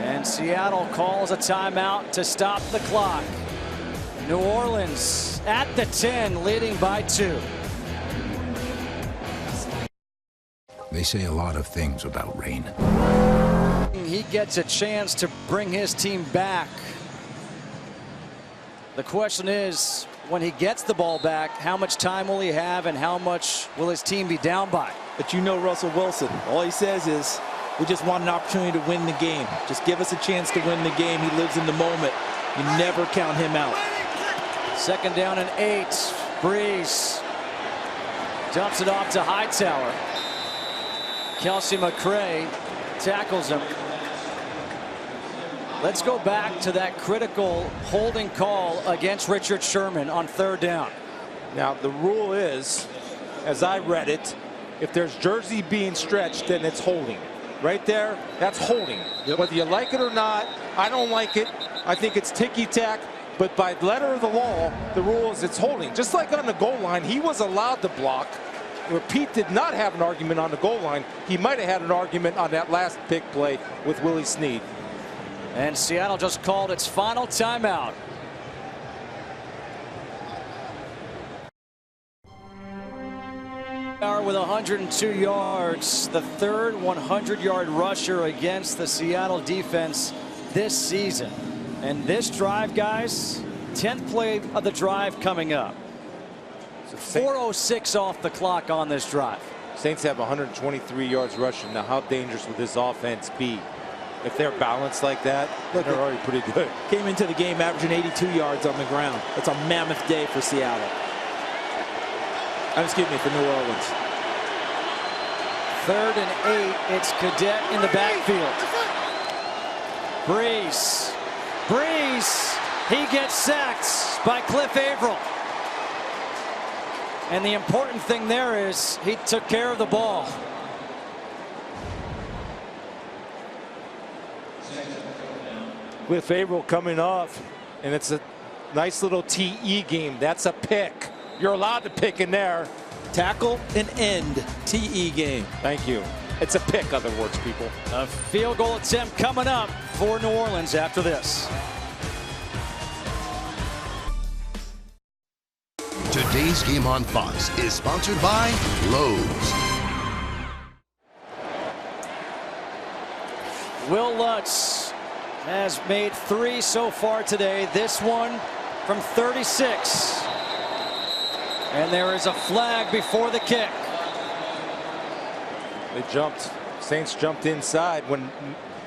And Seattle calls a timeout to stop the clock. New Orleans at the 10, leading by 2. They say a lot of things about rain. He gets a chance to bring his team back. The question is, when he gets the ball back, how much time will he have and how much will his team be down by? But you know Russell Wilson, all he says is, we just want an opportunity to win the game. Just give us a chance to win the game. He lives in the moment. You never count him out. 2nd down and 8. Brees dumps it off to Hightower. Kelsey McCray tackles him. Let's go back to that critical holding call against Richard Sherman on 3rd down. Now, the rule is, as I read it, if there's jersey being stretched, then it's holding. Right there, that's holding. Yep. Whether you like it or not, I don't like it. I think it's ticky-tack. But by letter of the law, the rule is it's holding. Just like on the goal line, he was allowed to block. Where Pete did not have an argument on the goal line. He might have had an argument on that last pick play with Willie Snead. And Seattle just called its final timeout. With 102 yards, the 3rd 100-yard rusher against the Seattle defense this season. And this drive, guys, 10th play of the drive coming up. 4:06 off the clock on this drive. Saints have 123 yards rushing. Now, how dangerous will this offense be If they're balanced like that, they're already pretty good. Came into the game averaging 82 yards on the ground. That's a mammoth day for Seattle. Excuse me, for New Orleans. 3rd and 8. It's Cadet in the backfield. Brees. He gets sacked by Cliff Averill. And the important thing there is he took care of the ball. Cliff Averill coming off, and it's a nice little TE game. That's a pick. You're allowed to pick in there. Tackle and end TE game. Thank you. It's a pick, other words, people. A field goal attempt coming up for New Orleans after this. Today's game on Fox is sponsored by Lowe's. Will Lutz has made 3 so far today. This one from 36. And there is a flag before the kick. They jumped. Saints jumped inside when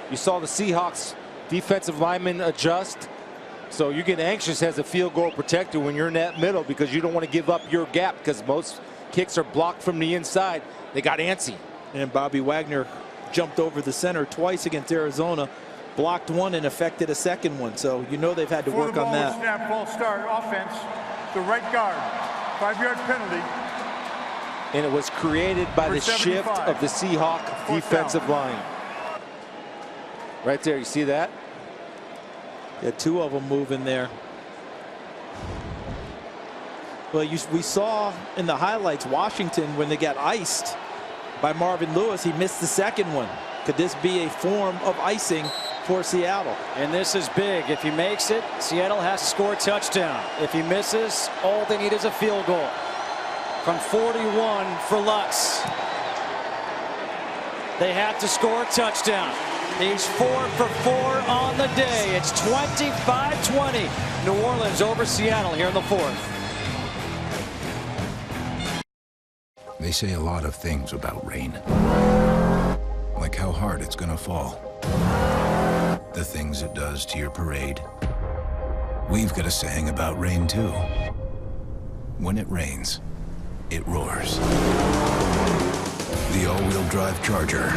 you saw the Seahawks defensive linemen adjust. So you get anxious as a field goal protector when you're in that middle because you don't want to give up your gap because most kicks are blocked from the inside. They got antsy. And Bobby Wagner jumped over the center twice against Arizona, blocked one and affected a second one. So you know they've had to work on that. Snap, ball start, offense, the right guard, 5-yard penalty. And it was created by the shift of the Seahawk defensive line. Right there, you see that? Yeah, 2 of them moving there. Well, we saw in the highlights Washington when they got iced by Marvin Lewis. He missed the second one. Could this be a form of icing for Seattle? And this is big. If he makes it, Seattle has to score a touchdown. If he misses, all they need is a field goal. From 41 for Lutz. They have to score a touchdown. He's 4 for 4 on the day. It's 25-20. New Orleans over Seattle here in the 4th. They say a lot of things about rain. Like how hard it's gonna fall. The things it does to your parade. We've got a saying about rain too. When it rains, it roars. The all-wheel drive Charger.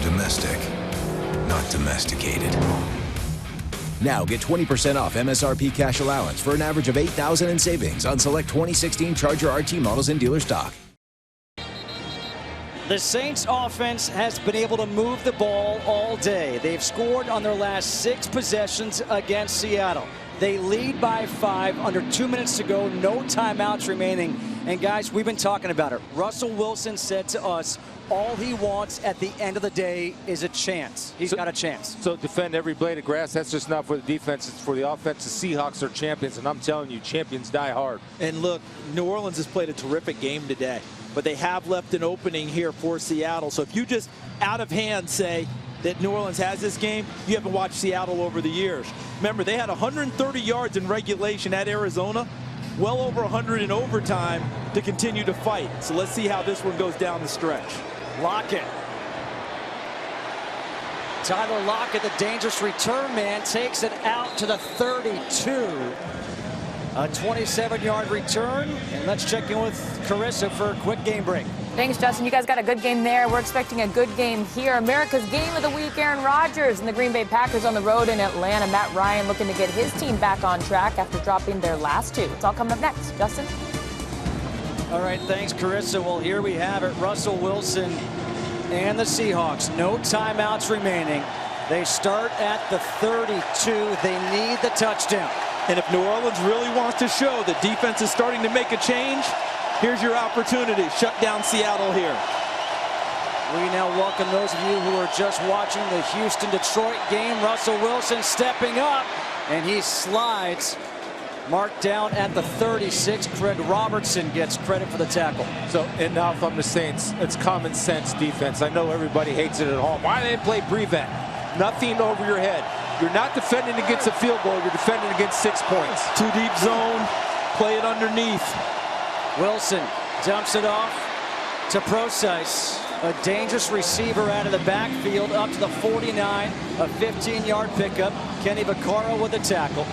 Domestic, not domesticated. Now get 20% off MSRP cash allowance for an average of $8,000 in savings on select 2016 Charger RT models in dealer stock. The Saints offense has been able to move the ball all day. They've scored on their last 6 possessions against Seattle. They lead by 5 under 2 minutes to go, no timeouts remaining. And guys, we've been talking about it. Russell Wilson said to us, all he wants at the end of the day is a chance. He's got a chance. So defend every blade of grass. That's just not for the defense. It's for the offense. The Seahawks are champions, and I'm telling you, champions die hard. And look, New Orleans has played a terrific game today, but they have left an opening here for Seattle. So if you just out of hand say that New Orleans has this game, you haven't watched Seattle over the years. Remember, they had 130 yards in regulation at Arizona, well over 100 in overtime to continue to fight. So let's see how this one goes down the stretch. Lockett. Tyler Lockett, the dangerous return man, takes it out to the 32. A 27-yard return. And let's check in with Carissa for a quick game break. Thanks, Justin. You guys got a good game there. We're expecting a good game here. America's game of the week, Aaron Rodgers and the Green Bay Packers on the road in Atlanta. Matt Ryan looking to get his team back on track after dropping their last 2. It's all coming up next. Justin? All right, thanks, Carissa. Well, here we have it. Russell Wilson and the Seahawks. No timeouts remaining. They start at the 32. They need the touchdown. And if New Orleans really wants to show that defense is starting to make a change, here's your opportunity. Shut down Seattle here. We now welcome those of you who are just watching the Houston-Detroit game. Russell Wilson stepping up, and he slides. Marked down at the 36. Craig Robertson gets credit for the tackle. So, and now if I'm the Saints, it's common sense defense. I know everybody hates it at home. Why they play prevent? Nothing over your head. You're not defending against a field goal. You're defending against 6 points. 2 deep zone. Play it underneath. Wilson dumps it off to Procise. A dangerous receiver out of the backfield up to the 49. A 15-yard pickup. Kenny Vaccaro with the tackle.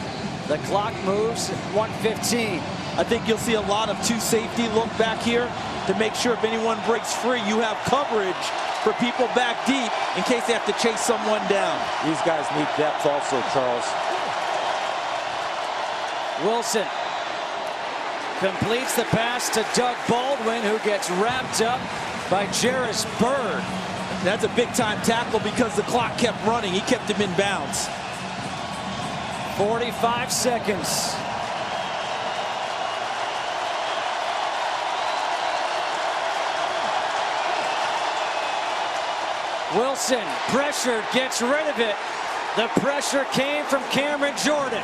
The clock moves at 1:15. I think you'll see a lot of two safety look back here to make sure if anyone breaks free, you have coverage for people back deep in case they have to chase someone down. These guys need depth also, Charles. Wilson completes the pass to Doug Baldwin, who gets wrapped up by Jarris Bird. That's a big-time tackle because the clock kept running. He kept him in bounds. 45 seconds. Wilson, pressured, gets rid of it. The pressure came from Cameron Jordan.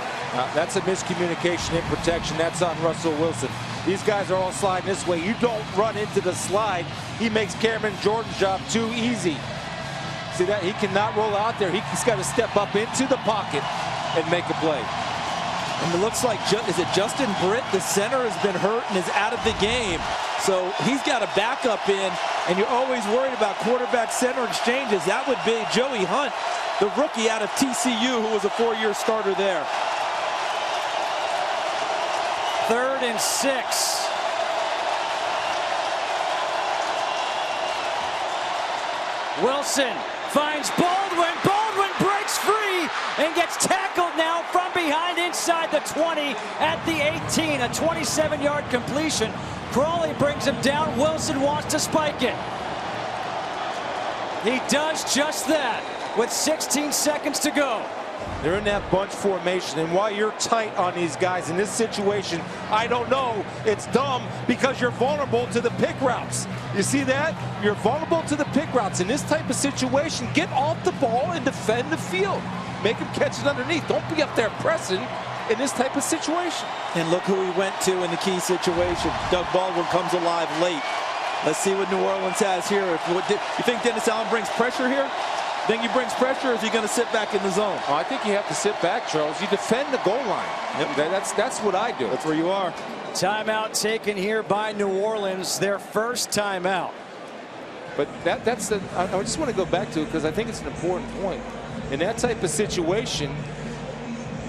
That's a miscommunication in protection. That's on Russell Wilson. These guys are all sliding this way. You don't run into the slide. He makes Cameron Jordan's job too easy. See that? He cannot roll out there. He's got to step up into the pocket and make a play. And it looks like, is it Justin Britt? The center has been hurt and is out of the game. So he's got a backup in, and you're always worried about quarterback-center exchanges. That would be Joey Hunt, the rookie out of TCU, who was a 4-year starter there. 3rd and 6. Wilson finds Baldwin. Baldwin breaks free and gets tackled now from behind inside the 20 at the 18. A 27-yard completion. Crawley brings him down. Wilson wants to spike it. He does just that with 16 seconds to go. They're in that bunch formation, and while you're tight on these guys in this situation, I don't know, it's dumb because you're vulnerable to the pick routes. You see that? You're vulnerable to the pick routes. In this type of situation, get off the ball and defend the field. Make them catch it underneath. Don't be up there pressing in this type of situation. And look who he went to in the key situation. Doug Baldwin comes alive late. Let's see what New Orleans has here. You think Dennis Allen brings pressure here? Think he brings pressure, or is he going to sit back in the zone? Oh, I think you have to sit back, Charles. You defend the goal line. Yep. That's what I do. That's where you are. Timeout taken here by New Orleans, their first timeout. But I just want to go back to it because I think it's an important point. In that type of situation,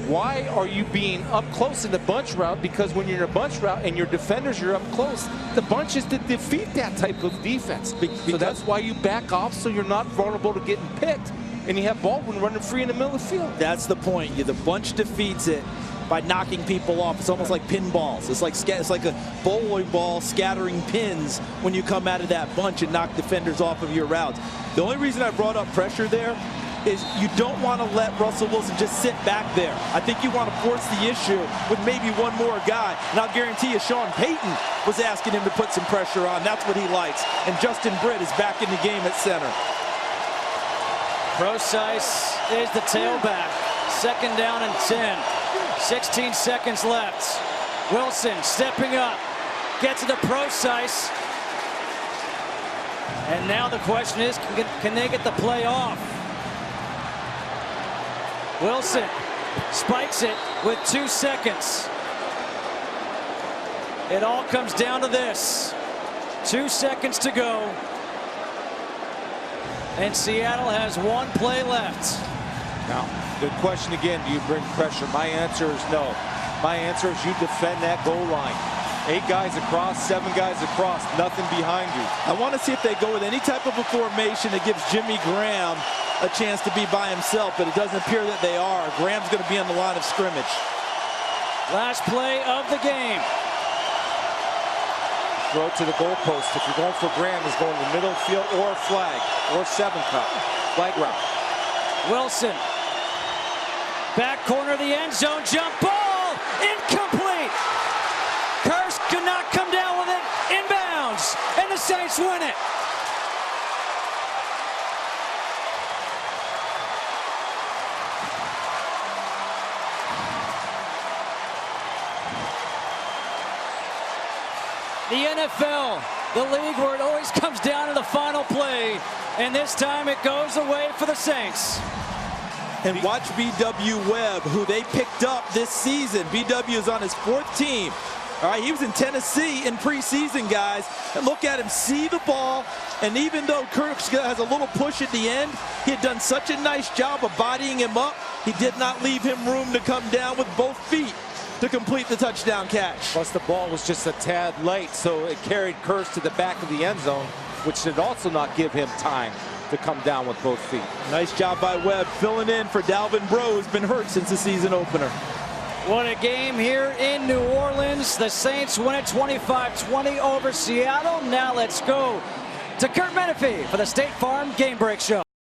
why are you being up close in the bunch route? Because when you're in a bunch route and your defenders are up close, the bunch is to defeat that type of defense. So that's why you back off so you're not vulnerable to getting picked. And you have Baldwin running free in the middle of the field. That's the point. The bunch defeats it by knocking people off. It's almost like pinballs. It's like a bowling ball scattering pins when you come out of that bunch and knock defenders off of your routes. The only reason I brought up pressure there is you don't want to let Russell Wilson just sit back there. I think you want to force the issue with maybe one more guy. And I'll guarantee you Sean Payton was asking him to put some pressure on. That's what he likes. And Justin Britt is back in the game at center. Procise is the tailback. 2nd down and 10. 16 seconds left. Wilson stepping up. Gets to the Procise. And now the question is, can they get the play off? Wilson spikes it with 2 seconds. It all comes down to this. 2 seconds to go. And Seattle has 1 play left. Now, the question again, do you bring pressure? My answer is no. My answer is you defend that goal line. 8 guys across, 7 guys across, nothing behind you. I want to see if they go with any type of a formation that gives Jimmy Graham a chance to be by himself, but it doesn't appear that they are. Graham's going to be on the line of scrimmage. Last play of the game. Throw it to the goalpost. If you're going for Graham, he's going to the middle field or flag or 7 cut. Flag route. Wilson. Back corner of the end zone. Jump ball. Incomplete. Kursk could not come down with it. Inbounds. And the Saints win it. The NFL, the league where it always comes down to the final play, and this time it goes away for the Saints. And watch B.W. Webb, who they picked up this season. B.W. is on his 4th team. All right, he was in Tennessee in preseason, guys. And look at him see the ball. And even though Kirk has a little push at the end, he had done such a nice job of bodying him up. He did not leave him room to come down with both feet to complete the touchdown catch. Plus the ball was just a tad late, so it carried Kurtz to the back of the end zone, which did also not give him time to come down with both feet. Nice job by Webb filling in for Dalvin Breaux, who's been hurt since the season opener. What a game here in New Orleans. The Saints win it 25-20 over Seattle. Now let's go to Kurt Menefee for the State Farm Game Break Show.